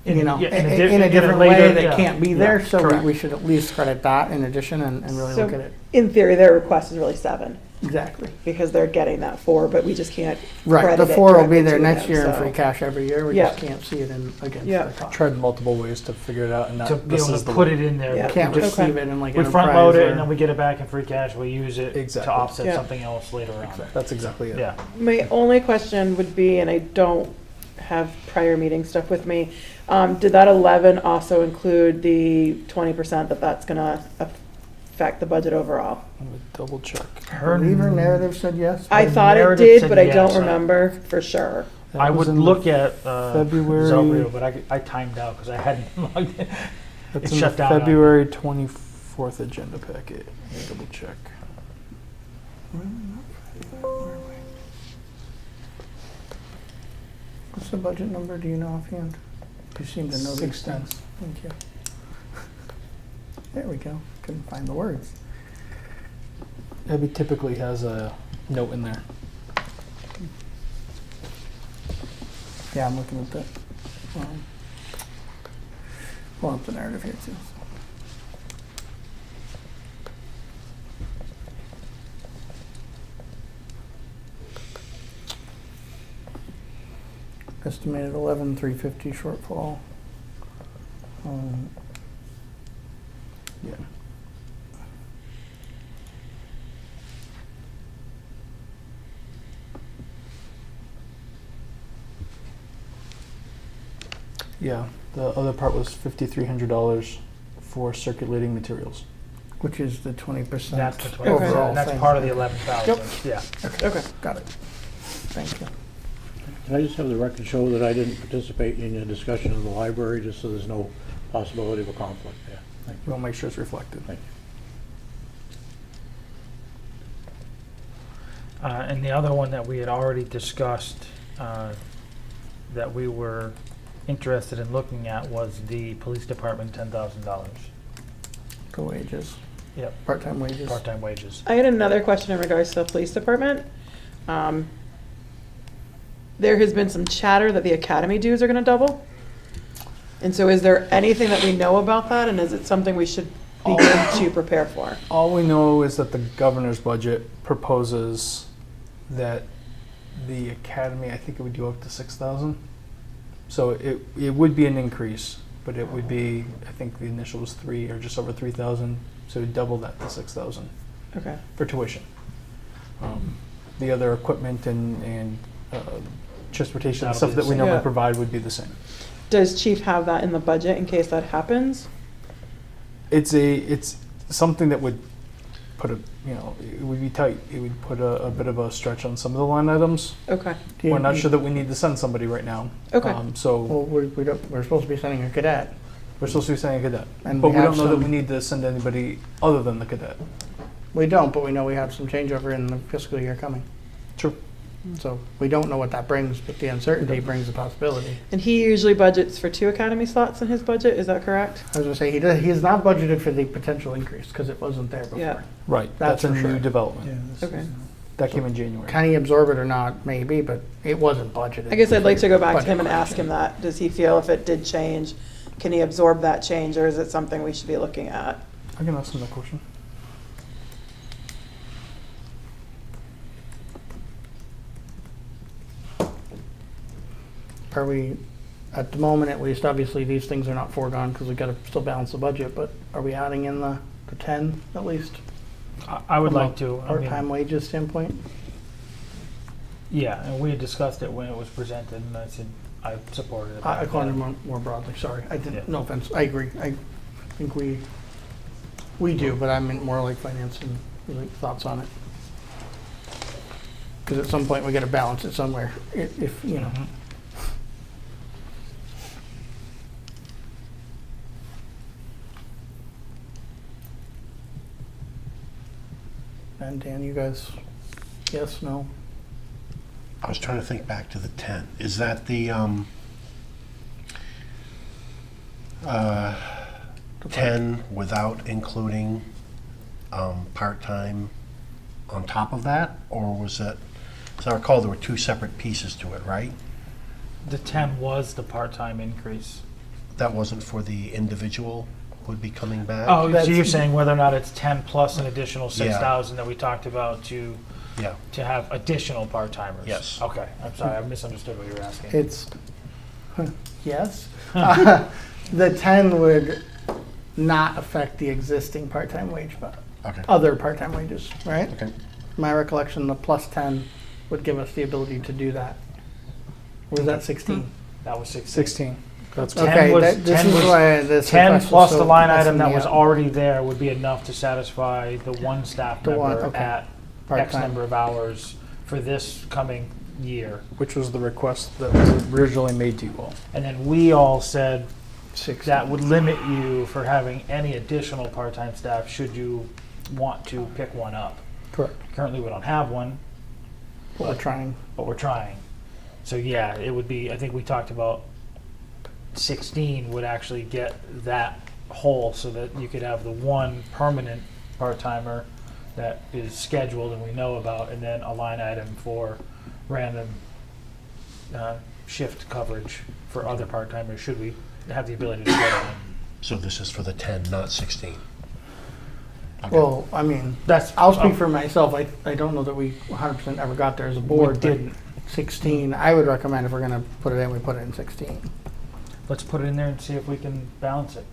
In a different way that can't be there. So correct. we should at least credit that in addition and really So- look at it. In theory, their request is really 7 Exactly. because they're getting that 4, but we just can't Right, credit the it 4 will be directly there to next them, year in so- free cash every year. We Yeah. just can't see it against Yeah. the cost. Tried multiple ways to figure it out, and To that be this able is to the put way. it in there. Yeah. we Can't just- receive it in like We enterprise front load it or- and then we get it back in free cash. We use it Exactly. to offset Yeah. something else later on. That's exactly it. Yeah. My only question would be, and I don't have prior meeting stuff with me, did that 11 also include the 20% that's going to affect the budget overall? I'm gonna double check. I believe her narrative said yes. I The thought it narrative did, said but I yes. don't remember for sure. That I was would in the look at February- Zobrio, but I timed out because I hadn't logged in. That's It in shut the down on- February 24th agenda packet. Let me double check. What's the budget number? Do you know offhand? You seem to know these 610. things. Thank you. There we go. Couldn't find the words. Abby typically has note in there. Yeah, I'm looking at that. Pull up the narrative here too. Estimated 11,350 shortfall. Yeah. Yeah, the other part was $5,300 for circulating materials. Which is the 20% That's the 20%. overall And that's thing. part of the 11,000. Yeah. Okay. Got it. Thank you. Can I just have the record show that I didn't participate in your discussion of the library, just so there's no possibility of a conflict there? Thank you. We'll make sure it's reflected. Thank you. And the other one that we had already discussed that we were interested in looking at was the police department $10,000. The wages, Yep, part-time wages. part-time wages. I had another question in regards to the police department. There has been some chatter that the academy dues are gonna double. And so is there anything that we know about that, and is it something we should begin to prepare for? All we know is that the governor's budget proposes that the academy, I think it would go up to 6,000. So it would be an increase, but it would be, I think the initial was 3 or just over 3,000, so double that to 6,000 Okay. for tuition. The other equipment and transportation and That'll stuff be that the we same. normally Yeah. provide would be the same. Does chief have that in the budget in case that happens? It's something that would put it would be tight. It would put a bit of a stretch on some of the line items. Okay. Do you- We're not sure that we need to send somebody right now. Okay. So Well, we're supposed to be sending a cadet. we're supposed to be sending a cadet. And But we we have don't know that we some- need to send anybody other than the cadet. We don't, but we know we have some changeover in the fiscal year coming. True. So we don't know what that brings, but the uncertainty brings a possibility. And he usually budgets for 2 academy slots in his budget, is that correct? I was gonna say, he's not budgeted for the potential increase because it wasn't there before. Yeah. Right. That's That's a for new sure. development. Okay. That came in January. Can he absorb it or not? Maybe, but it wasn't budgeted. I guess I'd like to go back to Budget him and ask correction. him that. Does he feel if it did change, can he absorb that change, or is it something we should be looking at? I can ask him that question. Are we, at the moment at least, obviously these things are not foregone because we gotta still balance the budget, but are we adding in the 10 at least? I would From a like to. I mean, Part-time wages standpoint? yeah, and we had discussed it when it was presented, and I said I supported it. I back called it then. more broadly, sorry. I Yeah. didn't, no offense, I agree. I think we do, but I meant more like finance and like thoughts on it. Because at some point we gotta balance it somewhere, if, you know. Mhm. And Dan, you guys, yes, no? I was trying to think back to the 10. Is that the 10 without including part-time on top of that? Or was it, as I recall, there were 2 separate pieces to it, right? The 10 was the part-time increase. That wasn't for the individual would be coming back? Oh, so That's- you're saying whether or not it's 10 plus an additional Yeah. 6,000 that we talked about to Yeah. have additional part-timers? Yes. Okay, I'm sorry, I misunderstood what you were asking. It's, yes. The 10 would not affect the existing part-time wage, but Okay. other part-time wages, right? Okay. My recollection, the plus 10 would give us the ability to do that. Or was that 16? That was 16. 16. That's 10 Okay, was- this 10 is was- why this 10 request plus was the so line item messing that me was up. already there would be enough to satisfy the one staff The one, member okay. at X Part-time. number of hours for this coming year. which was the request that was originally made to you all. And then we all said 16. that would limit you for having any additional part-time staff should you want to pick one up. Correct. Currently, we don't have one, But we're trying. but we're trying. So yeah, it would be, I think we talked about 16 would actually get that whole so that you could have the one permanent part-timer that is scheduled and we know about, and then a line item for random shift coverage for other part-timers, should we have the ability to do that. So this is for the 10, not 16? Okay. Well, I mean, That's, I'll speak for myself. I don't know that we 100% ever got there as a board. but didn't. 16, I would recommend if we're going to put it in, we put it in 16. Let's put it in there and see if we can balance it.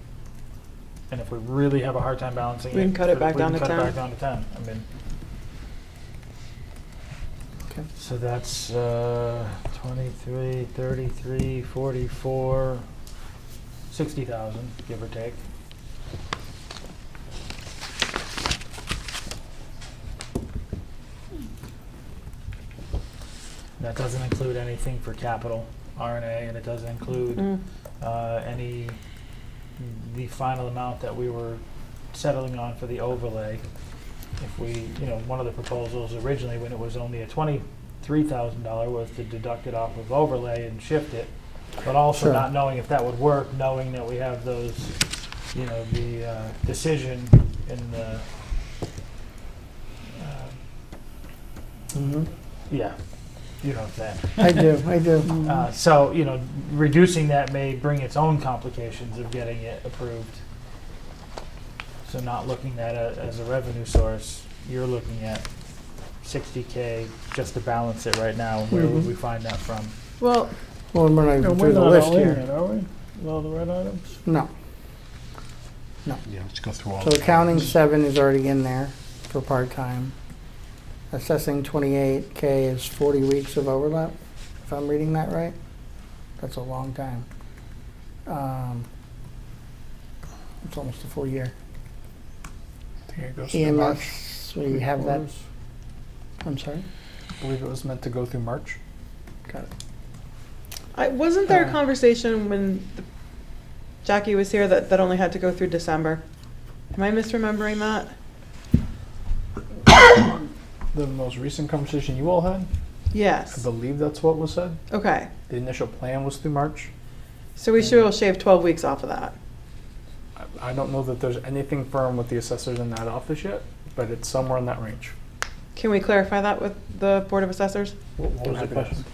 And if we really have a hard time balancing it. We can cut it back we can down to cut it 10. back down to 10. I mean. Okay. So that's 23, 33, 44, 60,000, give or take. That doesn't include anything for capital RNA, and it doesn't include the final amount that we were settling on for the overlay. If we, one of the proposals originally, when it was only a $23,000, was to deduct it off of overlay and shift it, but also Sure. not knowing if that would work, knowing that we have those, the decision in the, yeah, you know what I'm saying. I do. So, reducing that may bring its own complications of getting it approved. So not looking at it as a revenue source, you're looking at 60K just to balance it right now. Where would we find that from? Well, Well, we're not even And through we're the not list all in here. it, are we? With all the red items? No. Yeah, let's go through all. So the accounting items. 7 is already in there for part-time. Assessing 28K is 40 weeks of overlap, if I'm reading that right. That's a long time. It's almost a full year. I think it goes through March. EMS, we have that, I'm sorry? I believe it was meant to go through March. Got it. wasn't there a conversation when Jackie was here that only had to go through December? Am I misremembering that? The most recent conversation you all had, I Yes. believe that's what was said. Okay. The initial plan was through March. So we should shave 12 weeks off of that. I don't know that there's anything firm with the assessors in that office yet, but it's somewhere in that range. Can we clarify that with the Board of Assessors? What was the question?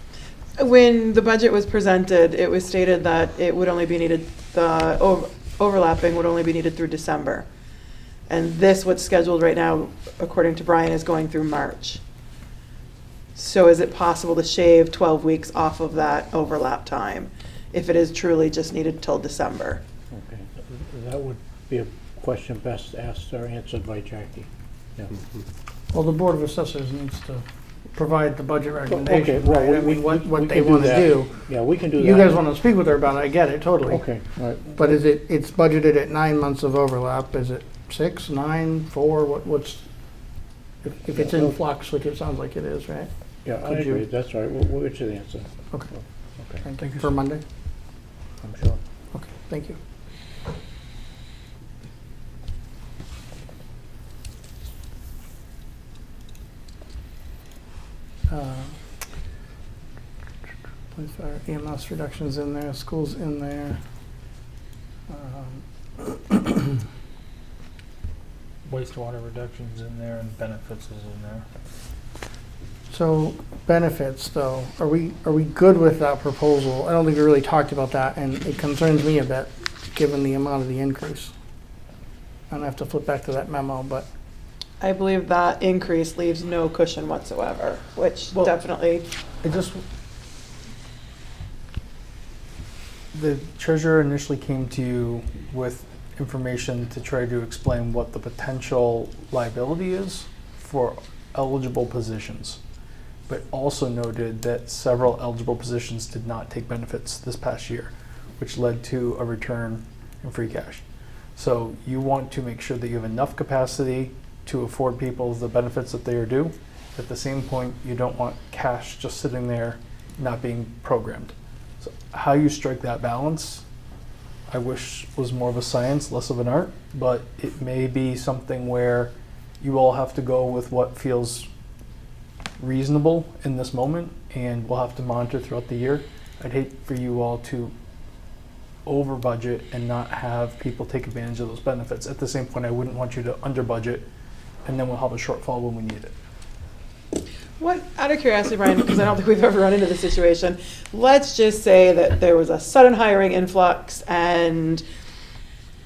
When the budget was presented, it was stated that it would only be needed, the overlapping would only be needed through December. And this, what's scheduled right now, according to Brian, is going through March. So is it possible to shave 12 weeks off of that overlap time if it is truly just needed till December? Okay, that would be a question best asked or answered by Jackie. Yeah. Well, the Board of Assessors needs to provide the budget Okay, recommendation, well, right? I we mean, what can they want to that. do. Yeah, we can do that. You guys want to speak with her about it, I get it, totally. Okay, all right. But it's budgeted at 9 months of overlap, is it 6, 9, 4, what's, if it's in flux, which it sounds like it is, right? Yeah, I Could you- agree, that's all right, we'll get you the answer. Okay. Okay, Thank you. For Monday? I'm sure. Okay, thank you. Police fire, EMS reductions in there, schools in there. Wastewater reductions in there and benefits is in there. So benefits, though, are we good with that proposal? I don't think we really talked about that, and it concerns me a bit, given the amount of the increase. I don't have to flip back to that memo, but I believe that increase leaves no cushion whatsoever, which Well- definitely, It just, the treasurer initially came to you with information to try to explain what the potential liability is for eligible positions, but also noted that several eligible positions did not take benefits this past year, which led to a return in free cash. So you want to make sure that you have enough capacity to afford people the benefits that they are due. At the same point, you don't want cash just sitting there not being programmed. So how you strike that balance, I wish was more of a science, less of an art, but it may be something where you all have to go with what feels reasonable in this moment, and we'll have to monitor throughout the year. I'd hate for you all to over budget and not have people take advantage of those benefits. At the same point, I wouldn't want you to under budget and then we'll have a shortfall when we need it. What, out of curiosity, Brian, because I don't think we've ever run into this situation, let's just say that there was a sudden hiring influx and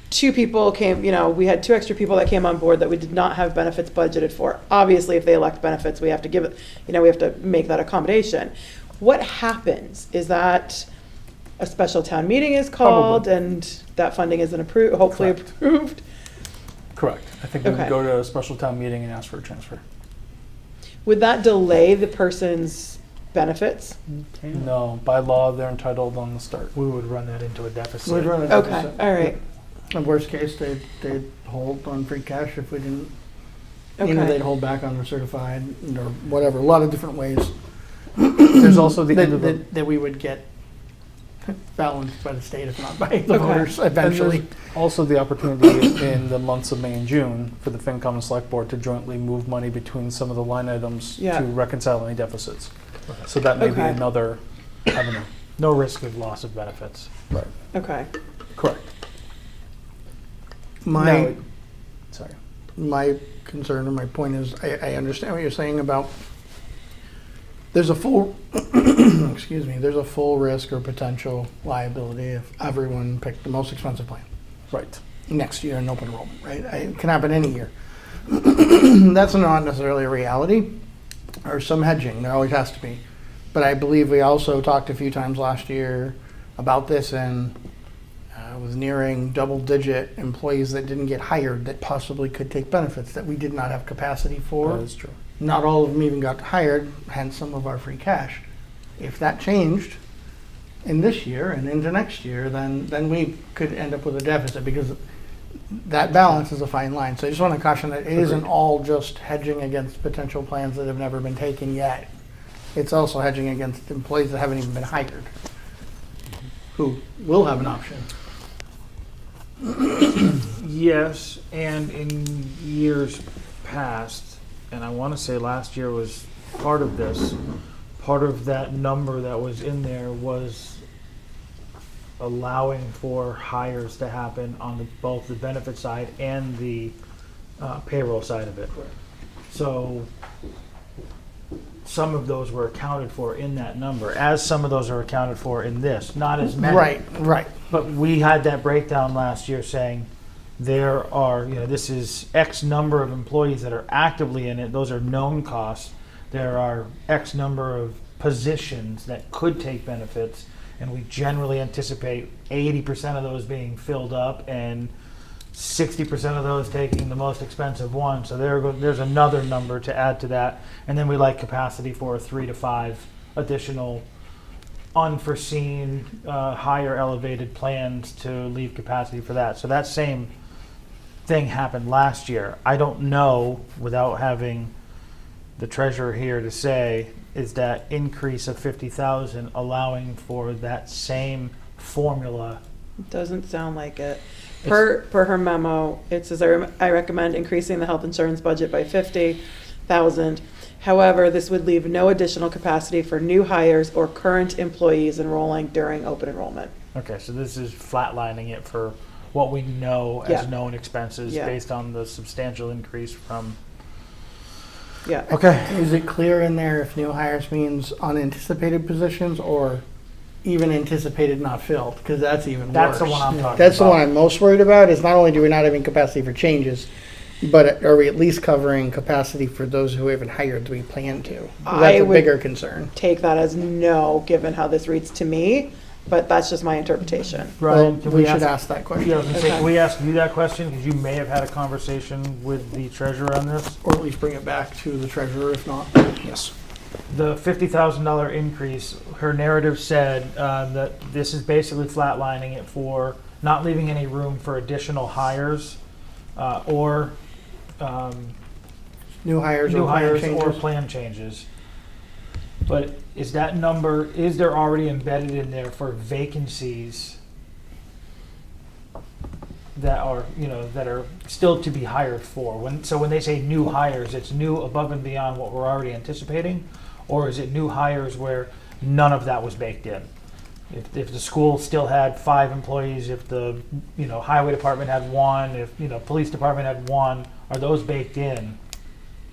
two people came, we had two extra people that came on board that we did not have benefits budgeted for. Obviously, if they elect benefits, we have to give it, we have to make that accommodation. What happens? Is that a special town meeting is called and that funding isn't approved, hopefully Correct. approved? Correct. I think we would Okay. go to a special town meeting and ask for a transfer. Would that delay the person's benefits? No, by law, they're entitled on the start. We would run that into a deficit. We'd run a Okay, deficit. all right. In worst case, they'd hold on free cash if we didn't, Okay. they'd hold back on their certified or whatever, a lot of different ways There's also the end of the. that we would get balanced by the state, if not by the Okay. voters And eventually. there's also the opportunity in the months of May and June for the FinCom and Select Board to jointly move money between some of the line items Yeah. to reconcile any deficits. So that may be Okay. another avenue. No risk of loss of benefits. Okay. Correct. My, Sorry. my concern and my point is, I understand what you're saying about, there's a full, excuse me, there's a full risk or potential liability if everyone picked the most expensive plan Right. next year in open enrollment, right? It can happen any year. That's not necessarily a reality, or some hedging, there always has to be. But I believe we also talked a few times last year about this, and was nearing double-digit employees that didn't get hired that possibly could take benefits that we did not have capacity for. That is true. Not all of them even got hired, hence some of our free cash. If that changed in this year and into next year, then we could end up with a deficit, because that balance is a fine line. So I just want to caution that it isn't all just hedging against potential plans that have never been taken yet. It's also hedging against employees that haven't even been hired, who will have an option. Yes, and in years past, and I want to say last year was part of this, part of that number that was in there was allowing for hires to happen on both the benefit side and the payroll side of it. So some of those were accounted for in that number, as some of those are accounted for in this, not as many. Right. But we had that breakdown last year saying there are, this is X number of employees that are actively in it. Those are known costs. There are X number of positions that could take benefits, and we generally anticipate 80% of those being filled up and 60% of those taking the most expensive one. So there's another number to add to that. And then we like capacity for 3 to 5 additional unforeseen, higher elevated plans to leave capacity for that. So that same thing happened last year. I don't know, without having the treasurer here to say, is that increase of 50,000 allowing for that same formula? Doesn't sound like it. Per her memo, it says, I recommend increasing the health insurance budget by 50,000. However, this would leave no additional capacity for new hires or current employees enrolling during open enrollment. Okay, so this is flatlining it for what we know as Yeah. known expenses Yeah. based on the substantial increase from. Yeah. Okay. Is it clear in there if new hires means unanticipated positions or even anticipated not filled? Because that's even worse. That's the one I'm talking about. That's the one I'm most worried about, is not only do we not having capacity for changes, but are we at least covering capacity for those who haven't hired that we plan to? I That's a would- bigger concern. Take that as no, given how this reads to me, but that's just my interpretation. Well, Brian, can we we should ask? ask that question, Yeah, I was gonna say, Okay. can we ask you that question? Because you may have had a conversation with the treasurer on this. or at least bring it back to the treasurer if not. Yes. The $50,000 increase, her narrative said that this is basically flatlining it for not leaving any room for additional hires or New hires new or plan hires or changes. plan changes. But is that number, is there already embedded in there for vacancies that are, that are still to be hired for? So when they say new hires, it's new above and beyond what we're already anticipating? Or is it new hires where none of that was baked in? If the school still had 5 employees, if the, highway department had 1, if, police department had 1, are those baked in?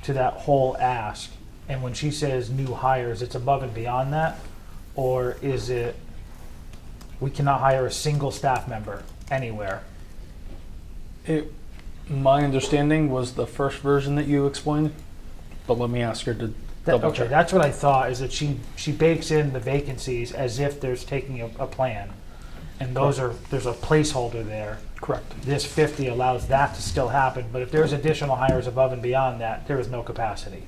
to that whole ask? And when she says new hires, it's above and beyond that? Or is it, we cannot hire a single staff member anywhere? My understanding was the first version that you explained, but let me ask her to double Okay, check. that's what I thought, is that she bakes in the vacancies as if there's taking a plan. And there's a placeholder there. Correct. This 50 allows that to still happen, but if there's additional hires above and beyond that, there is no capacity.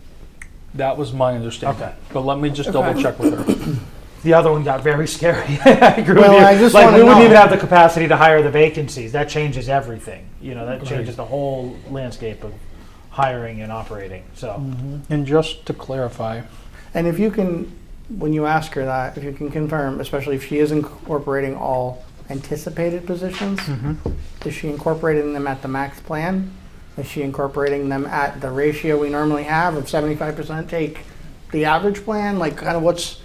That was my understanding. Okay. But let me just double check with her. The other one got very scary. I agree Well, with you. I just Like, wanna we wouldn't know. even have the capacity to hire the vacancies. That changes everything. You know, that changes the whole landscape of hiring and operating. So, And just to clarify, And if you can, when you ask her that, if you can confirm, especially if she is incorporating all anticipated positions, is she incorporating them at the max plan? Is she incorporating them at the ratio we normally have of 75% take the average plan? Like, kind of what's,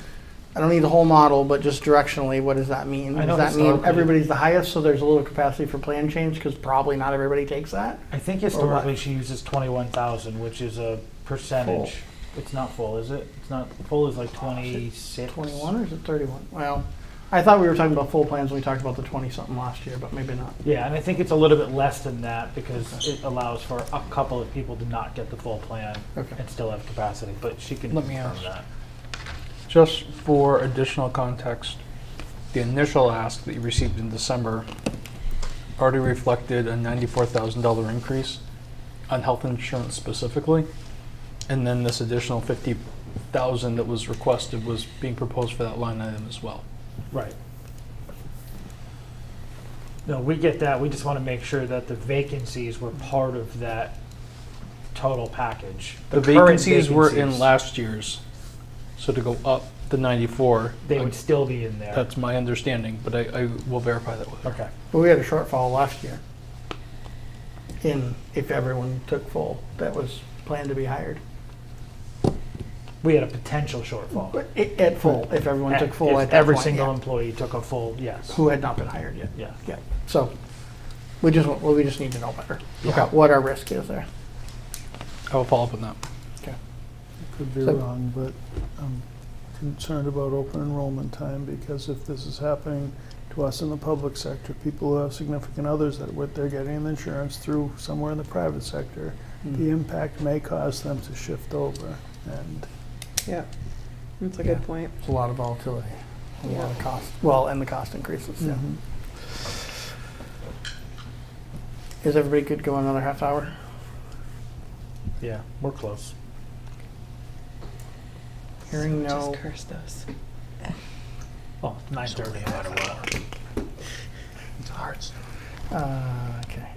I don't need the whole model, but just directionally, what does that mean? I know Does that mean historically- everybody's the highest, so there's a little capacity for plan change, because probably not everybody takes that? I think historically she uses 21,000, which is a percentage. It's not full, is it? It's not full. Is like 26. 21 or is it 31? Well, I thought we were talking about full plans when we talked about the 20-something last year, but maybe not. Yeah, and I think it's a little bit less than that because it allows for a couple of people to not get the full plan Okay. and still have capacity. But she can Let me confirm ask. that. just for additional context, the initial ask that you received in December already reflected a $94,000 increase on health insurance specifically. And then this additional 50,000 that was requested was being proposed for that line item as well. Right. No, we get that. We just want to make sure that the vacancies were part of that total package. The current vacancies were in vacancies, last year's, so to go up the 94, They would still be in there. that's my understanding, but I will verify that with her. Okay. But we had a shortfall last year in if everyone took full that was planned to be hired. We had a potential shortfall. But at full, if everyone took full If at that every point, single yeah. employee took a full, yes. Who had not been hired yet. Yeah. Yeah. So we just need to know better. Okay. What our risk is there. I will follow up on that. Could be So- wrong, but I'm concerned about open enrollment time, because if this is happening to us in the public sector, people who have significant others that what they're getting insurance through somewhere in the private sector, the impact may cause them to shift over. And Yeah, that's a good point. It's a lot of volatility, a lot Yeah. of cost. Well, and the cost increases. Yeah. Is everybody good going another half hour? Yeah, we're close. Hearing no. Just cursed us. Oh, 9:30 no matter what. It's hard. Okay.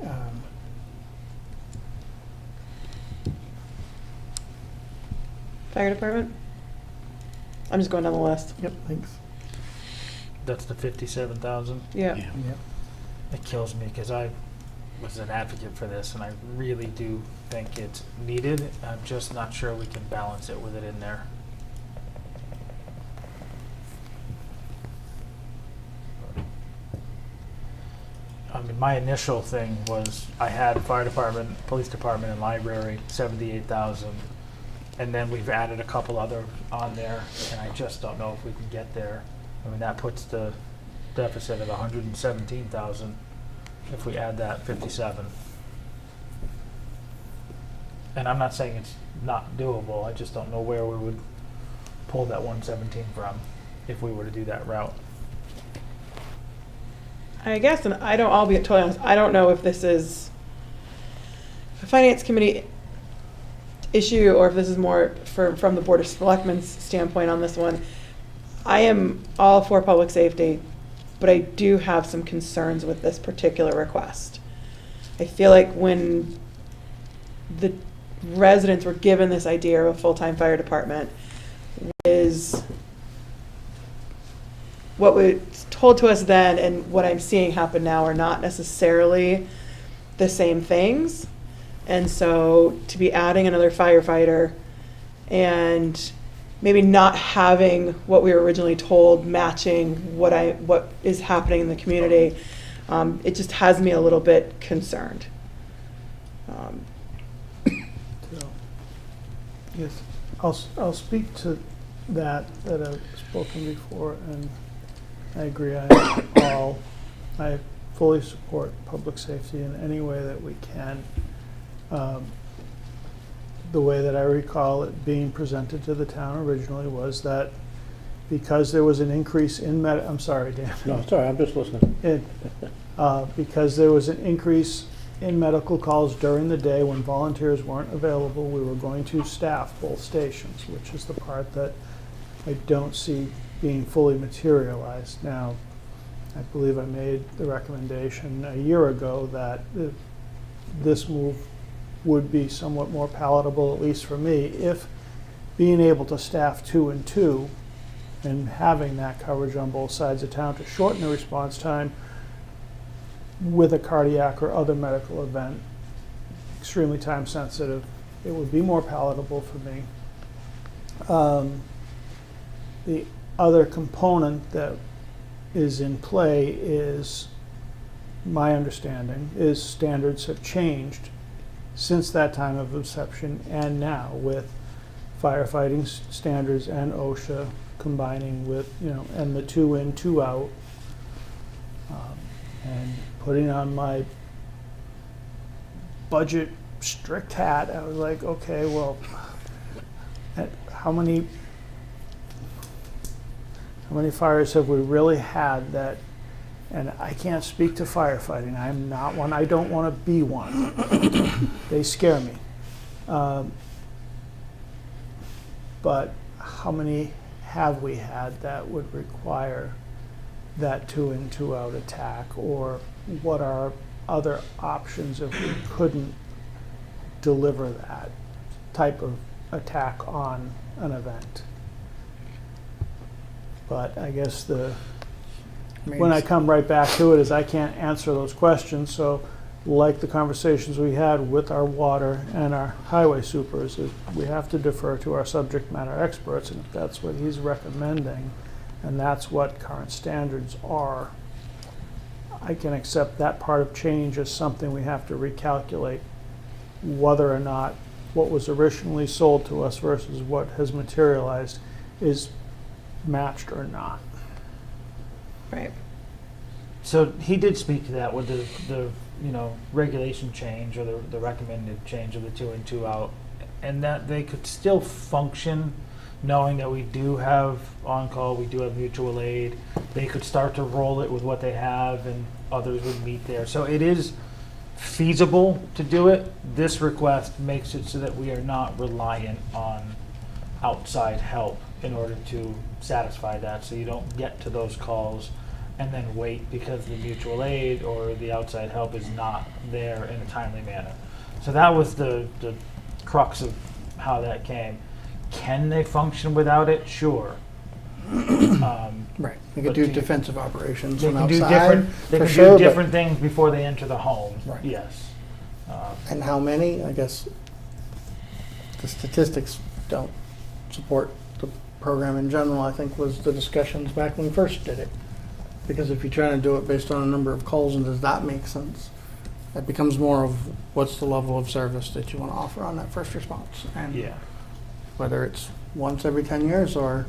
Fire department? I'm just going down the list. Yep. Thanks. That's the 57,000. Yeah. Yeah. It kills me because I was an advocate for this and I really do think it's needed. I'm just not sure we can balance it with it in there. I mean, my initial thing was I had fire department, police department, and library, 78,000. And then we've added a couple other on there, and I just don't know if we can get there. I mean, that puts the deficit at 117,000 if we add that 57. And I'm not saying it's not doable, I just don't know where we would pull that 117 from if we were to do that route. I guess, and I'll be totally honest, I don't know if this is a finance committee issue or if this is more from the Board of Selectmen's standpoint on this one. I am all for public safety, but I do have some concerns with this particular request. I feel like when the residents were given this idea of a full-time fire department is what was told to us then and what I'm seeing happen now are not necessarily the same things. And so to be adding another firefighter and maybe not having what we were originally told matching what is happening in the community, it just has me a little bit concerned. Yes, I'll speak to that I've spoken before, and I agree. I fully support public safety in any way that we can. The way that I recall it being presented to the town originally was that because there was an increase in I'm sorry, Dan. No, sorry, I'm just listening. Because there was an increase in medical calls during the day when volunteers weren't available, we were going to staff both stations, which is the part that I don't see being fully materialized. Now, I believe I made the recommendation a year ago that this move would be somewhat more palatable, at least for me, if being able to staff 2 and 2 and having that coverage on both sides of town to shorten the response time with a cardiac or other medical event, extremely time sensitive, it would be more palatable for me. The other component that is in play is, my understanding, is standards have changed since that time of inception and now, with firefighting standards and OSHA combining with, and the 2 in, 2 out. And putting on my budget strict hat, I was like, okay, well, how many fires have we really had that, and I can't speak to firefighting, I'm not one, I don't want to be one. They scare me. But how many have we had that would require that 2 in, 2 out attack, or what are other options if we couldn't deliver that type of attack on an event? But I guess when I come right back to it is I can't answer those questions, so like the conversations we had with our water and our highway supers, we have to defer to our subject matter experts, and if that's what he's recommending, and that's what current standards are, I can accept that part of change as something we have to recalculate, whether or not what was originally sold to us versus what has materialized is matched or not. Right. So he did speak to that with the regulation change, or the recommended change of the 2 in, 2 out, and that they could still function knowing that we do have on-call, we do have mutual aid. They could start to roll it with what they have, and others would meet there. So it is feasible to do it. This request makes it so that we are not reliant on outside help in order to satisfy that, so you don't get to those calls and then wait because the mutual aid or the outside help is not there in a timely manner. So that was the crux of how that came. Can they function without it? Sure. Right. They could But do do- defensive operations They from can do outside, different. They for can sure, do but- different things before they enter the home. Right. Yes. And how many? I guess the statistics don't support the program in general, I think, was the discussions back when we first did it. Because if you're trying to do it based on a number of calls, and does that make sense? It becomes more of what's the level of service that you want to offer on that first response. And Yeah. whether it's once every 10 years or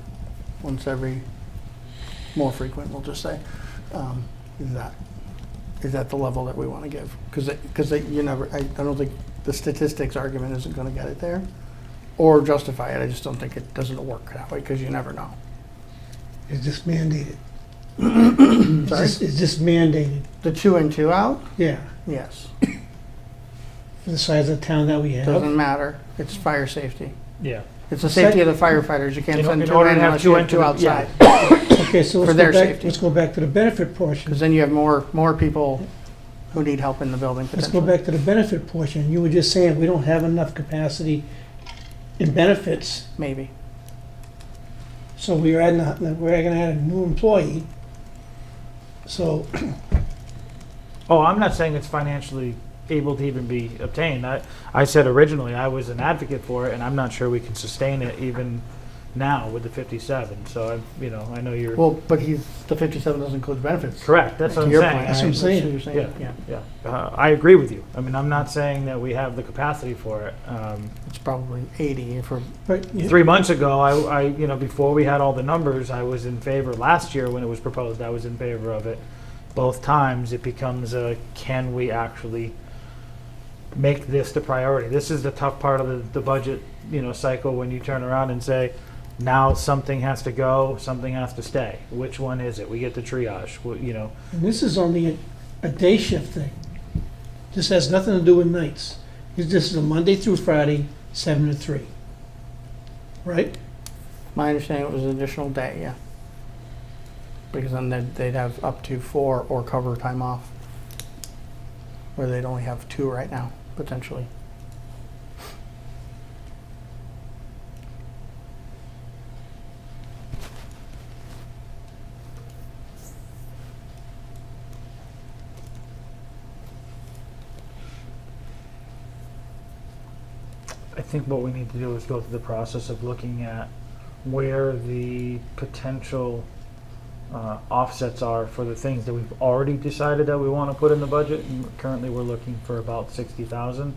once every more frequent, we'll just say, is that the level that we want to give? Because you never, I don't think the statistics argument isn't going to get it there or justify it. I just don't think it doesn't work that way, because you never know. Is this mandated? Sorry? Is this mandated? The 2 in, 2 out? Yeah, Yes. for the size of the town that we have. Doesn't matter. It's fire safety. Yeah. It's the safety of the firefighters. You can't send In 2 order in to have unless 2 you in, have 2 2 out, yeah. outside. Okay, so For their let's go back, safety. let's go back to the benefit portion. Because then you have more people who need help in the building Let's go potentially. back to the benefit portion. You were just saying we don't have enough capacity in benefits, Maybe. so we're gonna add a new employee. So, Oh, I'm not saying it's financially able to even be obtained. I said originally I was an advocate for it, and I'm not sure we can sustain it even now with the 57. So I know you're Well, but the 57 doesn't include benefits. correct. That's what To I'm your saying. point, That's what I'm right? saying. What you're Yeah, yeah. yeah. I agree with you. I mean, I'm not saying that we have the capacity for it. It's probably 80 for, Right, yeah. 3 months ago, I before we had all the numbers, I was in favor. Last year when it was proposed, I was in favor of it. Both times it becomes can we actually make this the priority? This is the tough part of the budget, cycle when you turn around and say, now something has to go, something has to stay. Which one is it? We get the triage, And this is only a day shift thing. This has nothing to do with nights. This is a Monday through Friday, 7 to 3. Right? my understanding it was an additional day, yeah. Because then they'd have up to 4 or cover time off. Where they'd only have 2 right now, potentially. I think what we need to do is go through the process of looking at where the potential offsets are for the things that we've already decided that we want to put in the budget. And currently, we're looking for about 60,000.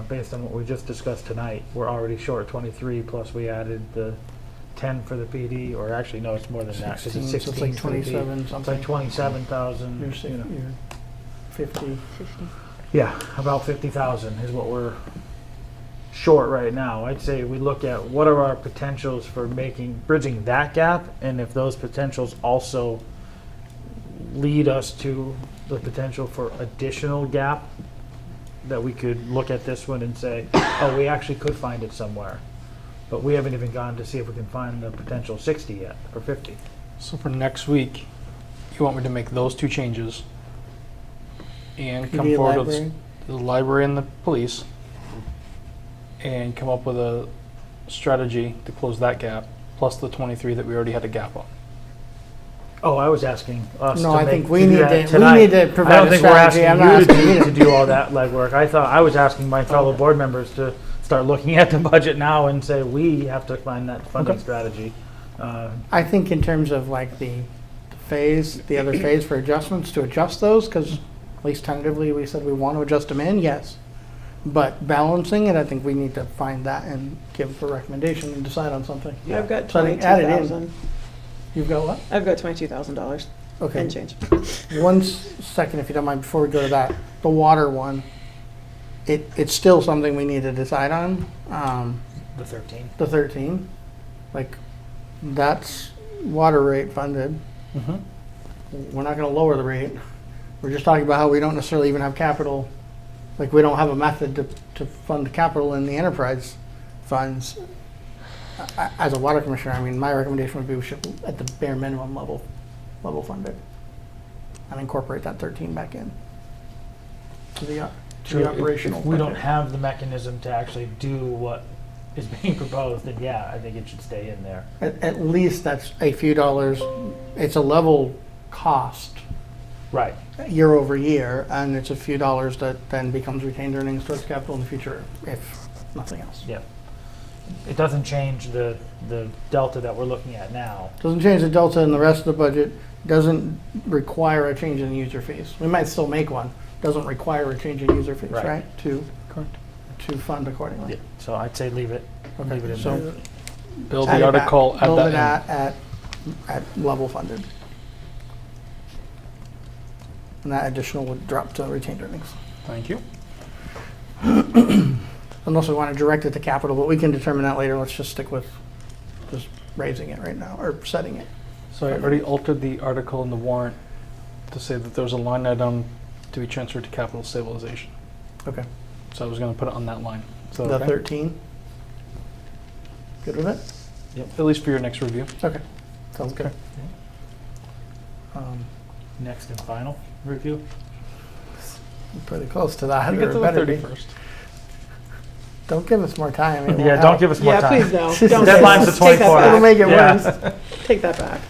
Based on what we just discussed tonight, we're already short 23. Plus, we added the 10 for the PD, or actually, no, it's more than that. 'Cause it's 16, so it's 16 like for the PD. 27 It's something. like 27,000. You're 50. Yeah, about 50,000 is what we're short right now. I'd say we look at what are our potentials for bridging that gap, and if those potentials also lead us to the potential for additional gap, that we could look at this one and say, oh, we actually could find it somewhere. But we haven't even gone to see if we can find the potential 60 yet, or 50. So for next week, you want me to make those 2 changes and come PD forward with library. the library and the police and come up with a strategy to close that gap, plus the 23 that we already had a gap on. Oh, I was asking us No, to I make, think we to do need that to, tonight. we need to provide I don't a think we're strategy. asking I'm not you to asking you to do all that legwork. I was asking my fellow board members to start looking at the budget now and say, we have to find that funding Okay. strategy. I think in terms of like the other phase for adjustments, to adjust those, because at least tentatively we said we want to adjust them in, yes. But balancing it, I think we need to find that and give a recommendation and decide on something. I've got So I think add it in. 22,000. You've got what? I've got $22,000 Okay. and change. One second, if you don't mind, before we go to that, the water one, it's still something we need to decide on. The 13. The 13, like, that's water rate funded. We're not gonna lower the rate. We're just talking about how we don't necessarily even have capital, like, we don't have a method to fund capital in the enterprise funds. As a water commissioner, I mean, my recommendation would be we should, at the bare minimum level fund it. And incorporate that 13 back in to the operational. If we don't budget. have the mechanism to actually do what is being proposed, then yeah, I think it should stay in there. At least that's a few dollars, it's a level cost Right. year over year, and it's a few dollars that then becomes retained earnings towards capital in the future, if nothing else. Yeah. It doesn't change the delta that we're looking at now. Doesn't change the delta in the rest of the budget, doesn't require a change in user fees. We might still make one, doesn't require a change in user fees, Right. right? To fund accordingly. So I'd say leave it. Leave it Okay, in so there. Build add the it back. article, add Build it that at level funded. And that additional would drop to retained earnings. in. Thank you. Unless we want to direct it to capital, but we can determine that later. Let's just stick with just raising it right now, or setting it. So I already altered the article in the warrant to say that there was a line item to be transferred to capital stabilization. Okay. So I was going to put it on that line. So The 13. Good with it? At least for your next review. Okay. Sounds good. Next and final review. Pretty close to that. We or get to the better be. 31st. Don't give us more time. It won't Yeah, don't help. give us more Yeah, time. please no. Don't Deadline's the take that 24th. It'll back. make it Yeah. worse. Take that back.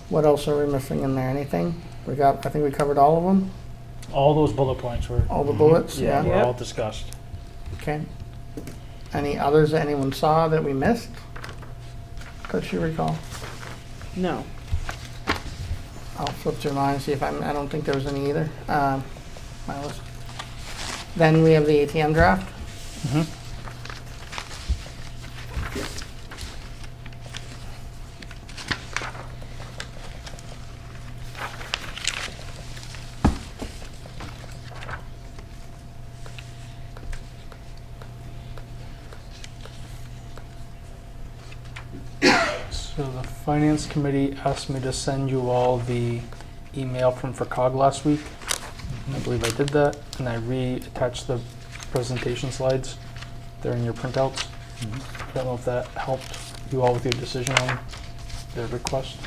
What else are we missing in there? Anything? I think we covered all of them. All those bullet points were, All the bullets. yeah, Yeah. were Yep. all discussed. Okay. Any others that anyone saw that we missed? Could you recall? No. I'll flip through mine and see if I don't think there was any either. My list. Then we have the ATM draft. So the finance committee asked me to send you all the email from FRCOG last week. I believe I did that, and I reattached the presentation slides. They're in your printouts. I don't know if that helped you all with your decision on their request.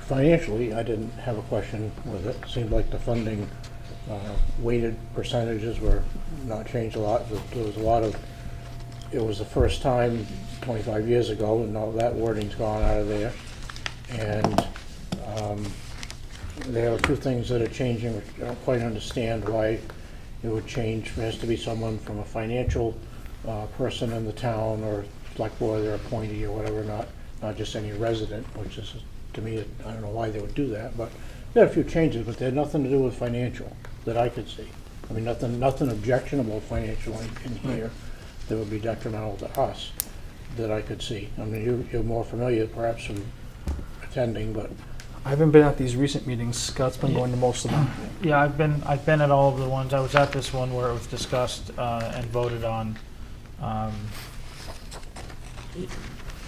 Financially, I didn't have a question with it. Seemed like the funding weighted percentages were not changed a lot. There was a lot of, it was the first time 25 years ago, and all that wording's gone out of there. And there are two things that are changing, which I don't quite understand why it would change. There has to be someone from a financial person in the town, or select board, their appointee or whatever, not just any resident, which is, to me, I don't know why they would do that, but there are a few changes, but they had nothing to do with financial that I could see. I mean, nothing objectionable financial in here that would be detrimental to us that I could see. I mean, you're more familiar perhaps from attending, but I haven't been at these recent meetings. Scott's been going to most of them. Yeah, I've been at all of the ones. I was at this one where it was discussed and voted on.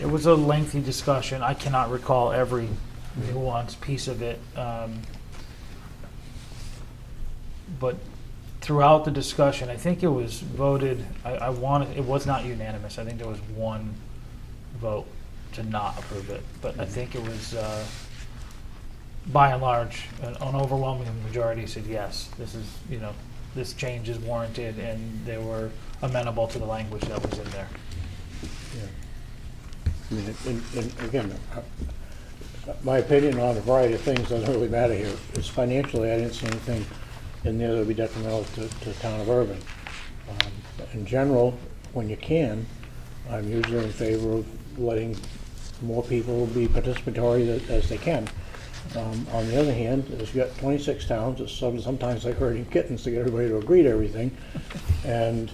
It was a lengthy discussion. I cannot recall every nuanced piece of it. But throughout the discussion, I think it was voted, it was not unanimous. I think there was one vote to not approve it. But I think it was, by and large, an overwhelming majority said yes, this change is warranted, and they were amenable to the language that was in there. I mean, and again, my opinion on a variety of things doesn't really matter here. It's financially, I didn't see anything in there that would be detrimental to the town of Erving. In general, when you can, I'm usually in favor of letting more people be participatory as they can. On the other hand, you've got 26 towns, it's sometimes like herding kittens to get everybody to agree to everything. And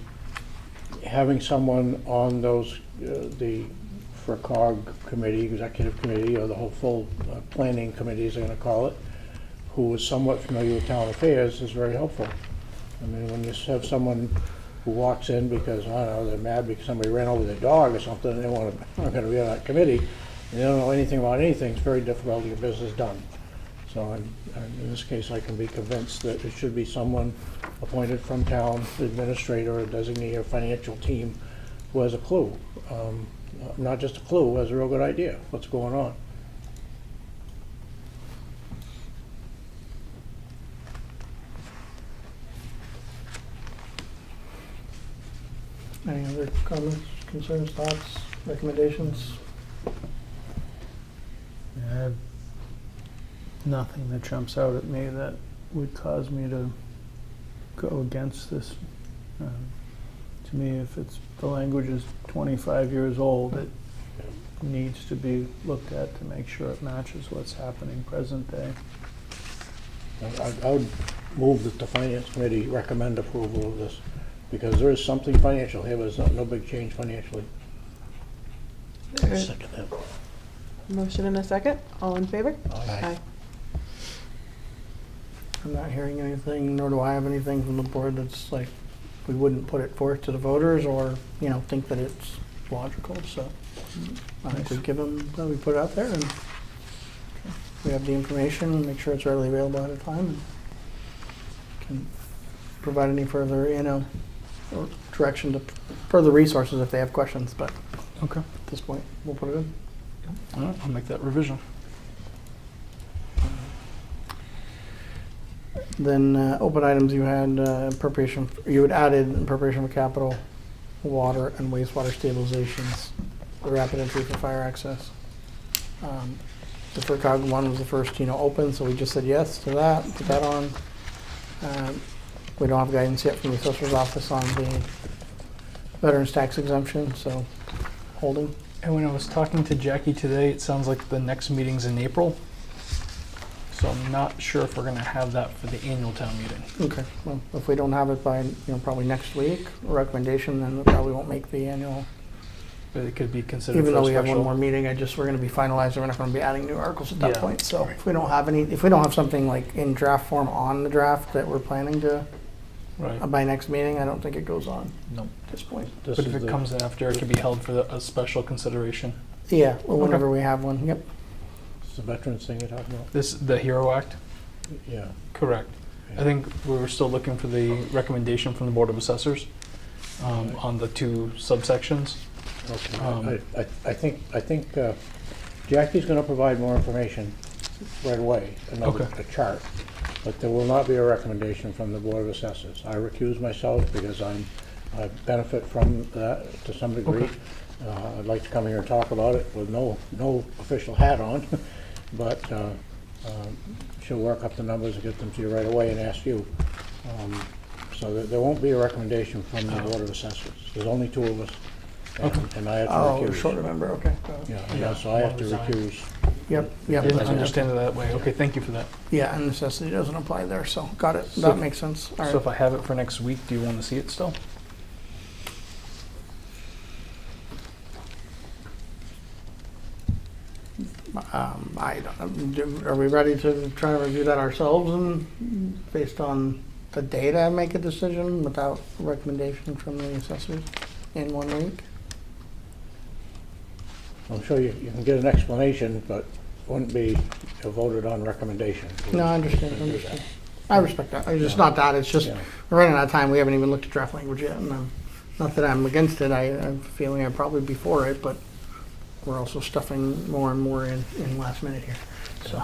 having someone on those, the FRCOG committee, executive committee, or the whole full planning committee, as they're going to call it, who is somewhat familiar with town affairs, is very helpful. I mean, when you have someone who walks in because, I don't know, they're mad because somebody ran over their dog or something, and they aren't going to be on that committee, and they don't know anything about anything, it's very difficult to get business done. So in this case, I can be convinced that it should be someone appointed from town, administrator, or designee, or financial team, who has a clue. Not just a clue, has a real good idea what's going on. Any other comments, concerns, thoughts, recommendations? I have nothing that jumps out at me that would cause me to go against this. To me, if the language is 25 years old, it needs to be looked at to make sure it matches what's happening present day. I would move that the finance committee recommend approval of this, because there is something financial here, but there's no big change financially. There's Second that. motion and a second. All in favor? Aye. I'm not hearing anything, nor do I have anything from the board that's like, we wouldn't put it forth to the voters, or, think that it's logical, so I think we give them, we put it out there, and we have the information, make sure it's readily available at a time, and can provide any further, or direction to further resources if they have questions, but Okay. at this point, we'll put it in. All right, I'll make that revision. Then open items, you had appropriation, you had added appropriation for capital, water and wastewater stabilizations, the rapid entry for fire access. The FERCog one was the first, open, so we just said yes to that, put that on. We don't have guidance yet from the assessor's office on the veterans tax exemption, so holding. And when I was talking to Jackie today, it sounds like the next meeting's in April. So I'm not sure if we're gonna have that for the annual town meeting. Okay, well, if we don't have it by, probably next week, a recommendation, then we probably won't make the annual. But it could be considered Even for a though we have one special. more meeting, we're gonna be finalized, we're not gonna be adding new articles at that Yeah. point. So if we don't have something like in draft form on the draft that we're planning to, Right. by next meeting, I don't think it goes on No. at this point. This But is if it the- comes in after, it could be held for a special consideration. Yeah, well, whenever we have one, yep. It's the veterans thing you're talking about? The HERO Act? Yeah. Correct. I think we were still looking for the recommendation from the Board of Assessors on the two subsections. Okay. I think Jackie's gonna provide more information right away, Okay. a chart, but there will not be a recommendation from the Board of Assessors. I recuse myself because I benefit from that to some degree. Okay. I'd like to come here and talk about it with no official hat on, but she'll work up the numbers and get them to you right away and ask you. So there won't be a recommendation from the Board of Assessors. There's only two of us, and I have to Oh, recuse. short member, okay. Yeah, so I have to recuse. Yep, I yep. didn't understand it that way. Okay, thank you for that. Yeah, and necessity doesn't apply there, so got it. So That if- makes sense. All So right. if I have it for next week, do you want to see it still? Are we ready to try to review that ourselves and based on the data, make a decision without recommendation from the assessors in 1 week? I'm sure you can get an explanation, but wouldn't be a voted on recommendation. No, I understand. I respect that. It's just not that, it's just, Yeah. we're running out of time. We haven't even looked at draft language yet, and not that I'm against it. I'm feeling I'd probably be for it, but we're also stuffing more and more in last minute here. So,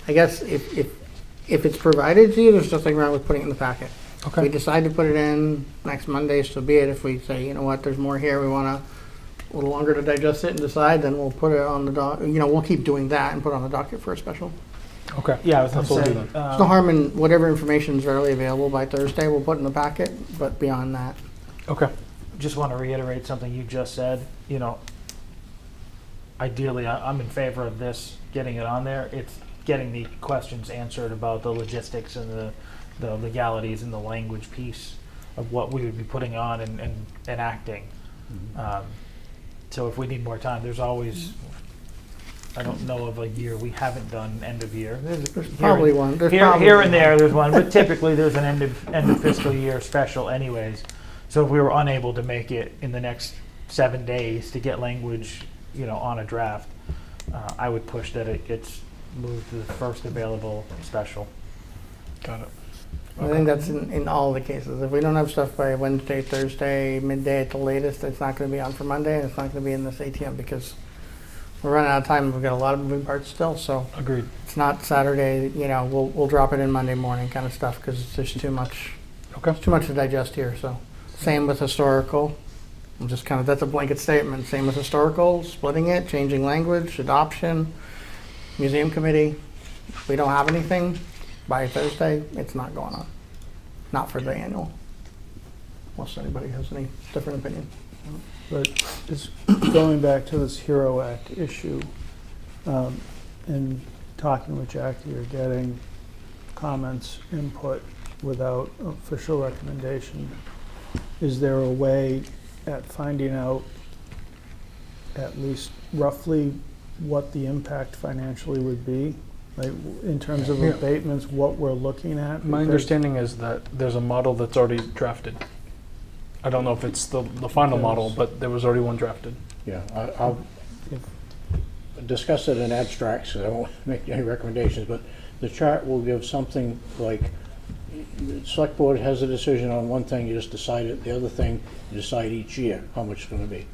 I guess if it's provided to you, there's nothing wrong with putting it in the packet. If we decide to put it in next Monday, so be it. If we say, you know what, there's more here, we want a little longer to digest it and decide, then we'll put it on the doc, we'll keep doing that and put it on the docket for a special. Okay. Yeah, I was That's what gonna we'll say, do There's no harm in whatever information is readily available by Thursday, we'll put in the packet, but beyond that. Okay. just want to reiterate something you just said. Ideally, I'm in favor of this, getting it on there. It's getting the questions answered about the logistics and the legalities and the language piece of what we would be putting on and enacting. So if we need more time, there's always, I don't know of a year we haven't done end of year. There's probably one. There's Here probably and there, there's one, but typically there's an end of fiscal year special anyways. So if we were unable to make it in the next 7 days to get language, on a draft, I would push that it gets moved to the first available special. Got it. I think that's in all the cases. If we don't have stuff by Wednesday, Thursday, midday at the latest, it's not going to be on for Monday, and it's not going to be in this ATM because we're running out of time. We've got a lot of moving parts still, so Agreed. it's not Saturday. We'll drop it in Monday morning kind of stuff because it's just too much. Okay. It's too much to digest here. So same with historical. I'm just that's a blanket statement. Same with historical, splitting it, changing language, adoption, museum committee. If we don't have anything by Thursday, it's not going on. Not for the annual. Unless anybody has any different opinion. But it's going back to this HERO Act issue, and talking with Jackie or getting comments, input without official recommendation. Is there a way at finding out at least roughly what the impact financially would be? Like in terms of Yeah. abatements, what we're looking at? My Because- understanding is that there's a model that's already drafted. I don't know if it's the final model, but there was already one drafted. Yeah, I'll discuss it in abstracts, so I won't make any recommendations, but the chart will give something like, the select board has a decision on one thing, you just decide it, the other thing, you decide each year how much it's gonna be.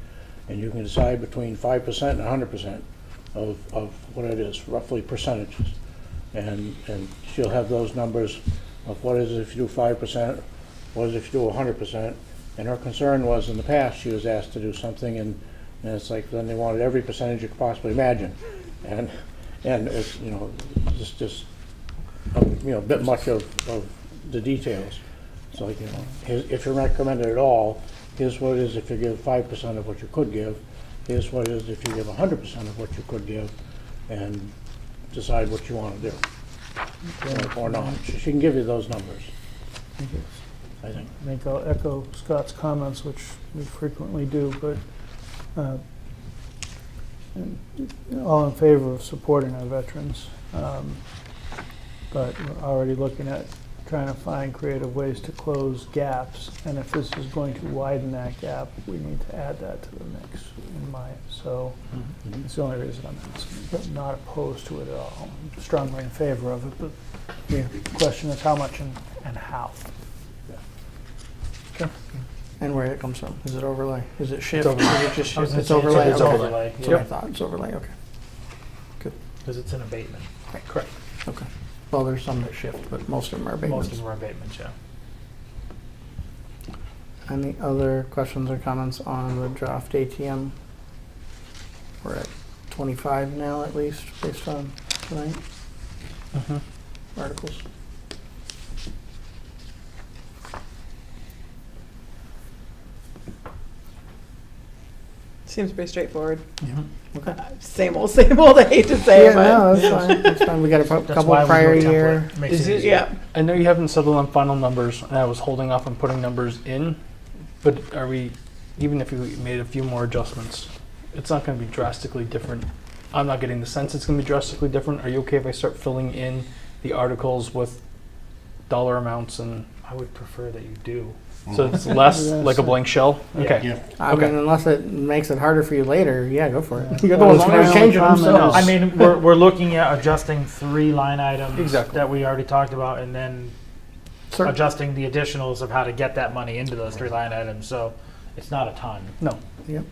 And you can decide between 5% and 100% of what it is, roughly percentages. And she'll have those numbers of what is it if you do 5%, what is it if you do 100%. And her concern was, in the past, she was asked to do something, and And it's like, then they wanted every percentage you could possibly imagine. And it's, you know, just you know, a bit much of the details. It's like, you know, if you recommend it at all, here's what it is if you give 5% of what you could give. Here's what it is if you give 100% of what you could give, and decide what you want to do, or not. She can give you those numbers, I think. I think I'll echo Scott's comments, which we frequently do, but and all in favor of supporting our veterans. But we're already looking at trying to find creative ways to close gaps, and if this is going to widen that gap, we need to add that to the mix in mind. So it's the only reason I'm asking, but not opposed to it at all. I'm strongly in favor of it, but the question is how much and how. And where it comes from? Is it overlay? Is it shift? overlay. Is it just I was shift? gonna It's say overlay? it's Okay. overlay, That's what I yeah. thought. It's overlay, okay. Because it's an abatement. Correct. Okay. Well, there's some that shift, but most of them are abatements. Most of them are abatements, yeah. Any other questions or comments on the draft ATM? We're at 25 now at least, based on tonight articles. Seems pretty straightforward. Okay. Same old, I hate to say, Yeah, but. no, that's fine. That's fine. We got a That's couple why we do prior a template. year. Makes Is it it- easier. Yeah, I know you haven't settled on final numbers, and I was holding off on putting numbers in, but are we, even if we made a few more adjustments, it's not going to be drastically different. I'm not getting the sense it's going to be drastically different. Are you okay if I start filling in the articles with dollar amounts, and I would prefer that you do. so it's less Yeah, like a so- blank shell? Okay. Yeah. I Okay. mean, unless it makes it harder for you later, yeah, go for it. Yeah. You're the ones Well, who are my changing them, only so. comment I mean, we're looking at adjusting 3 line items Exactly. that we already talked about, and then Sure. adjusting the additionals of how to get that money into those 3 line items. So it's not a ton. No. Yep.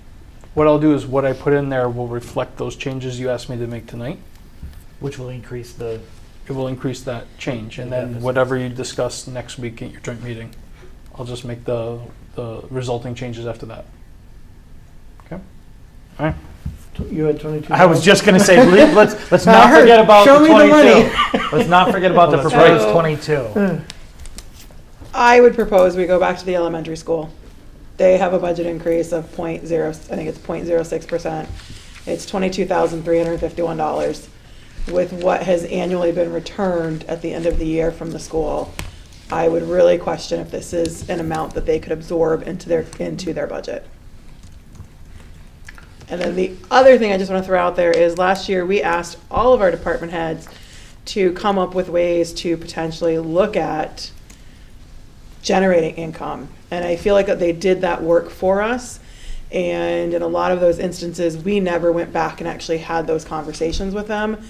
What I'll do is what I put in there will reflect those changes you asked me to make tonight. Which will increase the, It will increase that change, and The then deficit. whatever you discuss next week at your joint meeting, I'll just make the resulting changes after that. Okay? All right. You had 22. I was just gonna say, let's I not heard, forget about show the me the 22. Let's not forget about the Oh, that's proposed right. 22. I would propose we go back to the elementary school. They have a budget increase of I think it's 0.06%. It's $22,351. With what has annually been returned at the end of the year from the school, I would really question if this is an amount that they could absorb into their budget. And then the other thing I just want to throw out there is last year we asked all of our department heads to come up with ways to potentially look at generating income. And I feel like that they did that work for us. And in a lot of those instances, we never went back and actually had those conversations with them.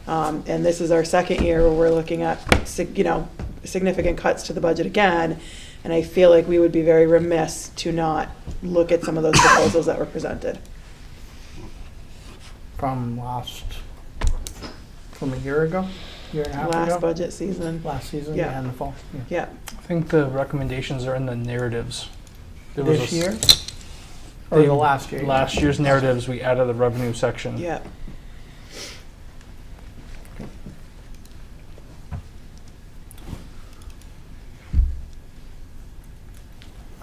And this is our second year where we're looking at, significant cuts to the budget again. And I feel like we would be very remiss to not look at some of those proposals that were presented. From a year ago? Year and a half Last ago? budget season. Last season, Yeah. yeah, in the fall. Yeah. Yeah. I think the recommendations are in the narratives. There was This a s- year? Or the last year? Last year's narratives, we added the revenue section. Yeah.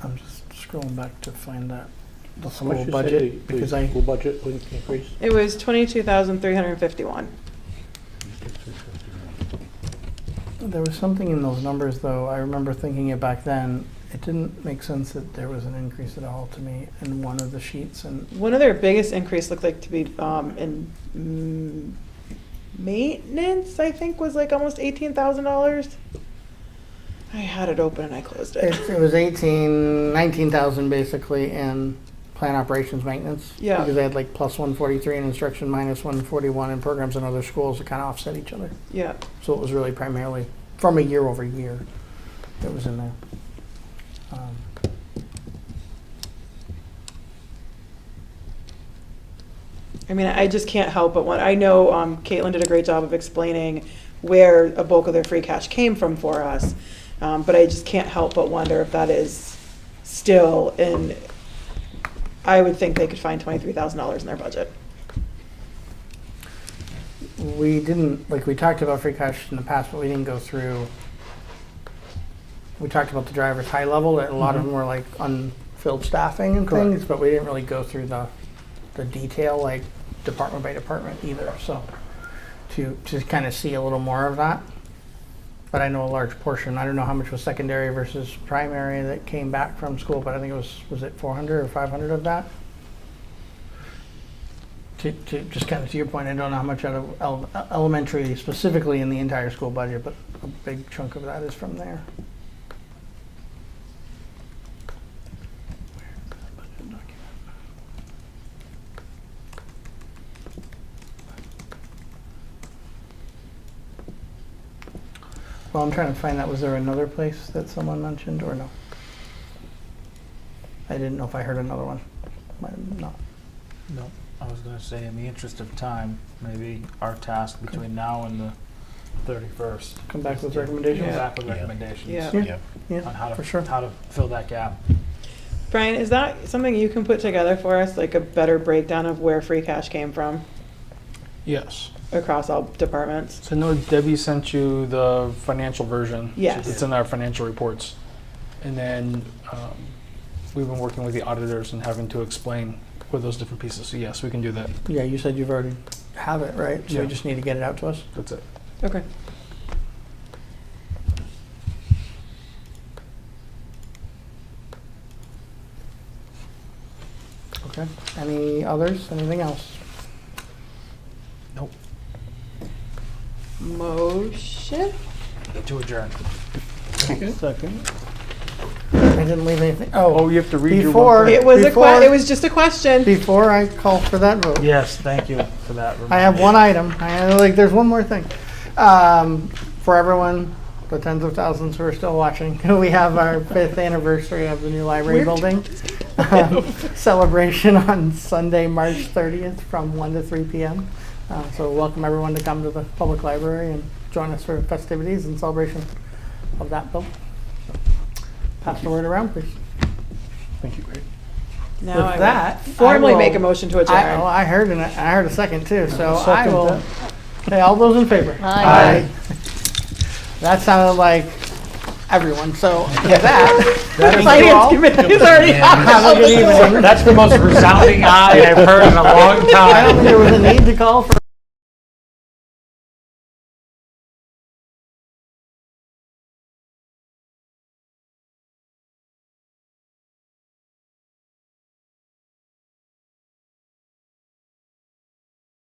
I'm just scrolling back to find that, the How much school you budget, said the because school budget would increase? It was 22,351. there was something in those numbers, though. I remember thinking it back then. It didn't make sense that there was an increase at all to me in one of the sheets, and One of their biggest increase looked like to be in maintenance, I think was like almost $18,000. I had it open and I closed it. it was 19,000 basically in plant operations maintenance. Yeah. Because they had like plus 143 in instruction, minus 141 in programs and other schools that kind of offset each other. Yeah. So it was really primarily from a year over year that was in there. I mean, I just can't help but I know Caitlin did a great job of explaining where a bulk of their free cash came from for us. But I just can't help but wonder if that is still I would think they could find $23,000 in their budget. We didn't, like, we talked about free cash in the past, but we didn't go through. We talked about the drivers high level, that a lot of them were like unfilled staffing and Correct. things, but we didn't really go through the detail, like department by department either, so to kind of see a little more of that. But I know a large portion, I don't know how much was secondary versus primary that came back from school, but I think it was it 400 or 500 of that? To just kind of to your point, I don't know how much out of elementary specifically in the entire school budget, but a big chunk of that is from there. Well, I'm trying to find that. Was there another place that someone mentioned or no? I didn't know if I heard another one. Might have not. No, I was gonna say, in the interest of time, maybe our task between now and the 31st. Come back with recommendations? Come back with Yeah. recommendations. Yeah. Yeah, On how for sure. to fill that gap. Brian, is that something you can put together for us, like a better breakdown of where free cash came from Yes. across all departments? So I know Debbie sent you the financial version. Yes. It's in our financial reports. And then we've been working with the auditors and having to explain with those different pieces. So yes, we can do that. Yeah, you said you've already have it, right? So Yeah. you just need to get it out to us? That's it. Okay. Okay. Any others? Anything else? Motion? To adjourn. Second. I didn't leave anything. Oh, you have to read before, It was before, it was just a question. before I call for that vote. Yes, thank you for that. I have one item. There's one more thing. For everyone, the tens of thousands who are still watching, we have our 5th anniversary of the new library building. Celebration on Sunday, March 30th from 1 to 3 p.m. So welcome everyone to come to the public library and join us for festivities and celebration of that building. Pass the word around, please. Thank you, Greg. Now With I that, will formally I will- make a motion to adjourn. I heard a second too, so I second will. that. Hey, all those in favor? Aye. That sounded like everyone. So with that, thank you Finance all. committee is already Have a good evening. That's the most resounding aye I've heard in a long I don't time. think there was a need to call for